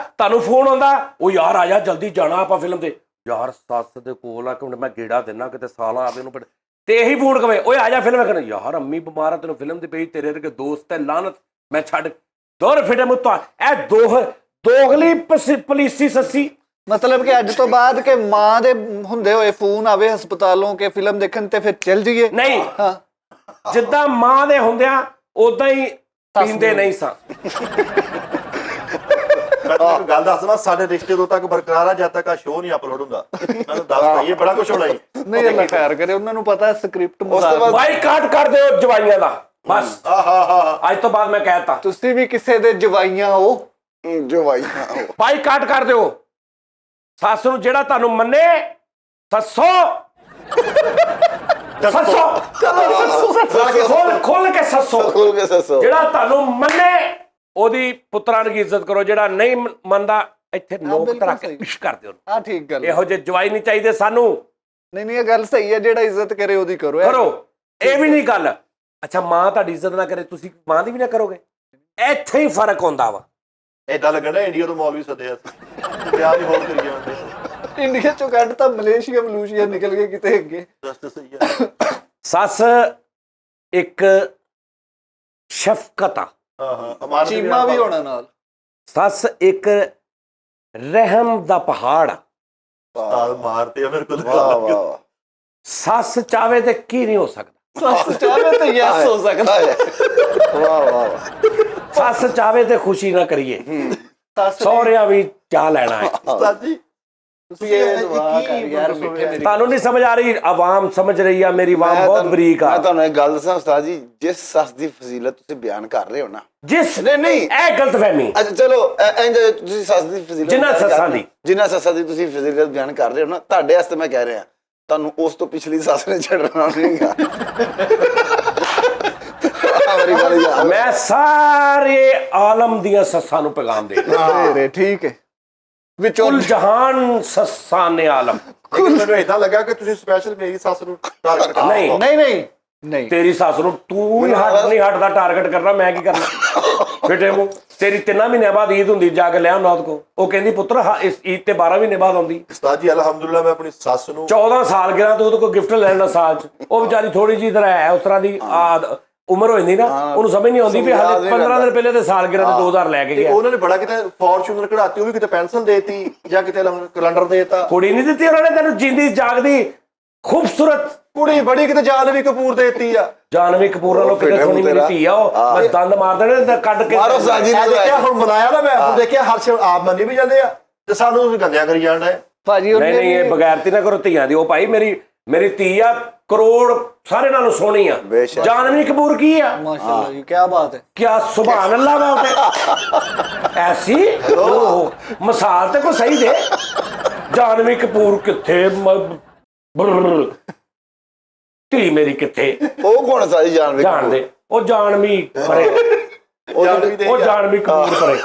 ਤੁਹਾਨੂੰ ਫੋਨ ਆਉਂਦਾ, ਉਹ ਯਾਰ ਆ ਜਾ ਜਲਦੀ ਜਾਣਾ ਆਪਾਂ ਫਿਲਮ ਤੇ। ਯਾਰ ਸੱਸ ਦੇ ਕੋਲ ਆ ਕਿ ਮੈਂ ਗੇੜਾ ਦੇਣਾ ਕਿਤੇ ਸਾਲਾ ਆਵੇ ਉਹਨੂੰ, ਤੇ ਇਹੀ ਫੋਨ ਕਵੇ ਓਏ ਆ ਜਾ ਫਿਲਮ ਵੇਖਣ। ਯਾਰ ਅੰਮੀ ਬਿਮਾਰ ਆ, ਤੈਨੂੰ ਫਿਲਮ ਦੀ ਪਈ, ਤੇਰੇ ਵਰਗੇ ਦੋਸਤ ਹੈ ਲਾਨਤ, ਮੈਂ ਛੱਡ ਦੋਰ ਫਿਟੇ ਮੁੱਤਾ। ਇਹ ਦੋਗਲੀ ਪੁਲਿਸੀ ਸੱਸੀ। ਮਤਲਬ ਕਿ ਅੱਜ ਤੋਂ ਬਾਅਦ ਕਿ ਮਾਂ ਦੇ ਹੁੰਦੇ ਹੋਏ ਫੋਨ ਆਵੇ ਹਸਪਤਾਲੋਂ ਕਿ ਫਿਲਮ ਦੇਖਣ ਤੇ ਫਿਰ ਚੱਲ ਜੀਏ। ਨਹੀਂ, ਹਾਂ ਜਿੱਦਾਂ ਮਾਂ ਦੇ ਹੁੰਦਿਆਂ ਉਦਾਂ ਹੀ ਪੀਂਦੇ ਨਹੀਂ ਸਾਂ। ਮੈਂ ਗੱਲ ਦੱਸਦਾ, ਸਾਡੇ ਰਿਸ਼ਤੇ ਉਦੋਂ ਤੱਕ ਬਰਕਰਾਰ ਆ ਜਦ ਤੱਕ ਆ ਸ਼ੋਅ ਨਹੀਂ ਅਪਲੋਡ ਹੁੰਦਾ। ਮੈਨੂੰ ਦੱਸ ਇਹ ਬੜਾ ਕੁਝ ਹੋਣਾ ਹੀ। ਨਹੀਂ ਅੱਲਾ ਖੈਰ ਕਰੇ, ਉਹਨਾਂ ਨੂੰ ਪਤਾ ਸਕ੍ਰਿਪਟ ਬਾਈਕਾਟ ਕਰ ਦਿਓ ਜਵਾਈਆਂ ਦਾ ਬਸ। ਅੱਜ ਤੋਂ ਬਾਅਦ ਮੈਂ ਕਹਿਤਾ ਤੁਸੀਂ ਵੀ ਕਿਸੇ ਦੇ ਜਵਾਈਆਂ ਹੋ। ਜਵਾਈ ਬਾਈਕਾਟ ਕਰ ਦਿਓ। ਸੱਸ ਨੂੰ ਜਿਹੜਾ ਤੁਹਾਨੂੰ ਮੰਨੇ ਸੱਸੋ ਖੋਲ ਕੇ ਸੱਸੋ, ਜਿਹੜਾ ਤੁਹਾਨੂੰ ਮੰਨੇ ਉਹਦੀ ਪੁੱਤਰਾਂ ਦੀ ਇੱਜ਼ਤ ਕਰੋ, ਜਿਹੜਾ ਨਹੀਂ ਮੰਨਦਾ ਇੱਥੇ ਨੋਕ ਧਰਾ ਕੇ ਪਿਸ਼ ਕਰ ਦਿਓ। ਹਾਂ ਠੀਕ ਗੱਲ। ਇਹੋ ਜਿਹੇ ਜਵਾਈ ਨਹੀਂ ਚਾਹੀਦੇ ਸਾਨੂੰ। ਨਹੀਂ ਇਹ ਗੱਲ ਸਹੀ ਹੈ, ਜਿਹੜਾ ਇੱਜ਼ਤ ਕਰੇ ਉਹਦੀ ਕਰੋ। ਇਹ ਵੀ ਨਹੀਂ ਗੱਲ। ਅੱਛਾ ਮਾਂ ਤੁਹਾਡੀ ਇੱਜ਼ਤ ਨਾ ਕਰੇ, ਤੁਸੀਂ ਮਾਂ ਦੀ ਵੀ ਨਾ ਕਰੋਗੇ। ਇੱਥੇ ਹੀ ਫਰਕ ਹੁੰਦਾ ਵਾ। ਏਦਾਂ ਲੱਗਣਾ ਇੰਡੀਆ ਤੋਂ ਮੌਲਵੀ ਸੱਦਿਆ ਪਿਆਰ ਹੀ ਹੋਰ ਕਰੀ ਜਾਂਦੇ। ਇੰਡੀਆ ਚੋਂ ਕੱਢ ਤਾਂ ਮਲੇਸ਼ੀਆ ਨਿਕਲ ਗਏ ਕਿਤੇ ਅੱਗੇ। ਸਹੀ ਆ। ਸੱਸ ਇੱਕ ਸ਼ਫਕਤ ਆ। ਚੀਮਾ ਵੀ ਹੋਣਾ ਨਾਲ। ਸੱਸ ਇੱਕ ਰਹਿਮ ਦਾ ਪਹਾੜ ਆ। ਮਾਰਤੇ ਮੇਰੇ ਕੋਲ। ਸੱਸ ਚਾਵੇ ਤੇ ਕੀ ਨਹੀਂ ਹੋ ਸਕਦਾ। ਸੱਸ ਚਾਵੇ ਤੇ ਯੈਸ ਹੋ ਸਕਦਾ। ਵਾਹ ਵਾਹ। ਸੱਸ ਚਾਵੇ ਤੇ ਖੁਸ਼ੀ ਨਾ ਕਰੀਏ, ਸਹੁਰਿਆਂ ਵੀ ਚਾਹ ਲੈਣਾ ਹੈ। ਉਸਤਾਦ ਜੀ ਤੁਸੀਂ ਇਹ ਦੁਆ ਕਰ ਯਾਰ ਮਿੱਠੇ ਮੇਰੀ। ਤੁਹਾਨੂੰ ਨਹੀਂ ਸਮਝ ਆ ਰਹੀ, ਆਵਾਮ ਸਮਝ ਰਹੀ ਆ, ਮੇਰੀ ਆਵਾਮ ਬਹੁਤ ਬਰੀਕ ਆ। ਮੈਂ ਤੁਹਾਨੂੰ ਇੱਕ ਗੱਲ ਦੱਸਾਂ ਉਸਤਾਦ ਜੀ, ਜਿਸ ਸੱਸ ਦੀ ਫਜ਼ੀਲਤ ਤੁਸੀਂ ਬਿਆਨ ਕਰ ਰਹੇ ਹੋ ਨਾ, ਜਿਸ ਨਹੀਂ ਇਹ ਗਲਤਫਹਿਮੀ ਅੱਛਾ ਚਲੋ ਇੰਜ ਤੁਸੀਂ ਸੱਸ ਦੀ ਫਜ਼ੀਲਤ ਜਿਨ੍ਹਾਂ ਸੱਸਾਂ ਦੀ ਜਿਨ੍ਹਾਂ ਸੱਸਾਂ ਦੀ ਤੁਸੀਂ ਫਜ਼ੀਲਤ ਬਿਆਨ ਕਰ ਰਹੇ ਹੋ ਨਾ, ਤੁਹਾਡੇ ਵਾਸਤੇ ਮੈਂ ਕਹਿ ਰਿਹਾ, ਤੁਹਾਨੂੰ ਉਸ ਤੋਂ ਪਿਛਲੀ ਸੱਸ ਨੇ ਛੱਡਣਾ ਨਹੀਂਗਾ। ਮੇਰੀ ਗੱਲ ਯਾਦ ਮੈਂ ਸਾਰੇ ਆਲਮ ਦੀਆਂ ਸੱਸਾਂ ਨੂੰ ਪੈਗਾਮ ਦੇ ਤੇਰੇ ਠੀਕ ਹੈ ਵਿੱਚੋਂ ਕੁੱਲ ਜਹਾਨ ਸੱਸਾਂ ਨੇ ਆਲਮ। ਮੈਨੂੰ ਏਦਾਂ ਲੱਗਾ ਕਿ ਤੁਸੀਂ ਸਪੈਸ਼ਲ ਮੇਰੀ ਸੱਸ ਨੂੰ ਟਾਰਗੇਟ ਕਰ ਨਹੀਂ ਨਹੀਂ ਨਹੀਂ ਨਹੀਂ ਤੇਰੀ ਸੱਸ ਨੂੰ ਤੂੰ ਹੀ ਹੱਥ ਨਹੀਂ ਹਟਦਾ ਟਾਰਗੇਟ ਕਰਨਾ, ਮੈਂ ਕੀ ਕਰਨਾ ਬੇਟੇ ਮੂੰ। ਤੇਰੀ 3 ਮਹੀਨਿਆਂ ਬਾਅਦ ਈਦ ਹੁੰਦੀ, ਜਾ ਕੇ ਲਿਆ ਨੌਤ ਕੋ, ਉਹ ਕਹਿੰਦੀ ਪੁੱਤਰ ਇਸ ਈਦ ਤੇ 12 ਮਹੀਨੇ ਬਾਅਦ ਆਉਂਦੀ। ਉਸਤਾਦ ਜੀ ਅਲਹਮਦੁਲਿਲਾ ਮੈਂ ਆਪਣੀ ਸੱਸ ਨੂੰ 14 ਸਾਲ ਗਿਆ ਤੂੰ ਉਹਦੇ ਕੋਲ ਗਿਫਟ ਲੈਣਾ ਸਾਲ ਚ, ਉਹ ਵਿਚਾਰੀ ਥੋੜੀ ਜਿਹੀ ਤਰ੍ਹਾਂ ਹੈ ਉਸ ਤਰ੍ਹਾਂ ਦੀ ਉਮਰ ਹੋ ਜਾਂਦੀ ਨਾ, ਉਹਨੂੰ ਸਮਝ ਨਹੀਂ ਆਉਂਦੀ ਵੀ ਹਾਲੇ 15 ਦਿਨ ਪਹਿਲੇ ਤੇ ਸਾਲਗਿਰਾ ਤੇ 2000 ਲੈ ਕੇ ਤੇ ਗਿਆ। ਉਹਨਾਂ ਨੇ ਬੜਾ ਕਿਤੇ ਫੋਰਚੂਨਰ ਕਢਾਤੀ, ਉਹ ਵੀ ਕਿਤੇ ਪੈਨਸਲ ਦੇਤੀ ਜਾਂ ਕਿਤੇ ਕੈਲੰਡਰ ਦੇਤਾ। ਕੁੜੀ ਨਹੀਂ ਦਿੱਤੀ ਉਹਨਾਂ ਨੇ ਤੈਨੂੰ, ਜਿੰਦੀ ਜਾਗਦੀ ਖੂਬਸੂਰਤ ਕੁੜੀ ਬੜੀ ਕਿਤੇ ਜਾਨਵੀ ਕਪੂਰ ਦੇਤੀ ਆ। ਜਾਨਵੀ ਕਪੂਰ ਨਾਲੋਂ ਕਿਤੇ ਸੋਹਣੀ ਮੇਰੀ ਧੀ ਆ, ਉਹ ਮੈਂ ਦੰਦ ਮਾਰ ਦੇਣੇ ਤੇ ਕੱਢ ਕੇ ਮਾਰੋ ਸਾਜੀ ਮੈਂ ਦੇਖਿਆ ਹੁਣ ਮਨਾਇਆ ਨਾ, ਮੈਂ ਹੁਣ ਦੇਖਿਆ ਹਰ ਸ਼ੇ ਆਪ ਮੰਨੀ ਵੀ ਜਾਂਦੇ ਆ ਤੇ ਸਾਨੂੰ ਤੁਸੀਂ ਗੰਦਿਆਂ ਕਰੀ ਜਾਣ ਡਏ। ਭਾਜੀ ਨਹੀਂ ਨਹੀਂ ਇਹ ਬਗੈਰਤੀ ਨਾ ਕਰੋ ਧੀਆਂ ਦੀ। ਉਹ ਭਾਈ ਮੇਰੀ ਧੀ ਆ, ਕਰੋੜ ਸਾਰੇ ਨਾਲੋਂ ਸੋਹਣੀ ਆ। ਬੇਸ਼ੱਕ। ਜਾਨਵੀ ਕਪੂਰ ਕੀ ਆ, ਮਾਸ਼ਾਅੱਲਾ ਜੀ ਕੀ ਬਾਤ ਹੈ। ਕਿਆ ਸੁਭਾਨ ਅੱਲਾਹ ਵਾ ਉਹਤੇ ਐਸੀ ਮਿਸਾਲ ਤੇ ਕੋਈ ਸਹੀ ਦੇ। ਜਾਨਵੀ ਕਪੂਰ ਕਿੱਥੇ, ਧੀ ਮੇਰੀ ਕਿੱਥੇ, ਉਹ ਕੌਣ ਸਾਜੀ ਜਾਣਦੇ ਜਾਣਦੇ ਉਹ ਜਾਨਵੀ ਪਰੇ, ਉਹ ਜਾਨਵੀ ਕਪੂਰ ਪਰੇ।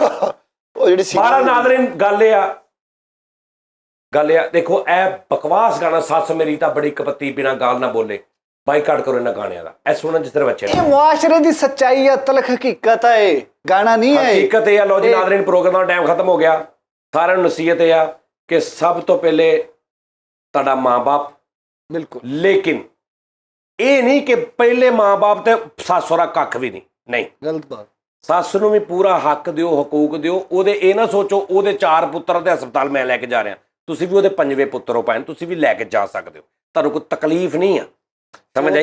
ਉਹ ਜਿਹੜੀ ਮਾਰਾ ਨਾਜ਼ਰੀਨ ਗੱਲ ਆ ਦੇਖੋ, ਇਹ ਬਕਵਾਸ ਗਾਣਾ ਸੱਸ ਮੇਰੀ ਤਾਂ ਬੜੀ ਕਪੱਤੀ, ਬਿਨਾਂ ਗਾਲ ਨਾ ਬੋਲੇ, ਬਾਈਕਾਟ ਕਰੋ ਇਹਨਾਂ ਗਾਣਿਆਂ ਦਾ। ਇਹ ਸੁਣਨ ਜਿਸ ਤਰ੍ਹਾਂ ਬੱਚੇ ਇਹ ਮੁਆਸ਼ਰੇ ਦੀ ਸੱਚਾਈ ਹੈ, ਤਲਖ ਹਕੀਕਤ ਹੈ, ਇਹ ਗਾਣਾ ਨਹੀਂ ਹੈ। ਹਕੀਕਤ ਇਹ ਆ। ਲੋ ਜੀ ਨਾਜ਼ਰੀਨ, ਪ੍ਰੋਗਰਾਮ ਦਾ ਟਾਈਮ ਖਤਮ ਹੋ ਗਿਆ। ਸਾਰਿਆਂ ਨੂੰ ਨਸੀਹਤ ਇਹ ਆ ਕਿ ਸਭ ਤੋਂ ਪਹਿਲੇ ਤੁਹਾਡਾ ਮਾਂ-ਬਾਪ, ਬਿਲਕੁਲ, ਲੇਕਿਨ ਇਹ ਨਹੀਂ ਕਿ ਪਹਿਲੇ ਮਾਂ-ਬਾਪ ਤੇ ਸੱਸ ਸਹੁਰਾ ਕੱਖ ਵੀ ਨਹੀਂ। ਗਲਤ ਬਾਤ। ਸੱਸ ਨੂੰ ਵੀ ਪੂਰਾ ਹੱਕ ਦਿਓ, ਹਕੂਕ ਦਿਓ। ਉਹਦੇ ਇਹ ਨਾ ਸੋਚੋ ਉਹਦੇ 4 ਪੁੱਤਰ ਤੇ ਹਸਪਤਾਲ ਮੈਂ ਲੈ ਕੇ ਜਾ ਰਿਹਾ, ਤੁਸੀਂ ਵੀ ਉਹਦੇ 5ਵੇਂ ਪੁੱਤਰ ਹੋ ਪੈਣ, ਤੁਸੀਂ ਵੀ ਲੈ ਕੇ ਜਾ ਸਕਦੇ ਹੋ, ਤੁਹਾਨੂੰ ਕੋਈ ਤਕਲੀਫ ਨਹੀਂ ਆ। ਸਮਝ ਆਈ?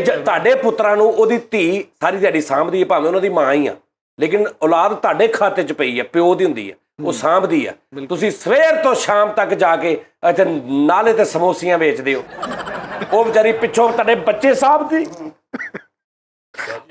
ਤੁਹਾਡੇ ਪੁੱਤਰਾਂ ਨੂੰ ਉਹਦੀ ਧੀ ਸਾਰੀ ਦਿਹਾੜੀ ਸਾਂਭਦੀ ਹੈ, ਭਾਵੇਂ ਉਹਨਾਂ ਦੀ ਮਾਂ ਹੀ ਆ, ਲੇਕਿਨ ਔਲਾਦ ਤੁਹਾਡੇ ਖਾਤੇ 'ਚ ਪਈ ਹੈ, ਪਿਓ ਦੀ ਹੁੰਦੀ ਹੈ, ਉਹ ਸਾਂਭਦੀ ਆ। ਤੁਸੀਂ ਸਵੇਰ ਤੋਂ ਸ਼ਾਮ ਤੱਕ ਜਾ ਕੇ ਇੱਥੇ ਨਾਲੇ ਤੇ ਸਮੋਸੀਆਂ ਵੇਚਦੇ ਹੋ, ਉਹ ਵਿਚਾਰੀ ਪਿੱਛੋਂ ਤੁਹਾਡੇ ਬੱਚੇ ਸਾਂਭਦੀ।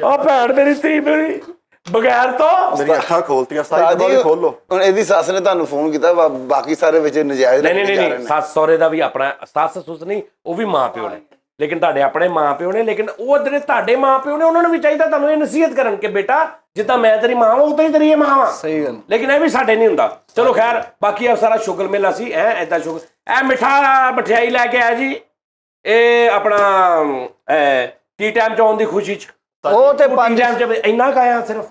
ਆ ਭੈਣ ਮੇਰੀ ਧੀ ਮੇਰੀ ਬਗੈਰ ਤੋਂ ਮੇਰੀ ਅੱਖਾਂ ਖੋਲਤੀਆਂ, ਸਾਰੀ ਦੁਬਾਰਾ ਖੋਲ ਲੋ। ਹੁਣ ਇਹਦੀ ਸੱਸ ਨੇ ਤੁਹਾਨੂੰ ਫੋਨ ਕੀਤਾ, ਬਾਕੀ ਸਾਰੇ ਵਿੱਚ ਨਜਾਇਜ਼ ਨਹੀਂ ਸੱਸ ਸਹੁਰੇ ਦਾ ਵੀ ਆਪਣਾ ਸੱਸ ਸੁਸ ਨਹੀਂ, ਉਹ ਵੀ ਮਾਂ ਪਿਓ ਨੇ, ਲੇਕਿਨ ਤੁਹਾਡੇ ਆਪਣੇ ਮਾਂ ਪਿਓ ਨੇ। ਲੇਕਿਨ ਉਹ ਜਿਹੜੇ ਤੁਹਾਡੇ ਮਾਂ ਪਿਓ ਨੇ, ਉਹਨਾਂ ਨੂੰ ਵੀ ਚਾਹੀਦਾ ਤੁਹਾਨੂੰ ਇਹ ਨਸੀਹਤ ਕਰਨ ਕਿ ਬੇਟਾ ਜਿੱਦਾਂ ਮੈਂ ਤੇਰੀ ਮਾਂ ਵਾਂ ਉਦਾਂ ਹੀ ਤੇਰੀ ਇਹ ਮਾਂ ਵਾਂ। ਸਹੀ ਗੱਲ। ਲੇਕਿਨ ਇਹ ਵੀ ਸਾਡੇ ਨਹੀਂ ਹੁੰਦਾ। ਚਲੋ ਖੈਰ, ਬਾਕੀ ਇਹ ਸਾਰਾ ਸ਼ੁਗਰ ਮੇਲਾ ਸੀ। ਏਦਾਂ ਸ਼ੁਗਰ, ਇਹ ਮਿੱਠਾ ਮਠਿਆਈ ਲੈ ਕੇ ਆਇਆ ਜੀ, ਇਹ ਆਪਣਾ ਟੀ ਟਾਈਮ ਚ ਆਉਣ ਦੀ ਖੁਸ਼ੀ ਚ। ਉਹ ਤੇ 5 ਟਾਈਮ ਚ ਇੰਨਾ ਕਾਇਆ ਸਿਰਫ,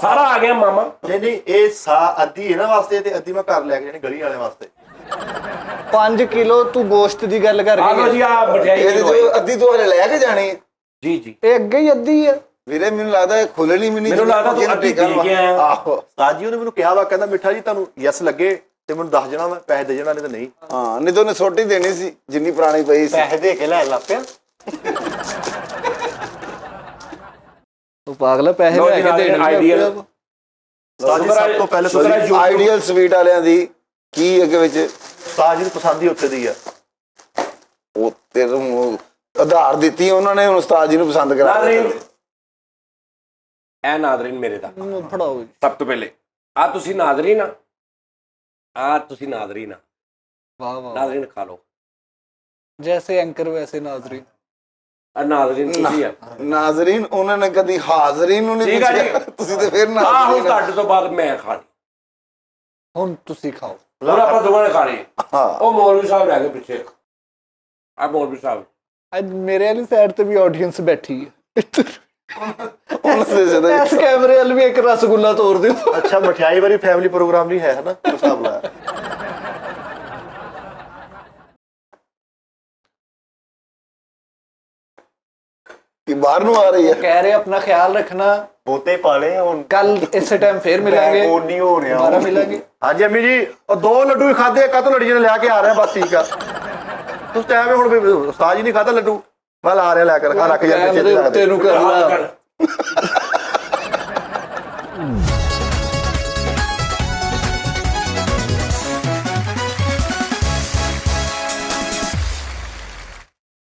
ਸਾਰਾ ਆ ਗਿਆ ਮਾਮਾ। ਨਹੀਂ ਇਹ ਅੱਧੀ ਇਹਨਾਂ ਵਾਸਤੇ ਤੇ ਅੱਧੀ ਮੈਂ ਘਰ ਲੈ ਕੇ ਜਾਣੀ ਗਲੀ ਵਾਲੇ ਵਾਸਤੇ। 5 ਕਿਲੋ ਤੂੰ ਗੋਸ਼ਤ ਦੀ ਗੱਲ ਕਰ ਆ ਲੋ ਜੀ, ਆ ਮਠਿਆਈ ਅੱਧੀ ਤੋਂ ਹਲੇ ਲੈ ਕੇ ਜਾਣੀ ਜੀ ਜੀ। ਇਹ ਅੱਗੇ ਹੀ ਅੱਧੀ ਹੈ ਵੀਰੇ, ਮੈਨੂੰ ਲੱਗਦਾ ਇਹ ਖੁੱਲਣੀ ਵੀ ਨਹੀਂ। ਮੈਨੂੰ ਲੱਗਦਾ ਤੂੰ ਅੱਧੀ ਦੇ ਗਿਆ। ਆਹੋ ਉਸਤਾਦ ਜੀ ਉਹਨੇ ਮੈਨੂੰ ਕਿਹਾ ਵਾ, ਕਹਿੰਦਾ ਮਿੱਠਾ ਜੀ ਤੁਹਾਨੂੰ ਯੈਸ ਲੱਗੇ ਤੇ ਮੈਨੂੰ ਦੱਸ ਦੇਣਾ, ਮੈਂ ਪੈਸੇ ਦੇ ਜਾਣਾ, ਨਹੀਂ ਤਾਂ ਨਹੀਂ। ਹਾਂ, ਨਹੀਂ ਤਾਂ ਉਹਨੇ ਸੋਟੀ ਦੇਣੀ ਸੀ ਜਿੰਨੀ ਪੁਰਾਣੀ ਪਈ ਸੀ। ਪੈਸੇ ਦੇ ਕੇ ਲੈ ਲਾ ਪਿਆ। ਉਹ ਪਾਗਲਾ ਪੈਸੇ ਲੈ ਕੇ ਦੇਣ ਆਈਡੀਅਲ ਉਸਤਾਦ ਜੀ ਸਭ ਤੋਂ ਪਹਿਲੇ ਤੁਸੀਂ ਆਈਡੀਅਲ ਸਵੀਟ ਵਾਲਿਆਂ ਦੀ ਕੀ ਅੱਗੇ ਵਿੱਚ ਉਸਤਾਦ ਜੀ ਨੂੰ ਪਸੰਦ ਹੀ ਉੱਥੇ ਦੀ ਆ। ਉਹ ਤੈਨੂੰ ਆਧਾਰ ਦਿੱਤੀ ਉਹਨਾਂ ਨੇ, ਹੁਣ ਉਸਤਾਦ ਜੀ ਨੂੰ ਪਸੰਦ ਕਰਾ ਨਾਜ਼ਰੀਨ, ਇਹ ਨਾਜ਼ਰੀਨ ਮੇਰੇ ਦਾ ਫੜਾਓ ਜੀ। ਸਭ ਤੋਂ ਪਹਿਲੇ ਆ ਤੁਸੀਂ ਨਾਜ਼ਰੀਨ ਆ, ਵਾਹ ਵਾਹ, ਨਾਜ਼ਰੀਨ ਖਾ ਲਓ। ਜੈਸੇ ਐਂਕਰ ਵੈਸੇ ਨਾਜ਼ਰੀਨ। ਆ ਨਾਜ਼ਰੀਨ ਤੁਸੀਂ ਆ। ਨਾਜ਼ਰੀਨ ਉਹਨਾਂ ਨੇ ਕਦੀ ਹਾਜ਼ਰੀਨ ਨੂੰ ਨਹੀਂ ਠੀਕ ਆ ਜੀ। ਪੁੱਛਿਆ, ਤੁਸੀਂ ਤੇ ਫਿਰ ਹੁਣ ਨਾਜ਼ਰੀਨ। ਤੁਹਾਡੇ ਤੋਂ ਬਾਅਦ ਮੈਂ ਖਾਣੀ, ਹੁਣ ਤੁਸੀਂ ਖਾਓ। ਹੁਣ ਆਪਾਂ ਦੋਵਾਂ ਨੇ ਖਾਣੀ। ਹਾਂ, ਉਹ ਮੌਲਵੀ ਸਾਹਿਬ ਰਹਿ ਗਏ ਪਿੱਛੇ, ਆ ਮੌਲਵੀ ਸਾਹਿਬ। ਅੱਜ ਮੇਰੇ ਵਾਲੀ ਸਾਈਡ ਤੇ ਵੀ ਆਡੀਅנס ਬੈਠੀ ਹੈ। ਉਹਨਾਂ ਦੇ ਜਦੋਂ ਇਸ ਕੈਮਰੇ ਵੱਲ ਵੀ ਇੱਕ ਰਸਗੁੱਲਾ ਤੋੜ ਦਿਓ। ਅੱਛਾ ਮਠਿਆਈ ਵਾਲੀ ਫੈਮਿਲੀ ਪ੍ਰੋਗਰਾਮ ਨਹੀਂ ਹੈ ਨਾ ਹਿਸਾਬ ਨਾਲ। ਕਿ ਬਾਹਰ ਨੂੰ ਆ ਰਹੀ ਹੈ। ਕਹਿ ਰਹੇ ਆਪਣਾ ਖਿਆਲ ਰੱਖਣਾ, ਬੋਤੇ ਪਾਲੇ ਹੁਣ ਕੱਲ ਇਸੇ ਟਾਈਮ ਫੇਰ ਮਿਲਾਂਗੇ, ਉਹ ਨਹੀਂ ਹੋ ਰਿਹਾ। ਦੁਬਾਰਾ ਮਿਲਾਂਗੇ। ਹਾਂਜੀ ਅੰਮੀ ਜੀ, ਉਹ 2 ਲੱਡੂ ਹੀ ਖਾਦੇ, ਕਾਹਤੋਂ ਲੜੀਆਂ ਨੇ ਲਿਆ ਕੇ ਆ ਰਿਹਾ, ਬਸ ਠੀਕ ਆ। ਉਸ ਟਾਈਮ ਹੁਣ ਵੀ ਉਸਤਾਦ ਜੀ ਨਹੀਂ ਖਾਦਾ ਲੱਡੂ, ਮੈਂ ਲਾ ਰਿਹਾ ਲੈ ਕੇ ਰੱਖ ਜਾ ਕੈਮਰੇ ਉੱਤੇ ਨੂੰ ਕਰ ਲਾ।